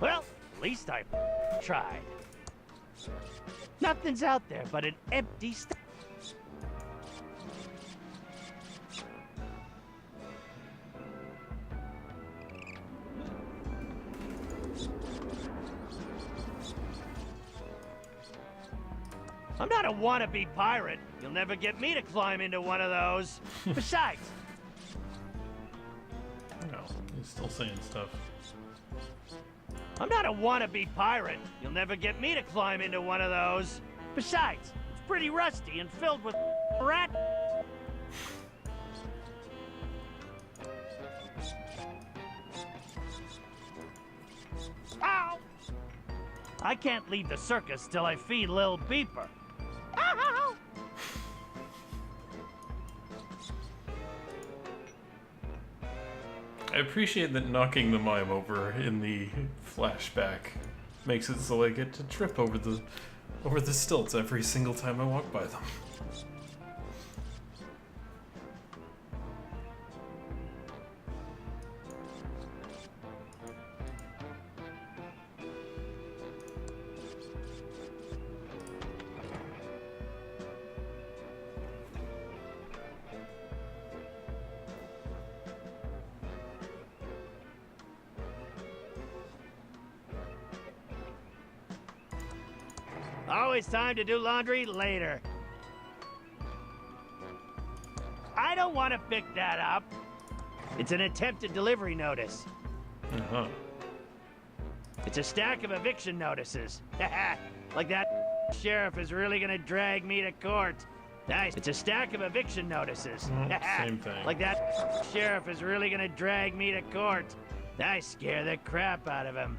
Well, at least I tried. Nothing's out there but an empty st- I'm not a wannabe pirate. You'll never get me to climb into one of those. Besides...
No, he's still saying stuff.
I'm not a wannabe pirate. You'll never get me to climb into one of those. Besides, it's pretty rusty and filled with rat... Ow! I can't leave the circus till I feed Lil Beeper. Ow!
I appreciate that knocking the mime over in the flashback makes it so I get to trip over the stilts every single time I walk by them.
Always time to do laundry later. I don't want to pick that up. It's an attempted delivery notice.
Uh-huh.
It's a stack of eviction notices. Like that sheriff is really gonna drag me to court. Nice. It's a stack of eviction notices.
Same thing.
Like that sheriff is really gonna drag me to court. I scare the crap out of him.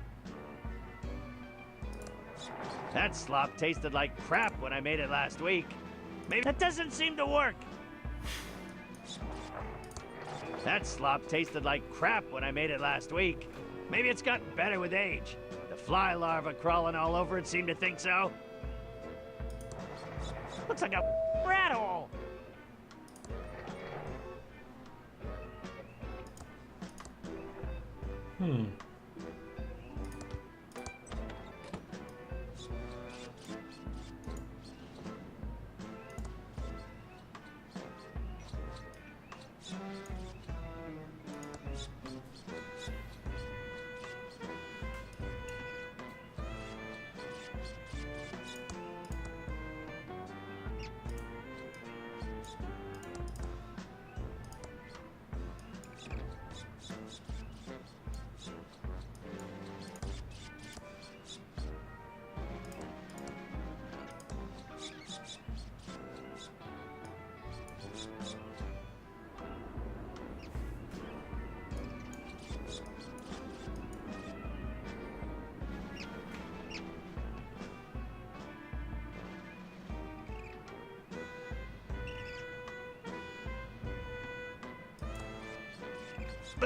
That slop tasted like crap when I made it last week. Maybe that doesn't seem to work. That slop tasted like crap when I made it last week. Maybe it's gotten better with age. The fly larvae crawling all over it seem to think so. Looks like a rat hole.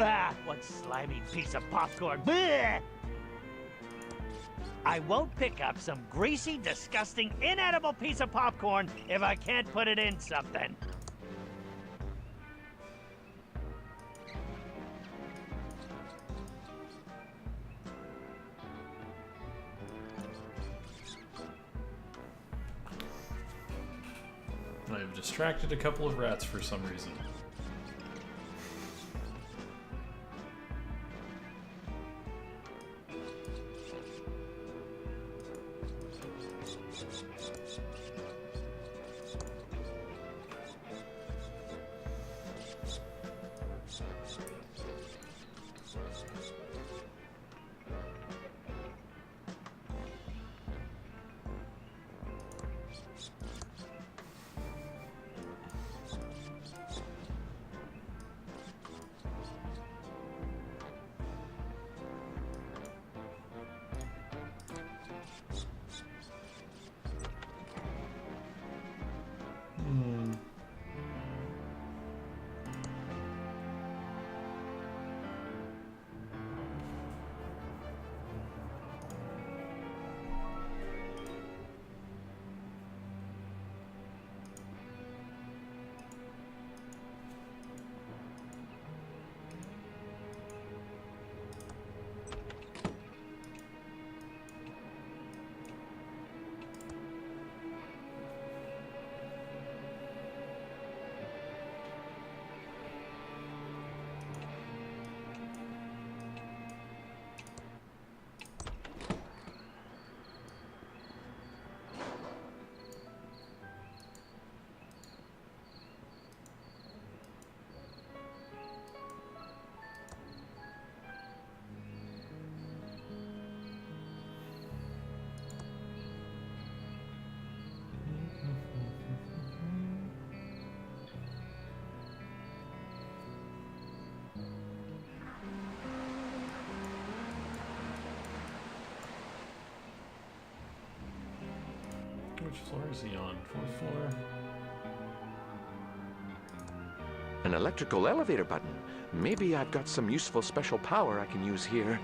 Ah, what slimy piece of popcorn. Blech! I won't pick up some greasy, disgusting, inedible piece of popcorn if I can't put it in something.
I've distracted a couple of rats for some reason. Which floor is he on? 4th floor?
An electrical elevator button. Maybe I've got some useful special power I can use here.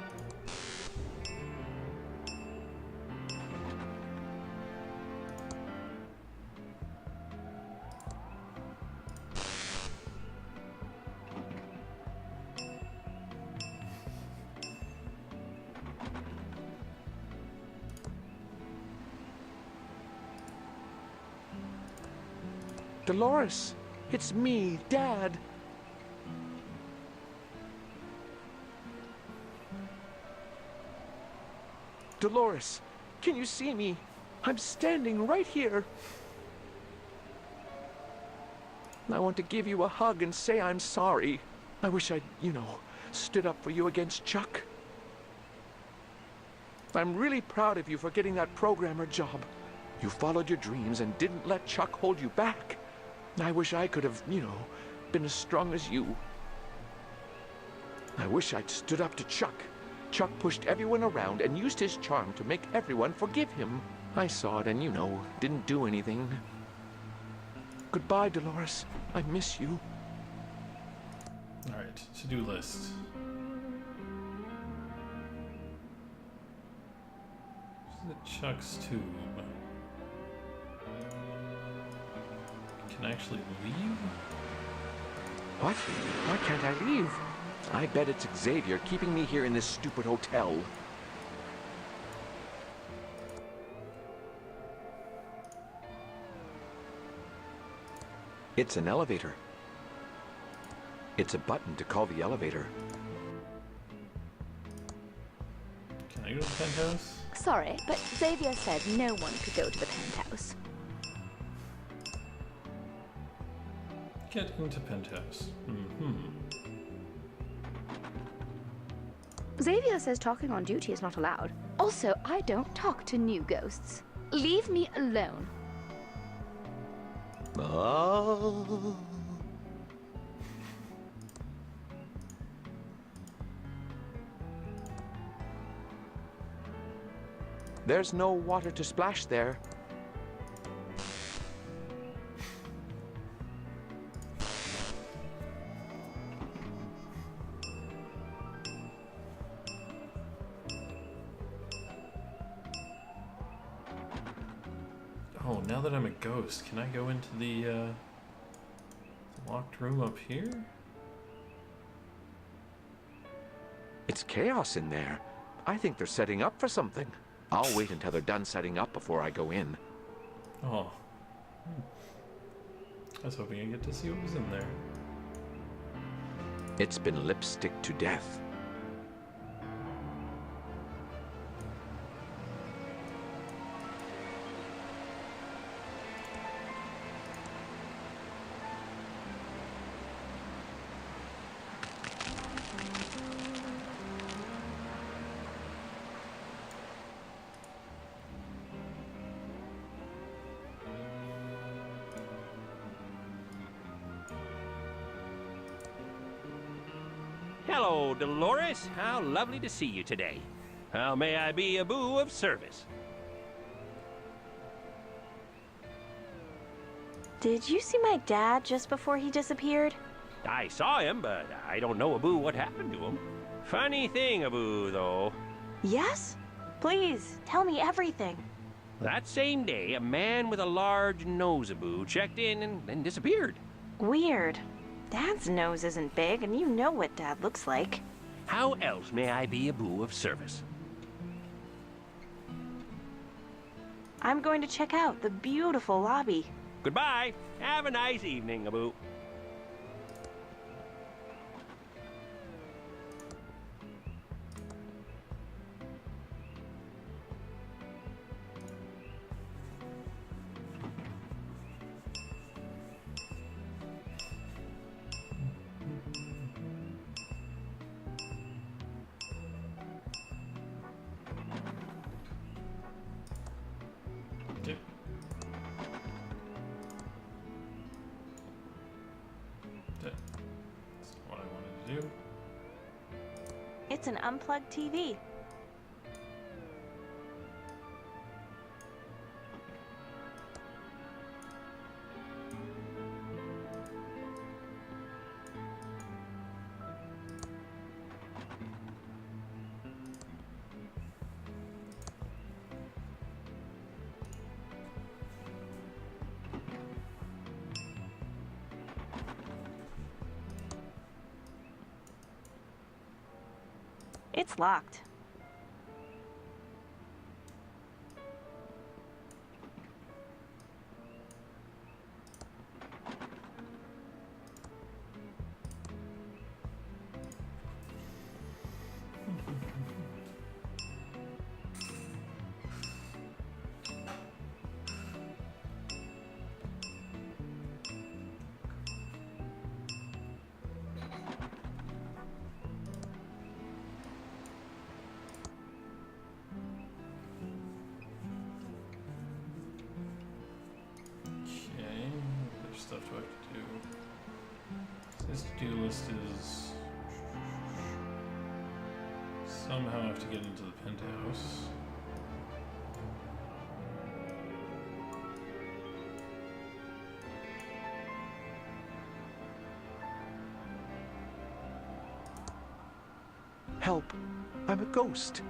Dolores, it's me, Dad. Dolores, can you see me? I'm standing right here. I want to give you a hug and say I'm sorry. I wish I'd, stood up for you against Chuck. I'm really proud of you for getting that programmer job. You followed your dreams and didn't let Chuck hold you back. I wish I could have, been as strong as you. I wish I'd stood up to Chuck. Chuck pushed everyone around and used his charm to make everyone forgive him. I saw it and, didn't do anything. Goodbye, Dolores. I miss you.
Alright, to-do list. This is Chuck's tube. Can I actually leave?
What? Why can't I leave? I bet it's Xavier keeping me here in this stupid hotel. It's an elevator. It's a button to call the elevator.
Can I go to the penthouse?
Sorry, but Xavier said no one could go to the penthouse.
Get into penthouse.
Xavier says talking on duty is not allowed. Also, I don't talk to new ghosts. Leave me alone.
Oh. There's no water to splash there.
Oh, now that I'm a ghost, can I go into the locked room up here?
It's chaos in there. I think they're setting up for something. I'll wait until they're done setting up before I go in.
Oh. I was hoping I'd get to see what was in there.
It's been lipstick to death.
Hello, Dolores. How lovely to see you today. How may I be a boo of service?
Did you see my dad just before he disappeared?
I saw him, but I don't know, Abu, what happened to him. Funny thing, Abu, though.
Yes? Please, tell me everything.
That same day, a man with a large nose, Abu, checked in and then disappeared.
Weird. Dad's nose isn't big, and you know what Dad looks like.
How else may I be a boo of service?
I'm going to check out the beautiful lobby.
Goodbye. Have a nice evening, Abu.
It's an unplugged TV. It's locked.
Stuff do I have to do? This to-do list is somehow I have to get into the penthouse.
Help! I'm a ghost.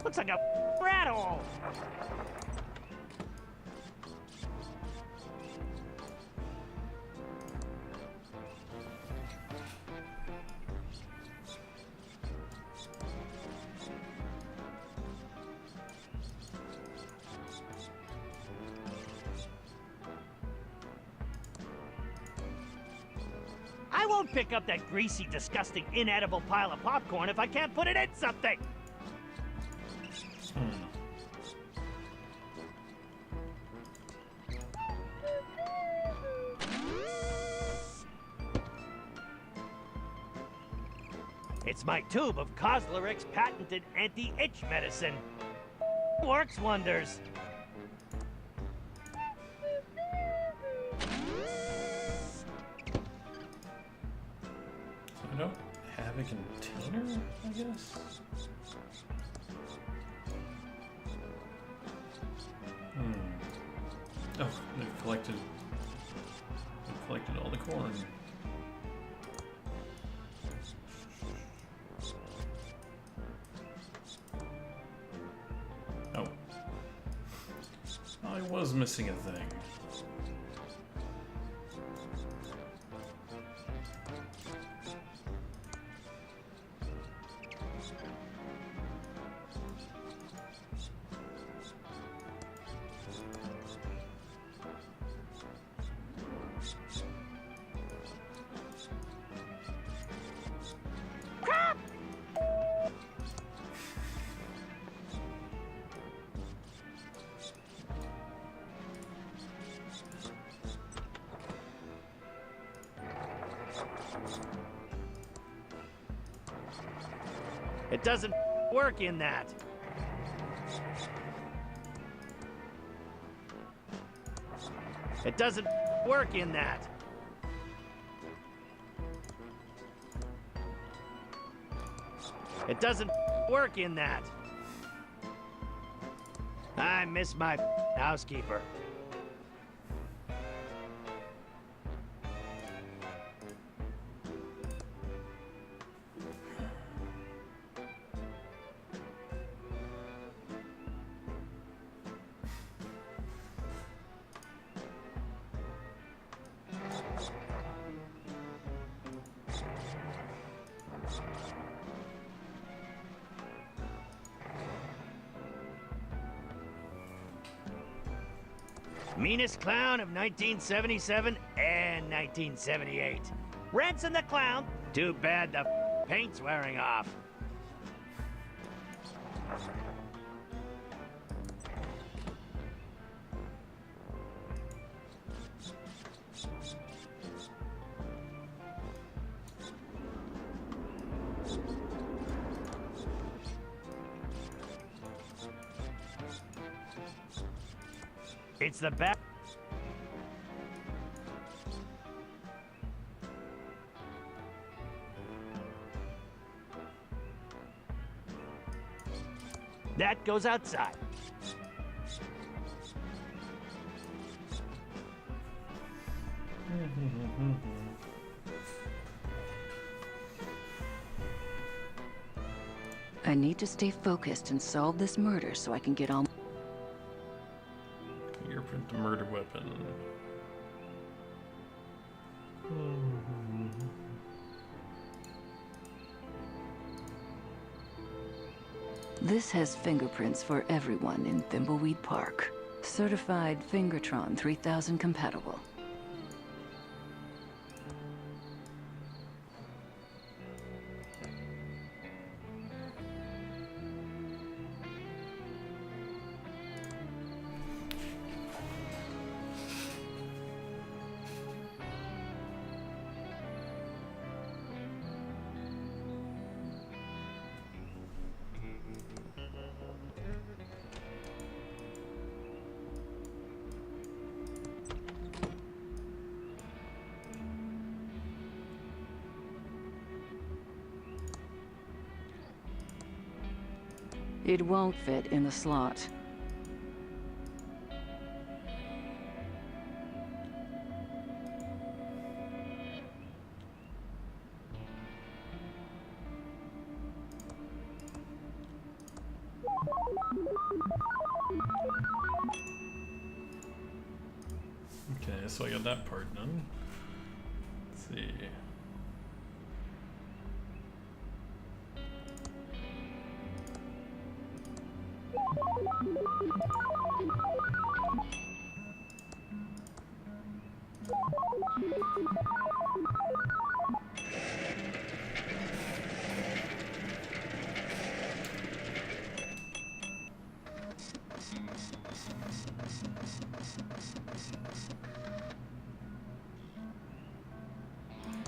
Looks like a rat hole. I won't pick up that greasy, disgusting, inedible pile of popcorn if I can't put it in something. It's my tube of Cosleric's patented anti-itch medicine. Works wonders.
So I don't have a container, I guess? Oh, they've collected all the corn. Oh. I was missing a thing.
It doesn't work in that. It doesn't work in that. It doesn't work in that. I miss my housekeeper. Meanest clown of 1977 and 1978. Ransom the Clown. Too bad the paint's wearing off. It's the best. That goes outside.
I need to stay focused and solve this murder so I can get on.
Fingerprint the murder weapon.
This has fingerprints for everyone in Thimbleweed Park. Certified Fingertron 3000 compatible. It won't fit in the slot.
Okay, so I got that part done. Let's see.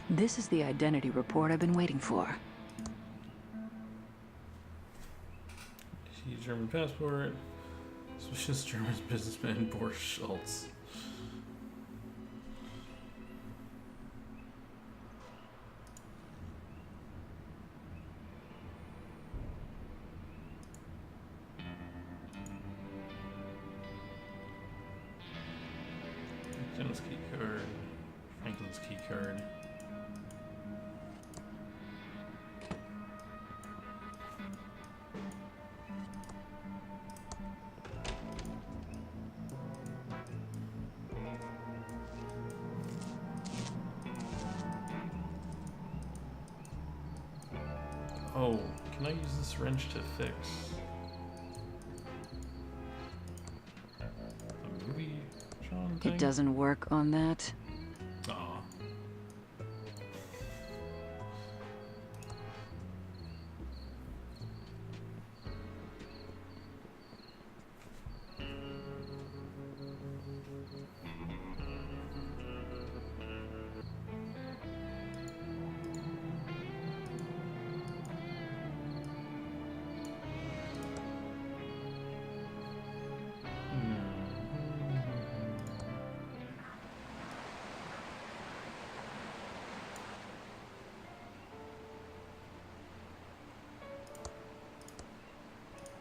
This is the identity report I've been waiting for.
See German passport. Suspicious German businessman Boris Schultz. Franklin's key card. Franklin's key card. Oh, can I use this wrench to fix the movie John thing?
It doesn't work on that.
Aw.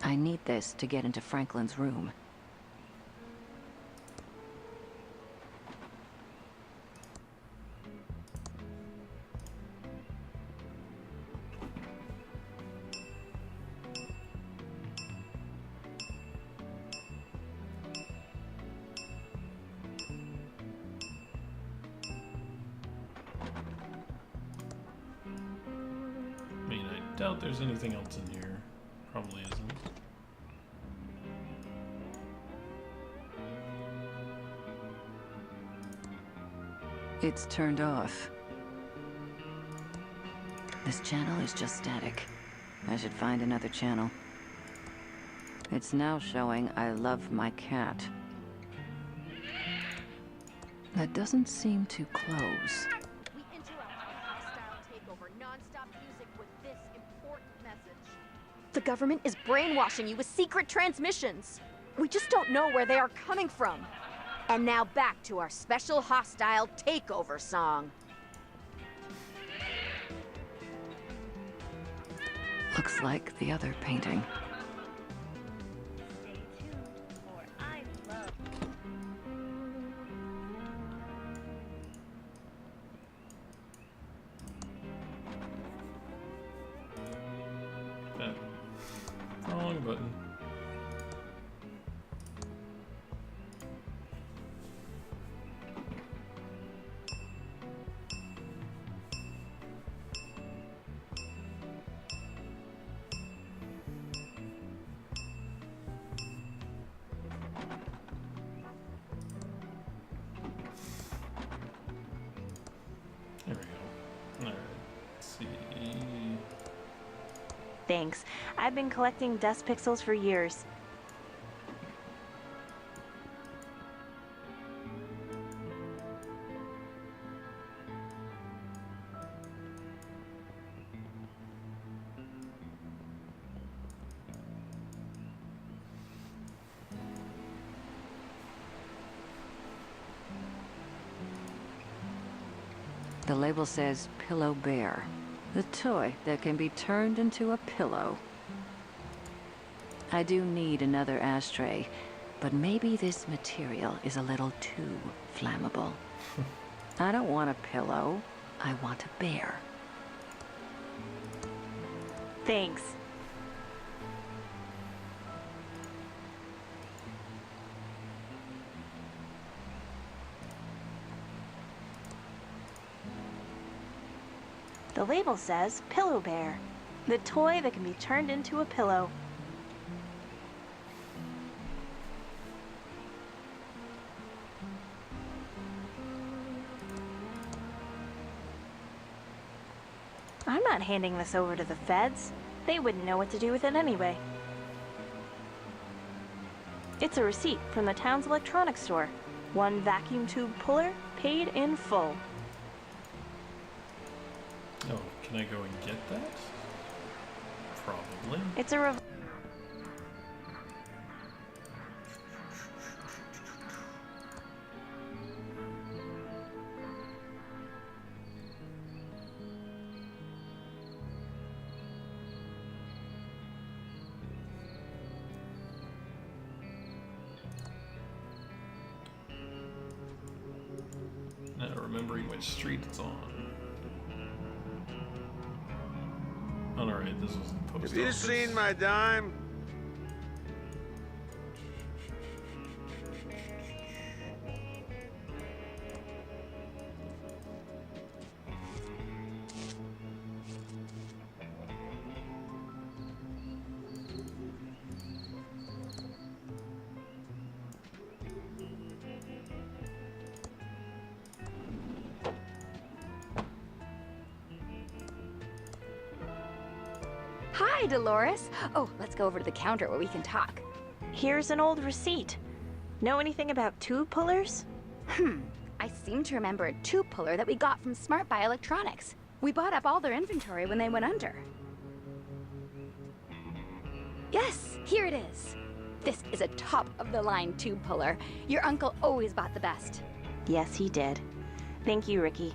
I need this to get into Franklin's room.
I mean, I doubt there's anything else in here. Probably isn't.
It's turned off. This channel is just static. I should find another channel. It's now showing I love my cat. That doesn't seem to close.
We interrupt the hostile takeover. Non-stop music with this important message. The government is brainwashing you with secret transmissions. We just don't know where they are coming from. And now back to our special hostile takeover song.
Looks like the other painting.
Wrong button. There we go. Alright, let's see.
Thanks. I've been collecting dust pixels for years.
The label says Pillow Bear, the toy that can be turned into a pillow. I do need another ashtray, but maybe this material is a little too flammable. I don't want a pillow, I want a bear.
Thanks. The label says Pillow Bear, the toy that can be turned into a pillow. I'm not handing this over to the feds. They wouldn't know what to do with it anyway. It's a receipt from the town's electronics store. One vacuum tube puller, paid in full.
Oh, can I go and get that? Probably.
It's a
remembering which street it's on. Oh, alright, this was the post
Have you
office.
seen my dime?
Hi, Dolores. Oh, let's go over to the counter where we can talk.
Here's an old receipt. Know anything about tube pullers?
I seem to remember a tube puller that we got from Smart Buy Electronics. We bought up all their inventory when they went under. Yes, here it is. This is a top-of-the-line tube puller. Your uncle always bought the best.
Yes, he did. Thank you, Ricky.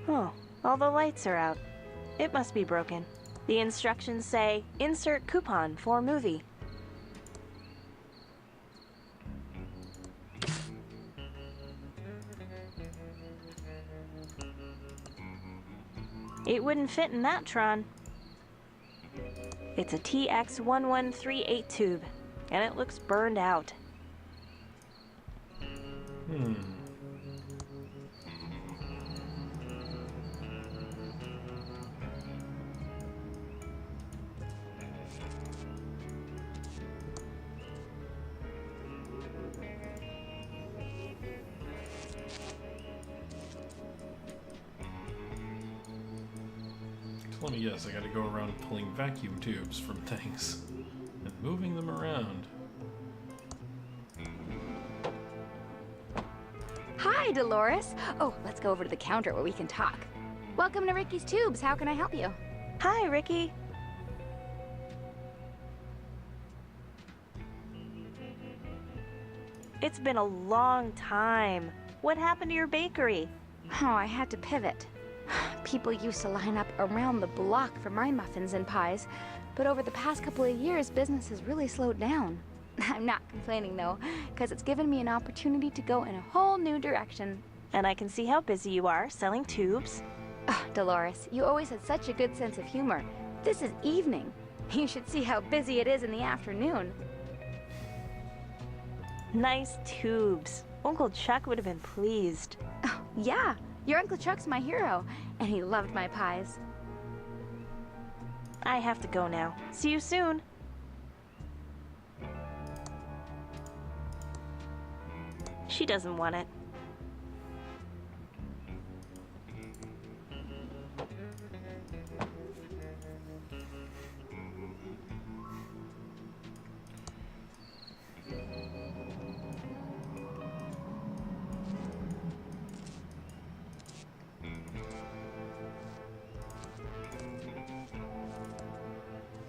Oh, all the lights are out. It must be broken. The instructions say, insert coupon for movie. It wouldn't fit in that Tron. It's a TX1138 tube, and it looks burned out.
Let me guess, I gotta go around pulling vacuum tubes from things and moving them around.
Hi, Dolores. Oh, let's go over to the counter where we can talk. Welcome to Ricky's Tubes. How can I help you?
Hi, Ricky. It's been a long time. What happened to your bakery?
Oh, I had to pivot. People used to line up around the block for my muffins and pies, but over the past couple of years, business has really slowed down. I'm not complaining though, because it's given me an opportunity to go in a whole new direction.
And I can see how busy you are selling tubes.
Oh, Dolores, you always had such a good sense of humor. This is evening. You should see how busy it is in the afternoon.
Nice tubes. Uncle Chuck would have been pleased.
Oh, yeah. Your Uncle Chuck's my hero, and he loved my pies.
I have to go now. See you soon. She doesn't want it.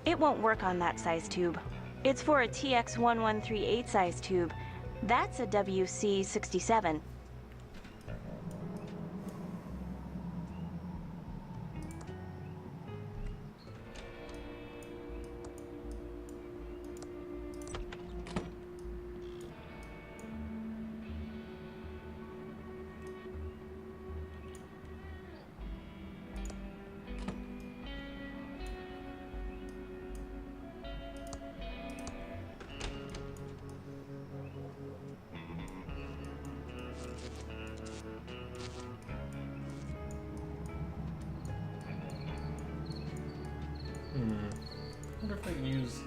It won't work on that size tube. It's for a TX1138 size tube. That's a WC67.
I wonder if I can use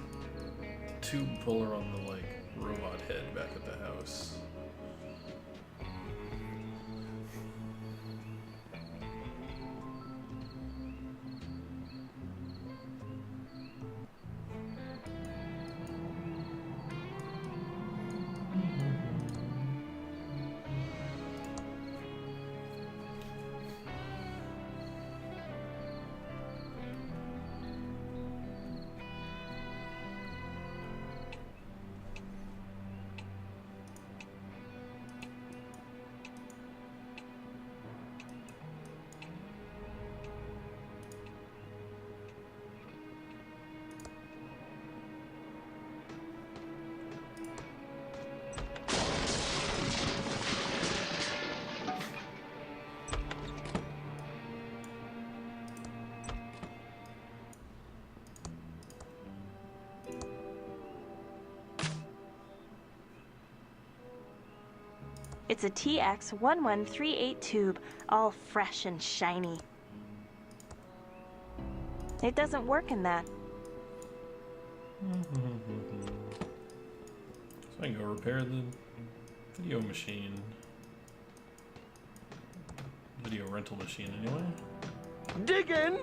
tube puller on the robot head back at the house.
It's a TX1138 tube, all fresh and shiny. It doesn't work in that.
So I can go repair the video machine. Video rental machine, anyway.
Diggin'!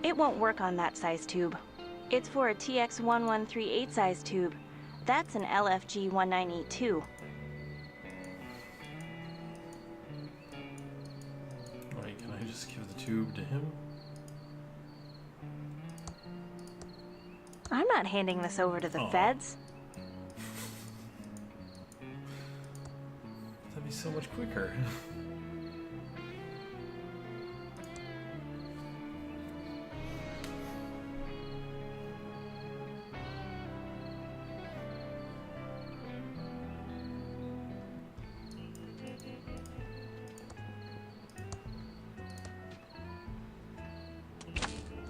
It won't work on that size tube. It's for a TX1138 size tube. That's an LFG 1982.
Wait, can I just give the tube to him?
I'm not handing this over to the feds.
That'd be so much quicker.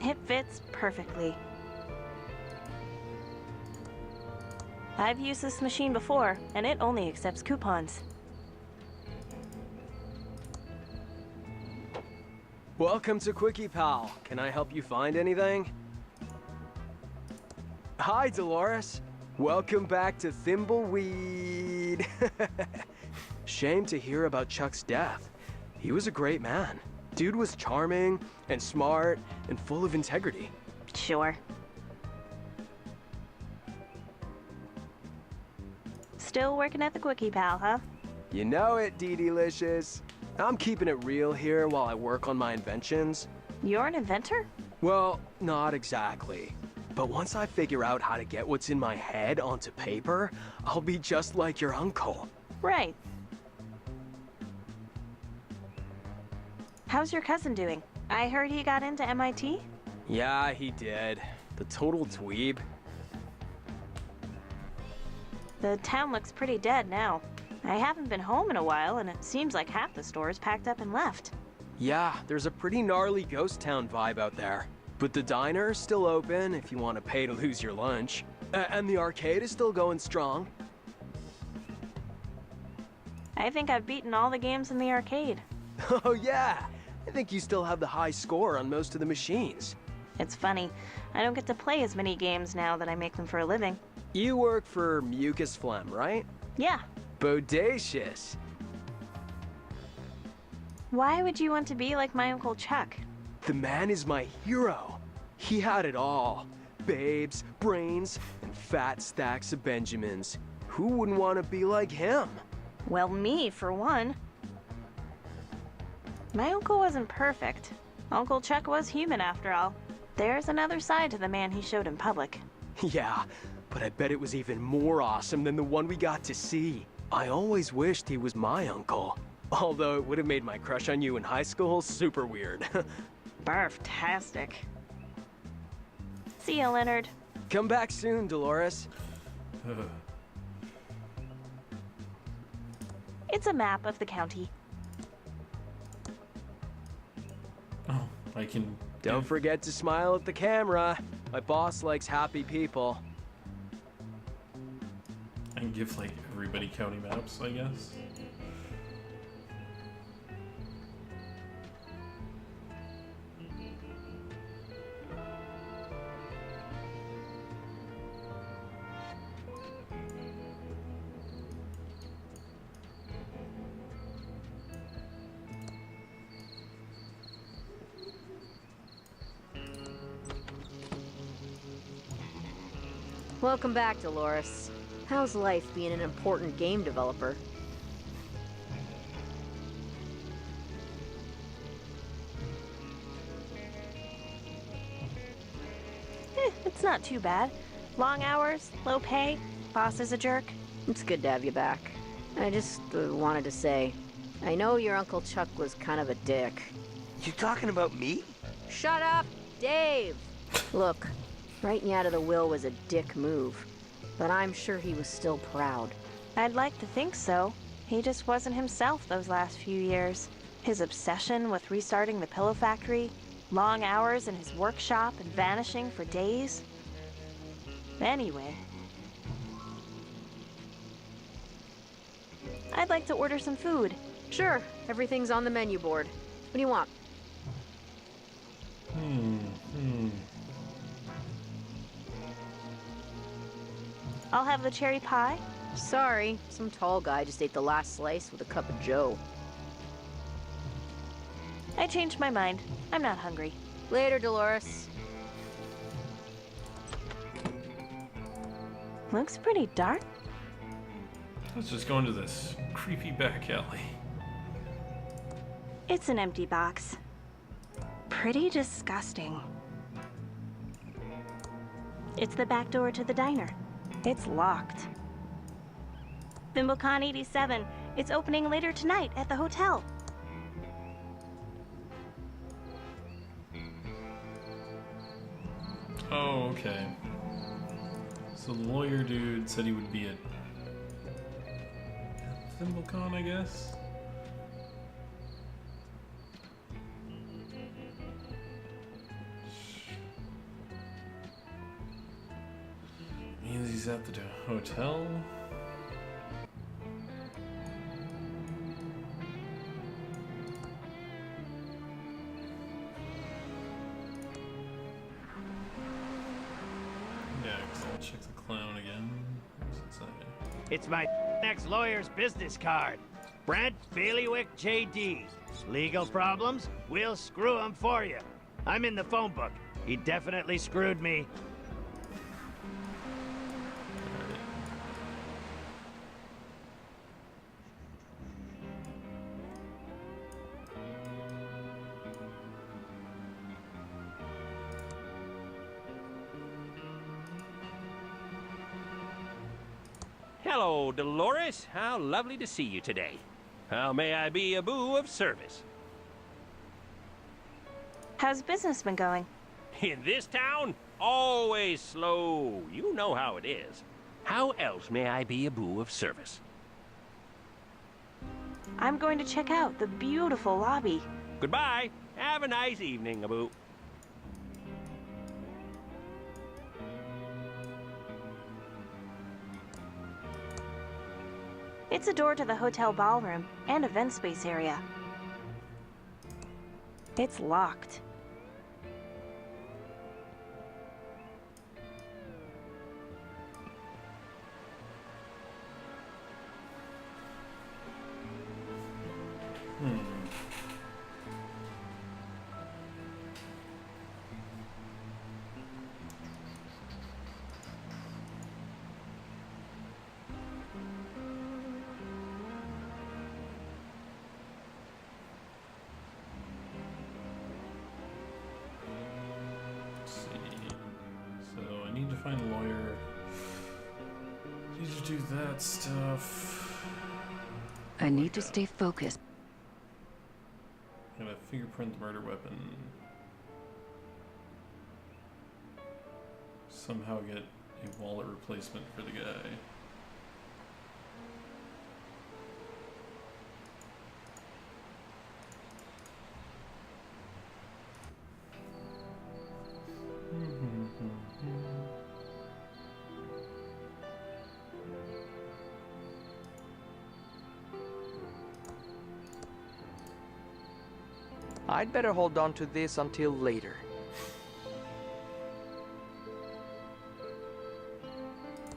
It fits perfectly. I've used this machine before, and it only accepts coupons.
Welcome to Quickie Pal. Can I help you find anything? Hi, Dolores. Welcome back to Thimbleweed. Shame to hear about Chuck's death. He was a great man. Dude was charming and smart and full of integrity.
Sure. Still working at the Quickie Pal, huh?
You know it, Dee-Delicious. I'm keeping it real here while I work on my inventions.
You're an inventor?
Well, not exactly. But once I figure out how to get what's in my head onto paper, I'll be just like your uncle.
Right. How's your cousin doing? I heard he got into MIT?
Yeah, he did. The total dweeb.
The town looks pretty dead now. I haven't been home in a while, and it seems like half the stores packed up and left.
Yeah, there's a pretty gnarly ghost town vibe out there. But the diner's still open if you want to pay to lose your lunch. And the arcade is still going strong.
I think I've beaten all the games in the arcade.
Oh yeah! I think you still have the high score on most of the machines.
It's funny. I don't get to play as many games now that I make them for a living.
You work for Mucus Phlegm, right?
Yeah.
Bodacious.
Why would you want to be like my Uncle Chuck?
The man is my hero. He had it all. Babes, brains, and fat stacks of Benjamins. Who wouldn't want to be like him?
Well, me, for one. My uncle wasn't perfect. Uncle Chuck was human, after all. There's another side to the man he showed in public.
Yeah, but I bet it was even more awesome than the one we got to see. I always wished he was my uncle. Although it would have made my crush on you in high school super weird.
Barf-tastic. See ya, Leonard.
Come back soon, Dolores.
It's a map of the county.
Oh, I can...
Don't forget to smile at the camera. My boss likes happy people.
I can give, like, everybody county maps, I guess.
Welcome back, Dolores. How's life being an important game developer?
It's not too bad. Long hours, low pay, boss is a jerk.
It's good to have you back. I just wanted to say, I know your Uncle Chuck was kind of a dick.
You talking about me?
Shut up, Dave! Look, writing you out of the will was a dick move. but I'm sure he was still proud.
I'd like to think so. He just wasn't himself those last few years. His obsession with restarting the pillow factory, long hours in his workshop and vanishing for days. Anyway, I'd like to order some food.
Sure, everything's on the menu board. What do you want?
I'll have the cherry pie.
Sorry, some tall guy just ate the last slice with a cup of joe.
I changed my mind. I'm not hungry.
Later, Dolores.
Looks pretty dark.
Let's just go into this creepy back alley.
It's an empty box. Pretty disgusting. It's the back door to the diner. It's locked. ThimbleCon 87. It's opening later tonight at the hotel.
Oh, okay. So the lawyer dude said he would be at ThimbleCon, I guess? Means he's at the hotel? Yeah, 'cause I'll check the clown again. What does it say?
It's my ex-lawyer's business card. Brent Bailiwick, J.D. Legal problems? We'll screw 'em for you. I'm in the phone book. He definitely screwed me.
Hello, Dolores. How lovely to see you today. How may I be a boo of service?
How's business been going?
In this town? Always slow. You know how it is. How else may I be a boo of service?
I'm going to check out the beautiful lobby.
Goodbye. Have a nice evening, Abu.
It's a door to the hotel ballroom and event space area. It's locked.
Need to find a lawyer. Need to do that stuff.
I need to stay focused.
Gotta fingerprint the murder weapon. Somehow get a wallet replacement for the guy.
I'd better hold on to this until later.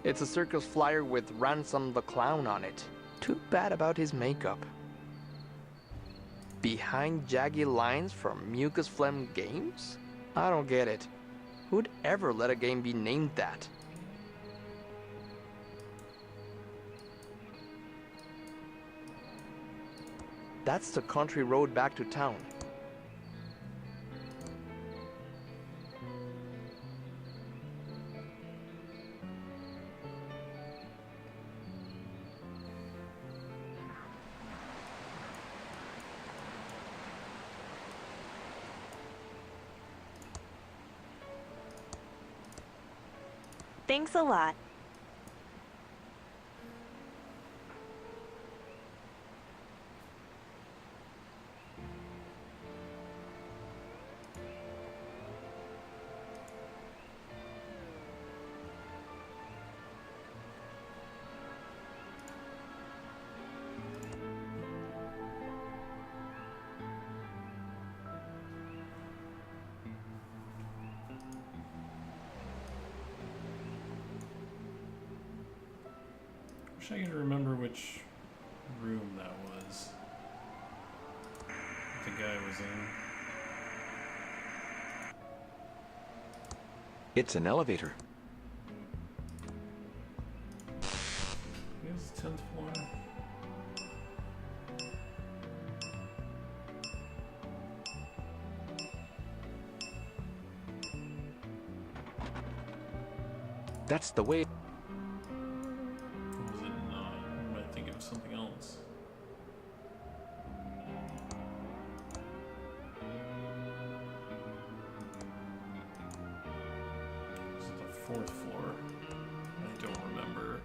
It's a circus flyer with Ransom the Clown on it. Too bad about his makeup. Behind jaggy lines from Mucus Phlegm Games? I don't get it. Who'd ever let a game be named that? That's the country road back to town.
Thanks a lot.
Wish I could remember which room that was. The guy was in.
It's an elevator.
Here's the 10th floor.
That's the way.
Or was it not? I might think it was something else. This is the 4th floor. I don't remember.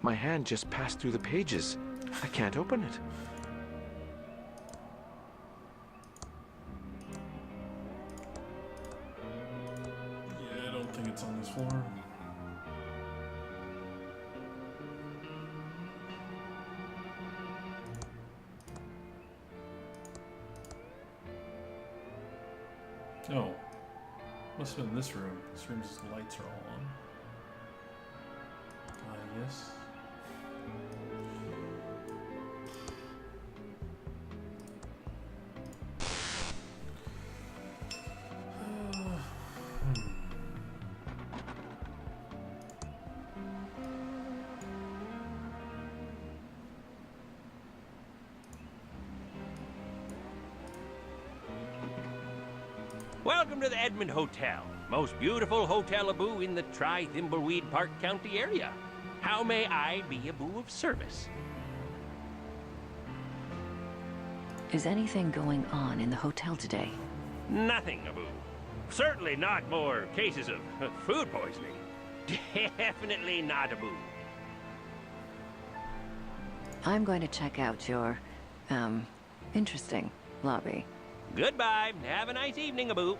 My hand just passed through the pages. I can't open it.
Yeah, I don't think it's on this floor. Oh. Must have been this room. This room's lights are all on. Yes.
Welcome to the Edmond Hotel. Most beautiful hotel-a-boo in the Thimbleweed Park County area. How may I be a boo of service?
Is anything going on in the hotel today?
Nothing, a boo. Certainly not more cases of food poisoning. Definitely not a boo.
I'm going to check out your, interesting lobby.
Goodbye. Have a nice evening, a boo.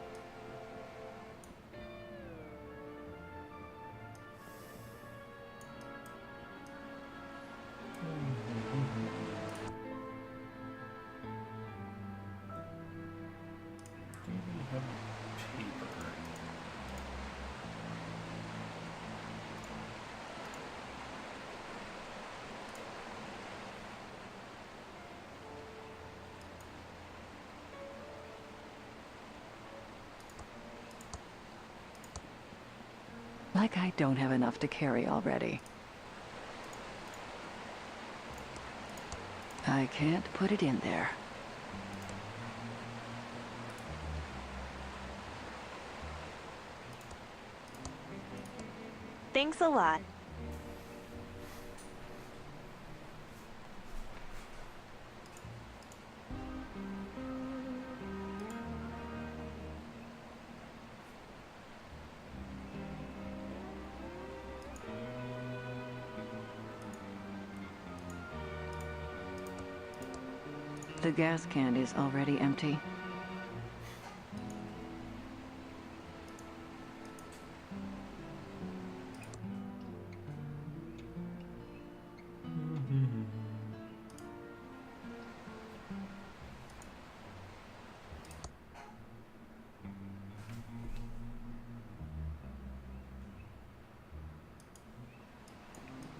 Like I don't have enough to carry already. I can't put it in there.
Thanks a lot.
The gas can is already empty.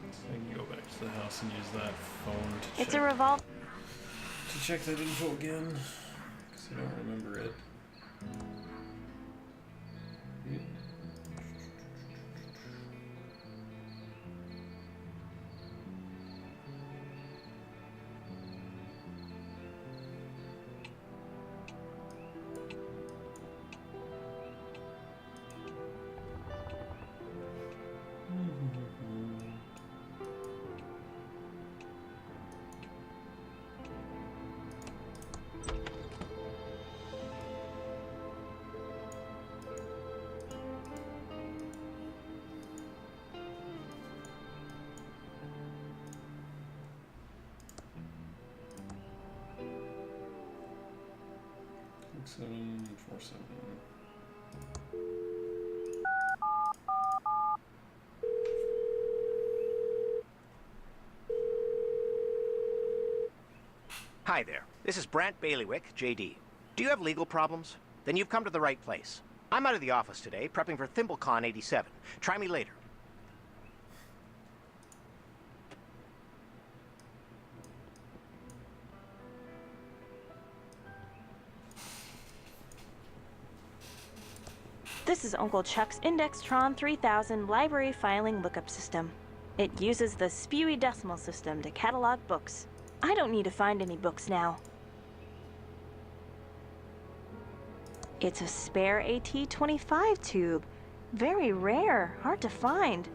I can go back to the house and use that phone to
It's
check.
a revolver.
To check that info again, because I don't remember it. 6747.
Hi there. This is Brant Bailiwick, JD. Do you have legal problems? Then you've come to the right place. I'm out of the office today, prepping for ThimbleCon 87. Try me later.
This is Uncle Chuck's Indextron 3000 library filing lookup system. It uses the Spewy decimal system to catalog books. I don't need to find any books now. It's a spare AT-25 tube. Very rare, hard to find.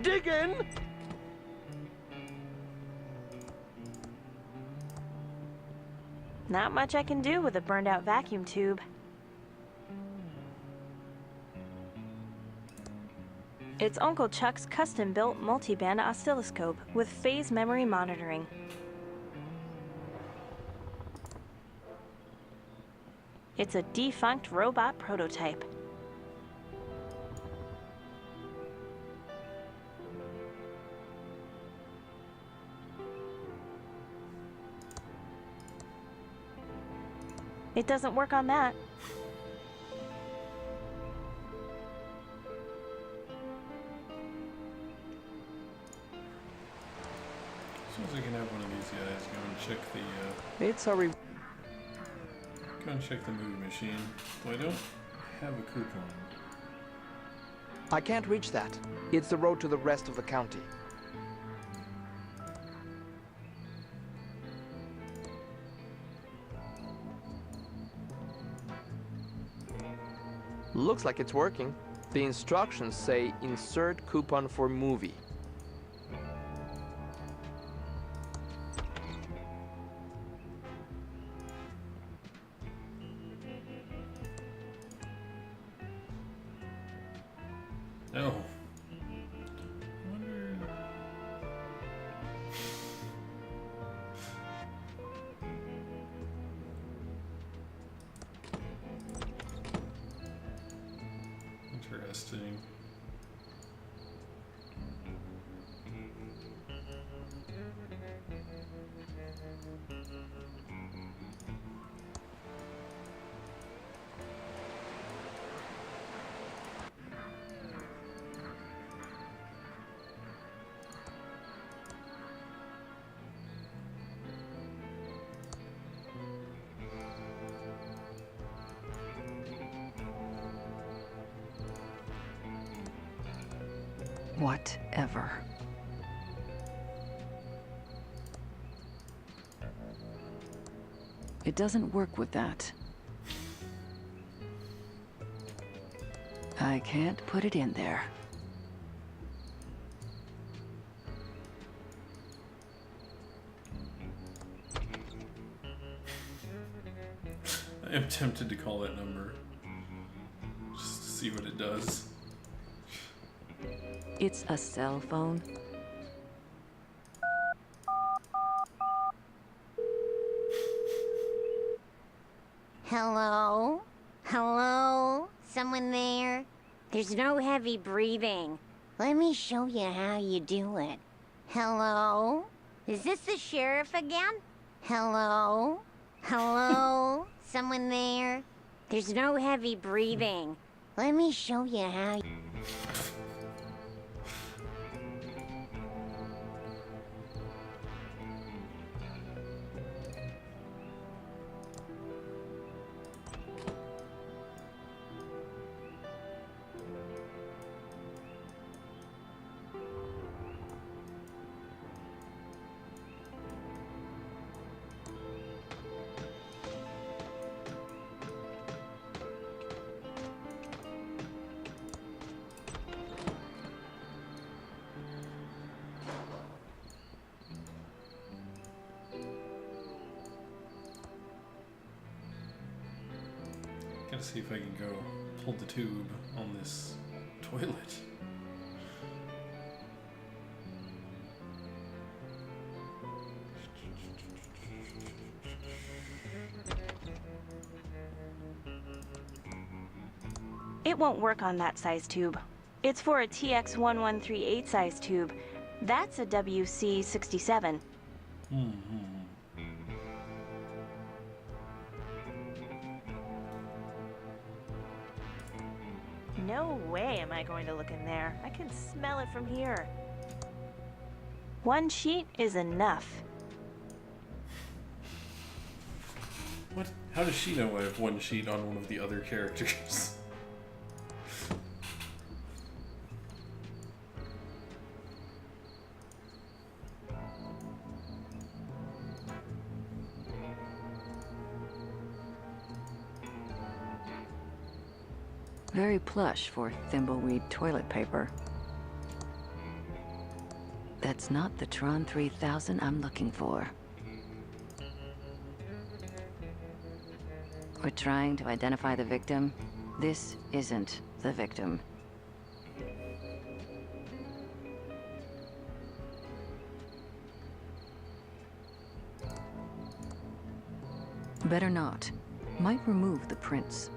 Diggin'!
Not much I can do with a burned out vacuum tube. It's Uncle Chuck's custom-built multi-band oscilloscope with phase memory monitoring. It's a defunct robot prototype. It doesn't work on that.
As soon as I can have one of these guys go and check the
It's a
go and check the movie machine. Though I don't have a coupon.
I can't reach that. It's the road to the rest of the county. Looks like it's working. The instructions say insert coupon for movie.
Oh. Interesting.
Whatever. It doesn't work with that. I can't put it in there.
I am tempted to call that number. Just to see what it does.
It's a cell phone.
Hello? Hello? Someone there? There's no heavy breathing. Let me show you how you do it. Hello? Is this the sheriff again? Hello? Hello? Someone there? There's no heavy breathing. Let me show you how you...
to see if I can go pull the tube on this toilet.
It won't work on that size tube. It's for a TX1138 size tube. That's a WC67. No way am I going to look in there. I can smell it from here. One sheet is enough.
What? How does she know I have one sheet on one of the other characters?
Very plush for Thimbleweed toilet paper. That's not the Tron 3000 I'm looking for. We're trying to identify the victim. This isn't the victim. Better not. Might remove the prints.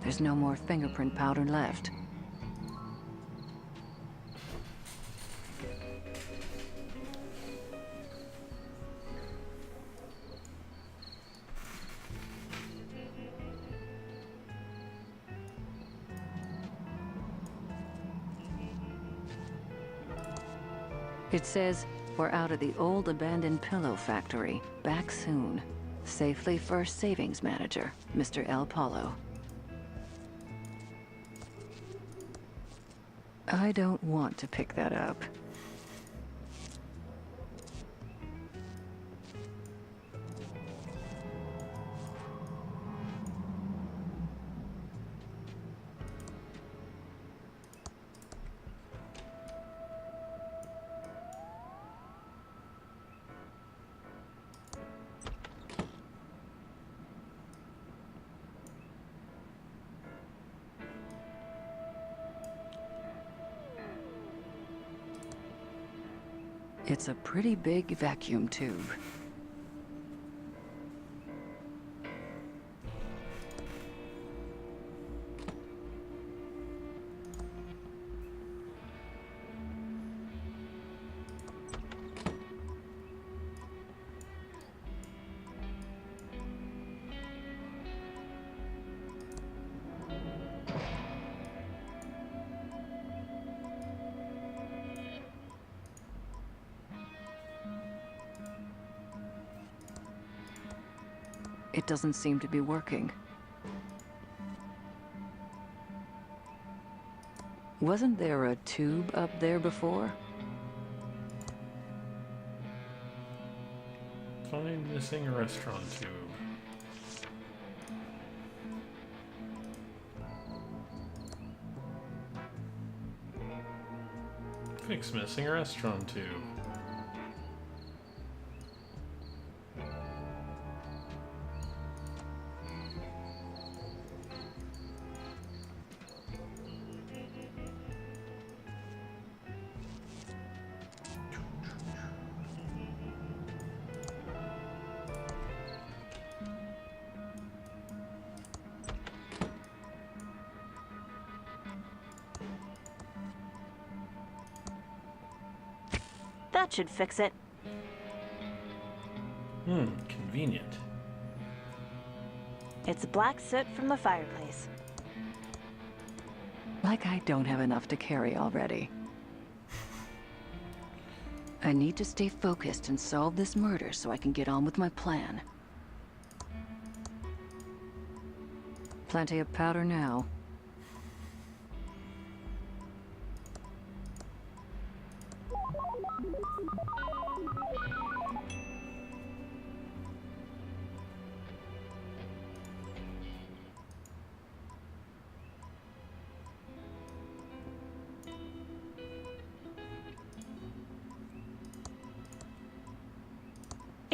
There's no more fingerprint powder left. It says, we're out of the old abandoned pillow factory. Back soon. Safely First Savings Manager, Mr. El Paulo. I don't want to pick that up. It's a pretty big vacuum tube. It doesn't seem to be working. Wasn't there a tube up there before?
Find missing restaurant tube. Fix missing restaurant tube.
That should fix it.
Convenient.
It's black soot from the fireplace.
Like I don't have enough to carry already. I need to stay focused and solve this murder so I can get on with my plan. Plenty of powder now.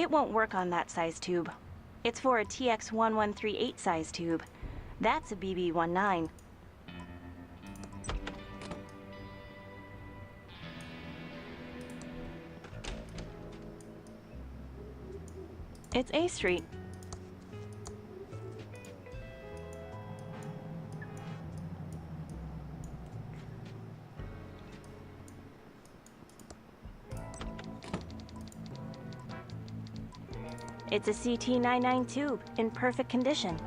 It won't work on that size tube. It's for a TX1138 size tube. That's a BB19. It's A Street. It's a CT99 tube in perfect condition.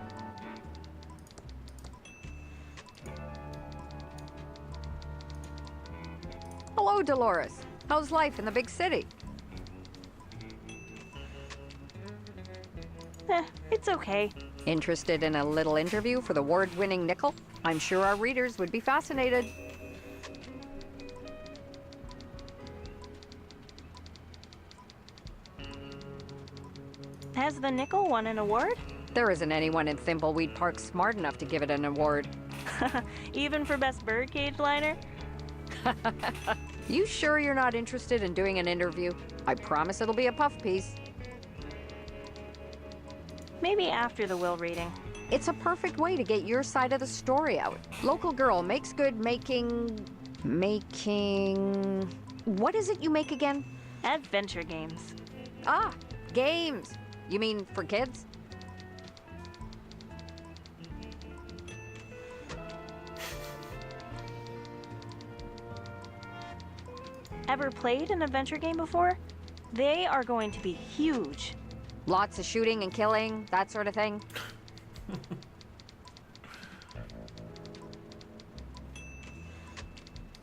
Hello, Dolores. How's life in the big city?
It's okay.
Interested in a little interview for the award-winning Nickel? I'm sure our readers would be fascinated.
Has the Nickel won an award?
There isn't anyone in Thimbleweed Park smart enough to give it an award.
Even for best birdcage liner?
You sure you're not interested in doing an interview? I promise it'll be a puff piece.
Maybe after the will reading.
It's a perfect way to get your side of the story out. Local girl makes good making... What is it you make again?
Adventure games.
Ah, games. You mean for kids?
Ever played an adventure game before? They are going to be huge.
Lots of shooting and killing, that sort of thing.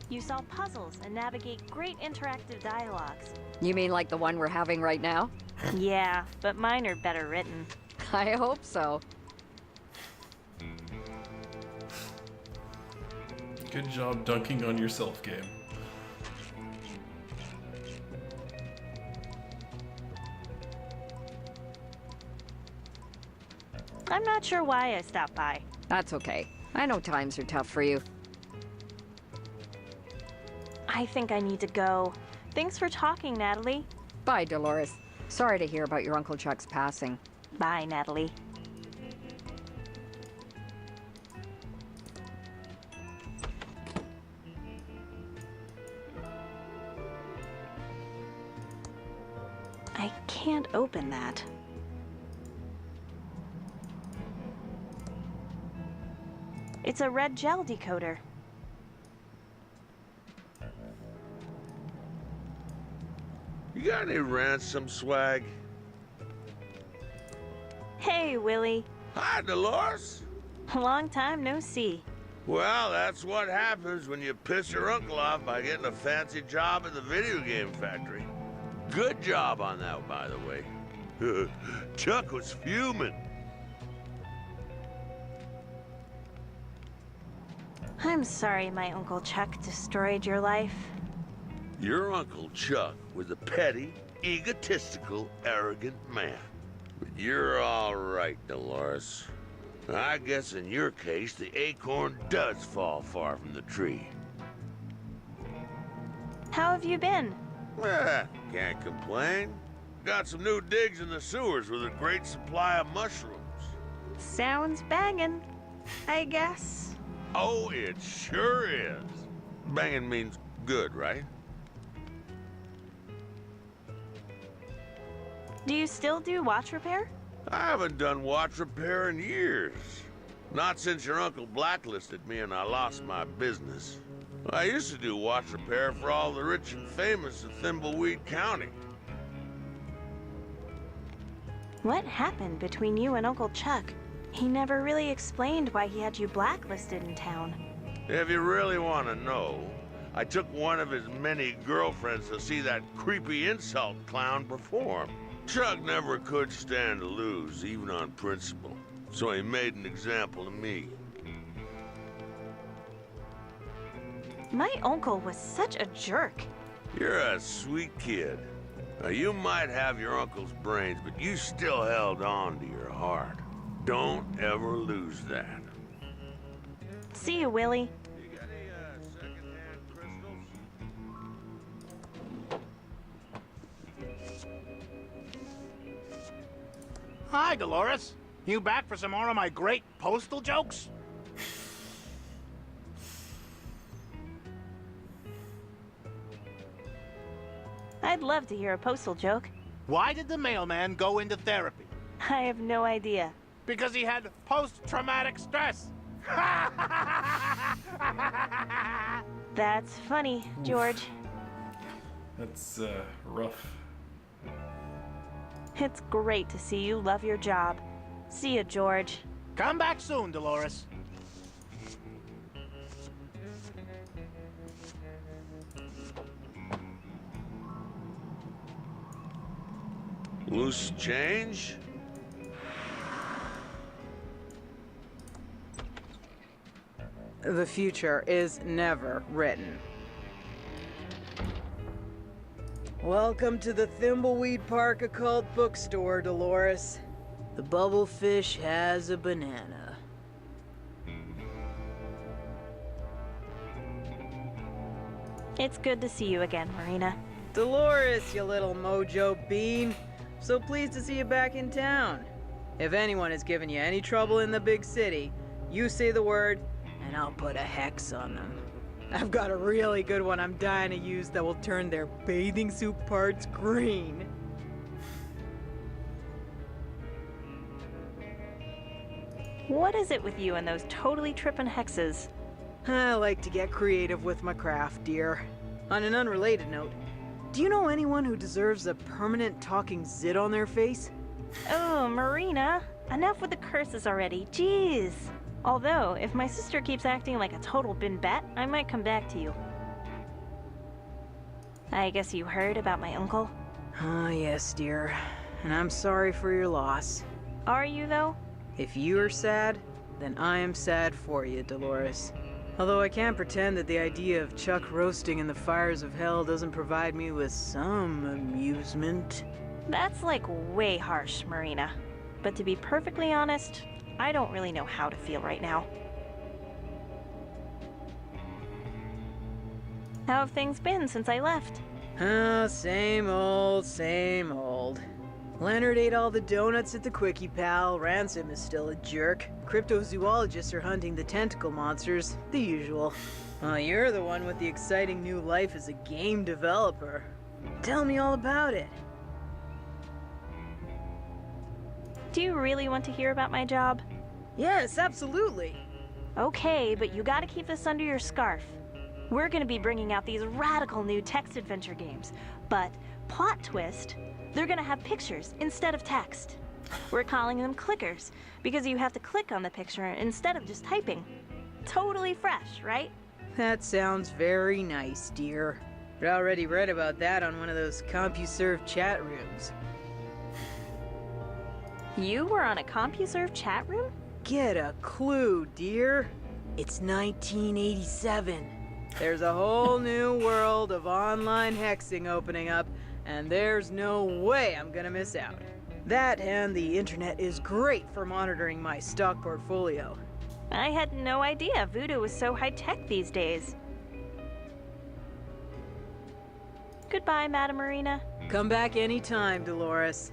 You solve puzzles and navigate great interactive dialogues.
You mean like the one we're having right now?
Yeah, but mine are better written.
I hope so.
Good job dunking on yourself, game.
I'm not sure why I stopped by.
That's okay. I know times are tough for you.
I think I need to go. Thanks for talking, Natalie.
Bye, Dolores. Sorry to hear about your Uncle Chuck's passing.
Bye, Natalie. I can't open that. It's a red gel decoder.
You got any ransom swag?
Hey, Willie.
Hi, Dolores.
Long time no see.
Well, that's what happens when you piss your uncle off by getting a fancy job at the video game factory. Good job on that, by the way. Chuck was fuming.
I'm sorry my Uncle Chuck destroyed your life.
Your Uncle Chuck was a petty, egotistical, arrogant man. But you're all right, Dolores. I guess in your case, the acorn does fall far from the tree.
How have you been?
Can't complain. Got some new digs in the sewers with a great supply of mushrooms.
Sounds bangin', I guess.
Oh, it sure is. Banging means good, right?
Do you still do watch repair?
I haven't done watch repair in years. Not since your uncle blacklisted me and I lost my business. I used to do watch repair for all the rich and famous in Thimbleweed County.
What happened between you and Uncle Chuck? He never really explained why he had you blacklisted in town.
If you really want to know, I took one of his many girlfriends to see that creepy insult clown perform. Chuck never could stand to lose, even on principle. So he made an example of me.
My uncle was such a jerk.
You're a sweet kid. Now, you might have your uncle's brains, but you still held on to your heart. Don't ever lose that.
See you, Willie.
You got any secondhand crystals?
Hi, Dolores. You back for some more of my great postal jokes?
I'd love to hear a postal joke.
Why did the mailman go into therapy?
I have no idea.
Because he had post-traumatic stress.
That's funny, George.
That's rough.
It's great to see you love your job. See ya, George.
Come back soon, Dolores.
Loose change?
The future is never written. Welcome to the Thimbleweed Park Occult Bookstore, Dolores. The bubblefish has a banana.
It's good to see you again, Marina.
Dolores, you little mojo bean. So pleased to see you back in town. If anyone has given you any trouble in the big city, you say the word, and I'll put a hex on them. I've got a really good one I'm dying to use that will turn their bathing suit parts green.
What is it with you and those totally trippin' hexes?
I like to get creative with my craft, dear. On an unrelated note, do you know anyone who deserves a permanent talking zit on their face?
Oh, Marina. Enough with the curses already. Jeez. Although, if my sister keeps acting like a total bin bat, I might come back to you. I guess you heard about my uncle?
Ah, yes, dear. And I'm sorry for your loss.
Are you, though?
If you are sad, then I am sad for you, Dolores. Although I can't pretend that the idea of Chuck roasting in the fires of hell doesn't provide me with some amusement.
That's like way harsh, Marina. But to be perfectly honest, I don't really know how to feel right now. How have things been since I left?
Ah, same old, same old. Leonard ate all the donuts at the Quickie Pal, Ransom is still a jerk, cryptozoologists are hunting the tentacle monsters, the usual. Well, you're the one with the exciting new life as a game developer. Tell me all about it.
Do you really want to hear about my job?
Yes, absolutely.
Okay, but you gotta keep this under your scarf. We're gonna be bringing out these radical new text adventure games, but plot twist, they're gonna have pictures instead of text. We're calling them clickers because you have to click on the picture instead of just typing. Totally fresh, right?
That sounds very nice, dear. I already read about that on one of those CompuServe chat rooms.
You were on a CompuServe chat room?
Get a clue, dear. It's 1987. There's a whole new world of online hexing opening up, and there's no way I'm gonna miss out. That and the internet is great for monitoring my stock portfolio.
I had no idea Voodoo was so high-tech these days. Goodbye, Madam Marina.
Come back anytime, Dolores.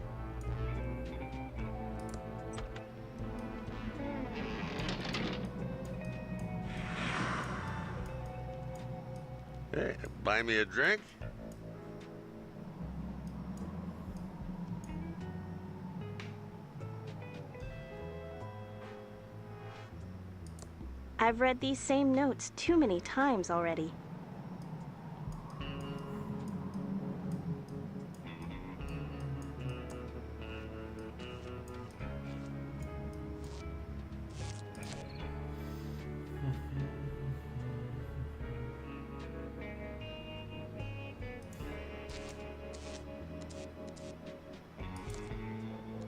Hey, buy me a drink?
I've read these same notes too many times already.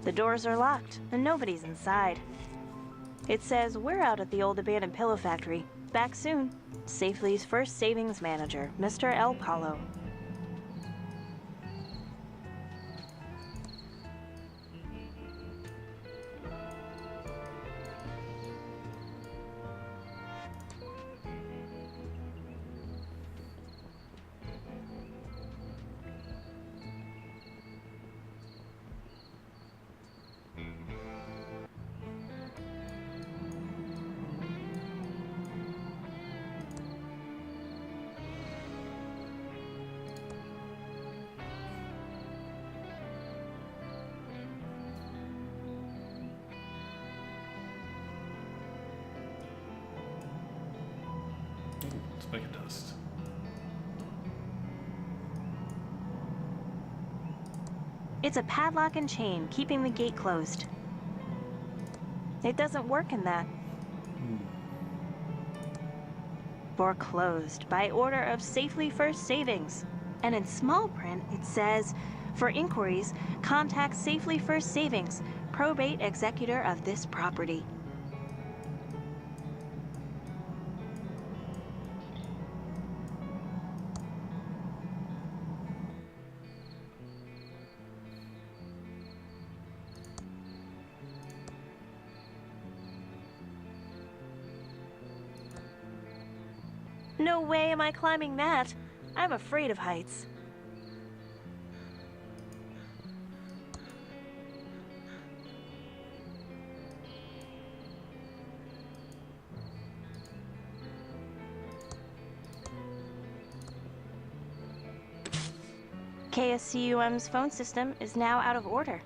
The doors are locked, and nobody's inside. It says we're out at the old abandoned pillow factory. Back soon. Safely's first savings manager, Mr. El Palo.
Speck of dust.
It's a padlock and chain, keeping the gate closed. It doesn't work in that. Foreclosed by order of Safely First Savings. And in small print, it says, for inquiries, contact Safely First Savings, probate executor of this property. No way am I climbing that. I'm afraid of heights. KSCUM's phone system is now out of order.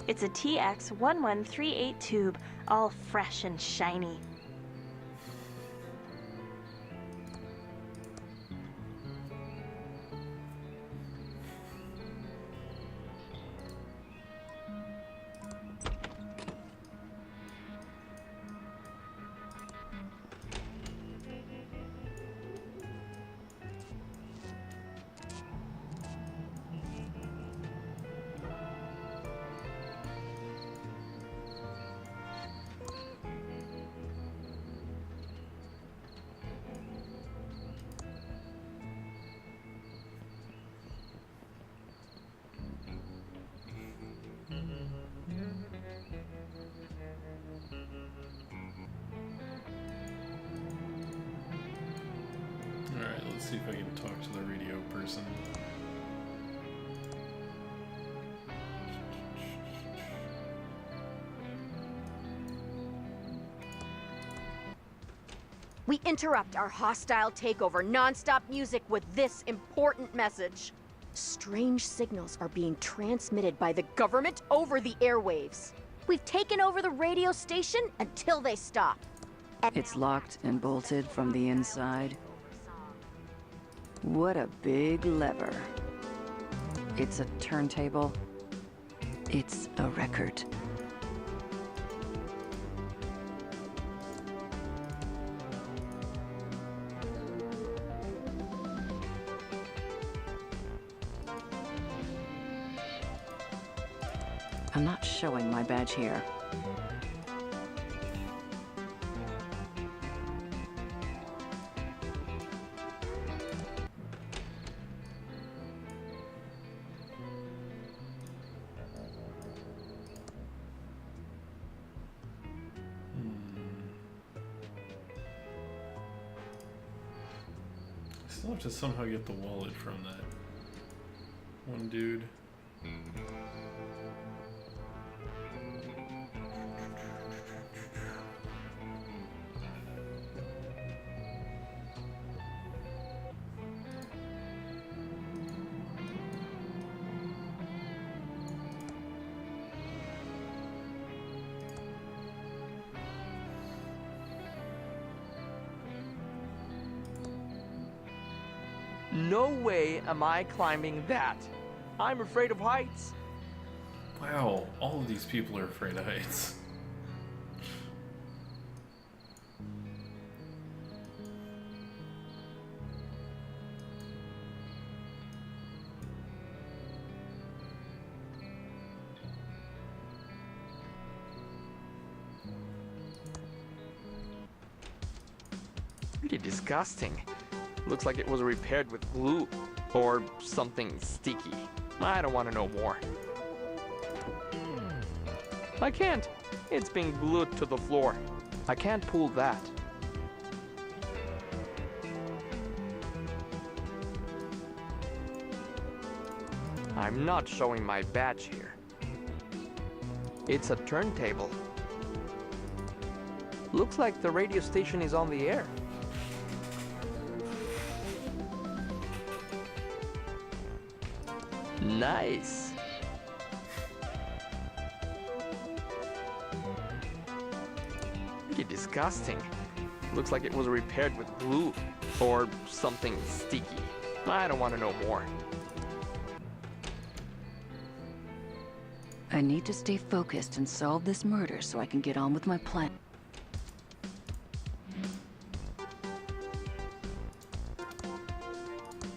It's a TX1138 tube, all fresh and shiny.
Alright, let's see if I can talk to the radio person.
We interrupt our hostile takeover non-stop music with this important message. Strange signals are being transmitted by the government over the airwaves. We've taken over the radio station until they stop.
It's locked and bolted from the inside. What a big lever. It's a turntable. It's a record. I'm not showing my badge here.
I still have to somehow get the wallet from that one dude.
No way am I climbing that. I'm afraid of heights.
Wow, all of these people are afraid of heights.
Pretty disgusting. Looks like it was repaired with glue or something sticky. I don't want to know more. I can't. It's been glued to the floor. I can't pull that. I'm not showing my badge here. It's a turntable. Looks like the radio station is on the air. Nice. Pretty disgusting. Looks like it was repaired with glue or something sticky. I don't want to know more.
I need to stay focused and solve this murder so I can get on with my plan.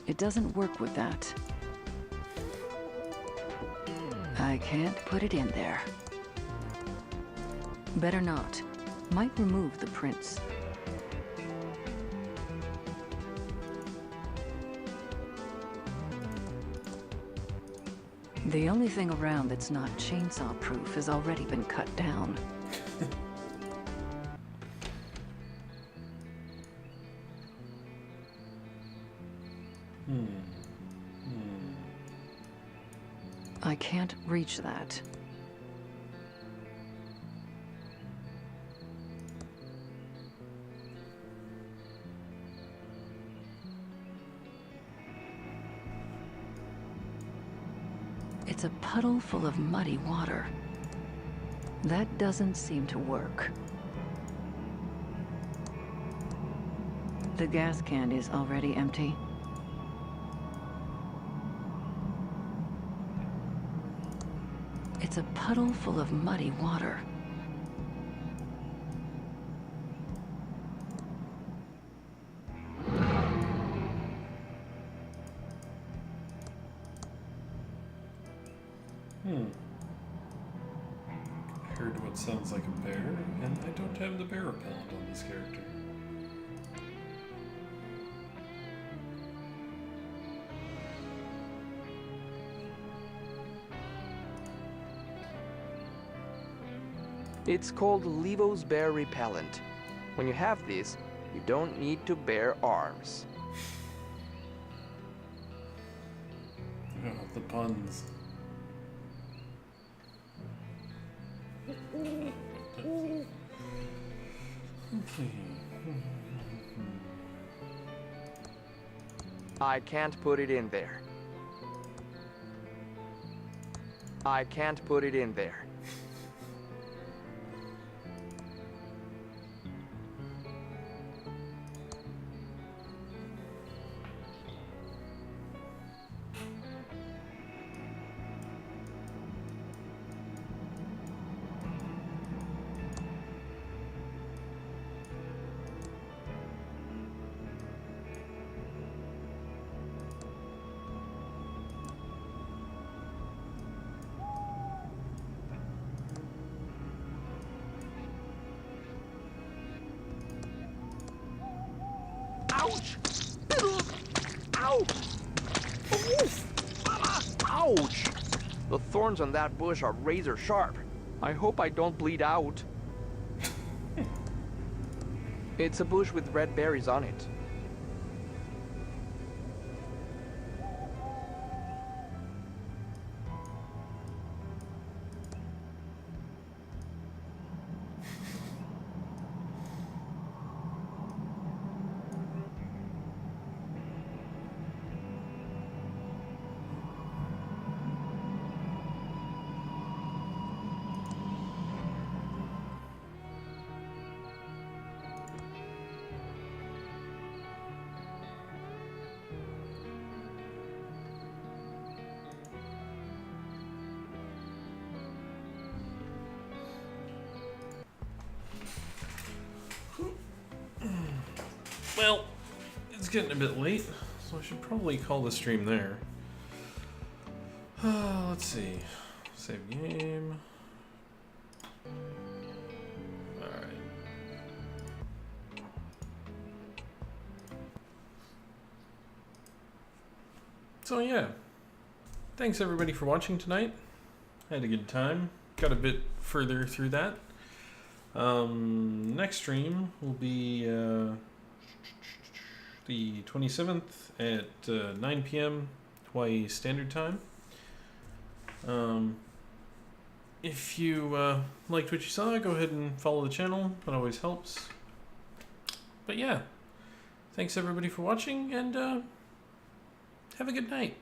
It doesn't work with that. I can't put it in there. Better not. Might remove the prints. The only thing around that's not chainsaw-proof has already been cut down. I can't reach that. It's a puddle full of muddy water. That doesn't seem to work. The gas can is already empty. It's a puddle full of muddy water.
I heard what sounds like a bear, and I don't have the bear repellent on this character.
It's called Levo's Bear Repellent. When you have this, you don't need to bear arms.
Oh, the puns.
I can't put it in there. I can't put it in there.
Ouch! Ow! Oof! Ouch!
The thorns on that bush are razor sharp. I hope I don't bleed out. It's a bush with red berries on it.
Well, it's getting a bit late, so I should probably call the stream there. Let's see. Save game. Alright. So yeah. Thanks everybody for watching tonight. I had a good time. Got a bit further through that. Next stream will be the 27th at 9 p.m. Hawaii Standard Time. If you liked what you saw, go ahead and follow the channel. That always helps. But yeah, thanks everybody for watching, and have a good night.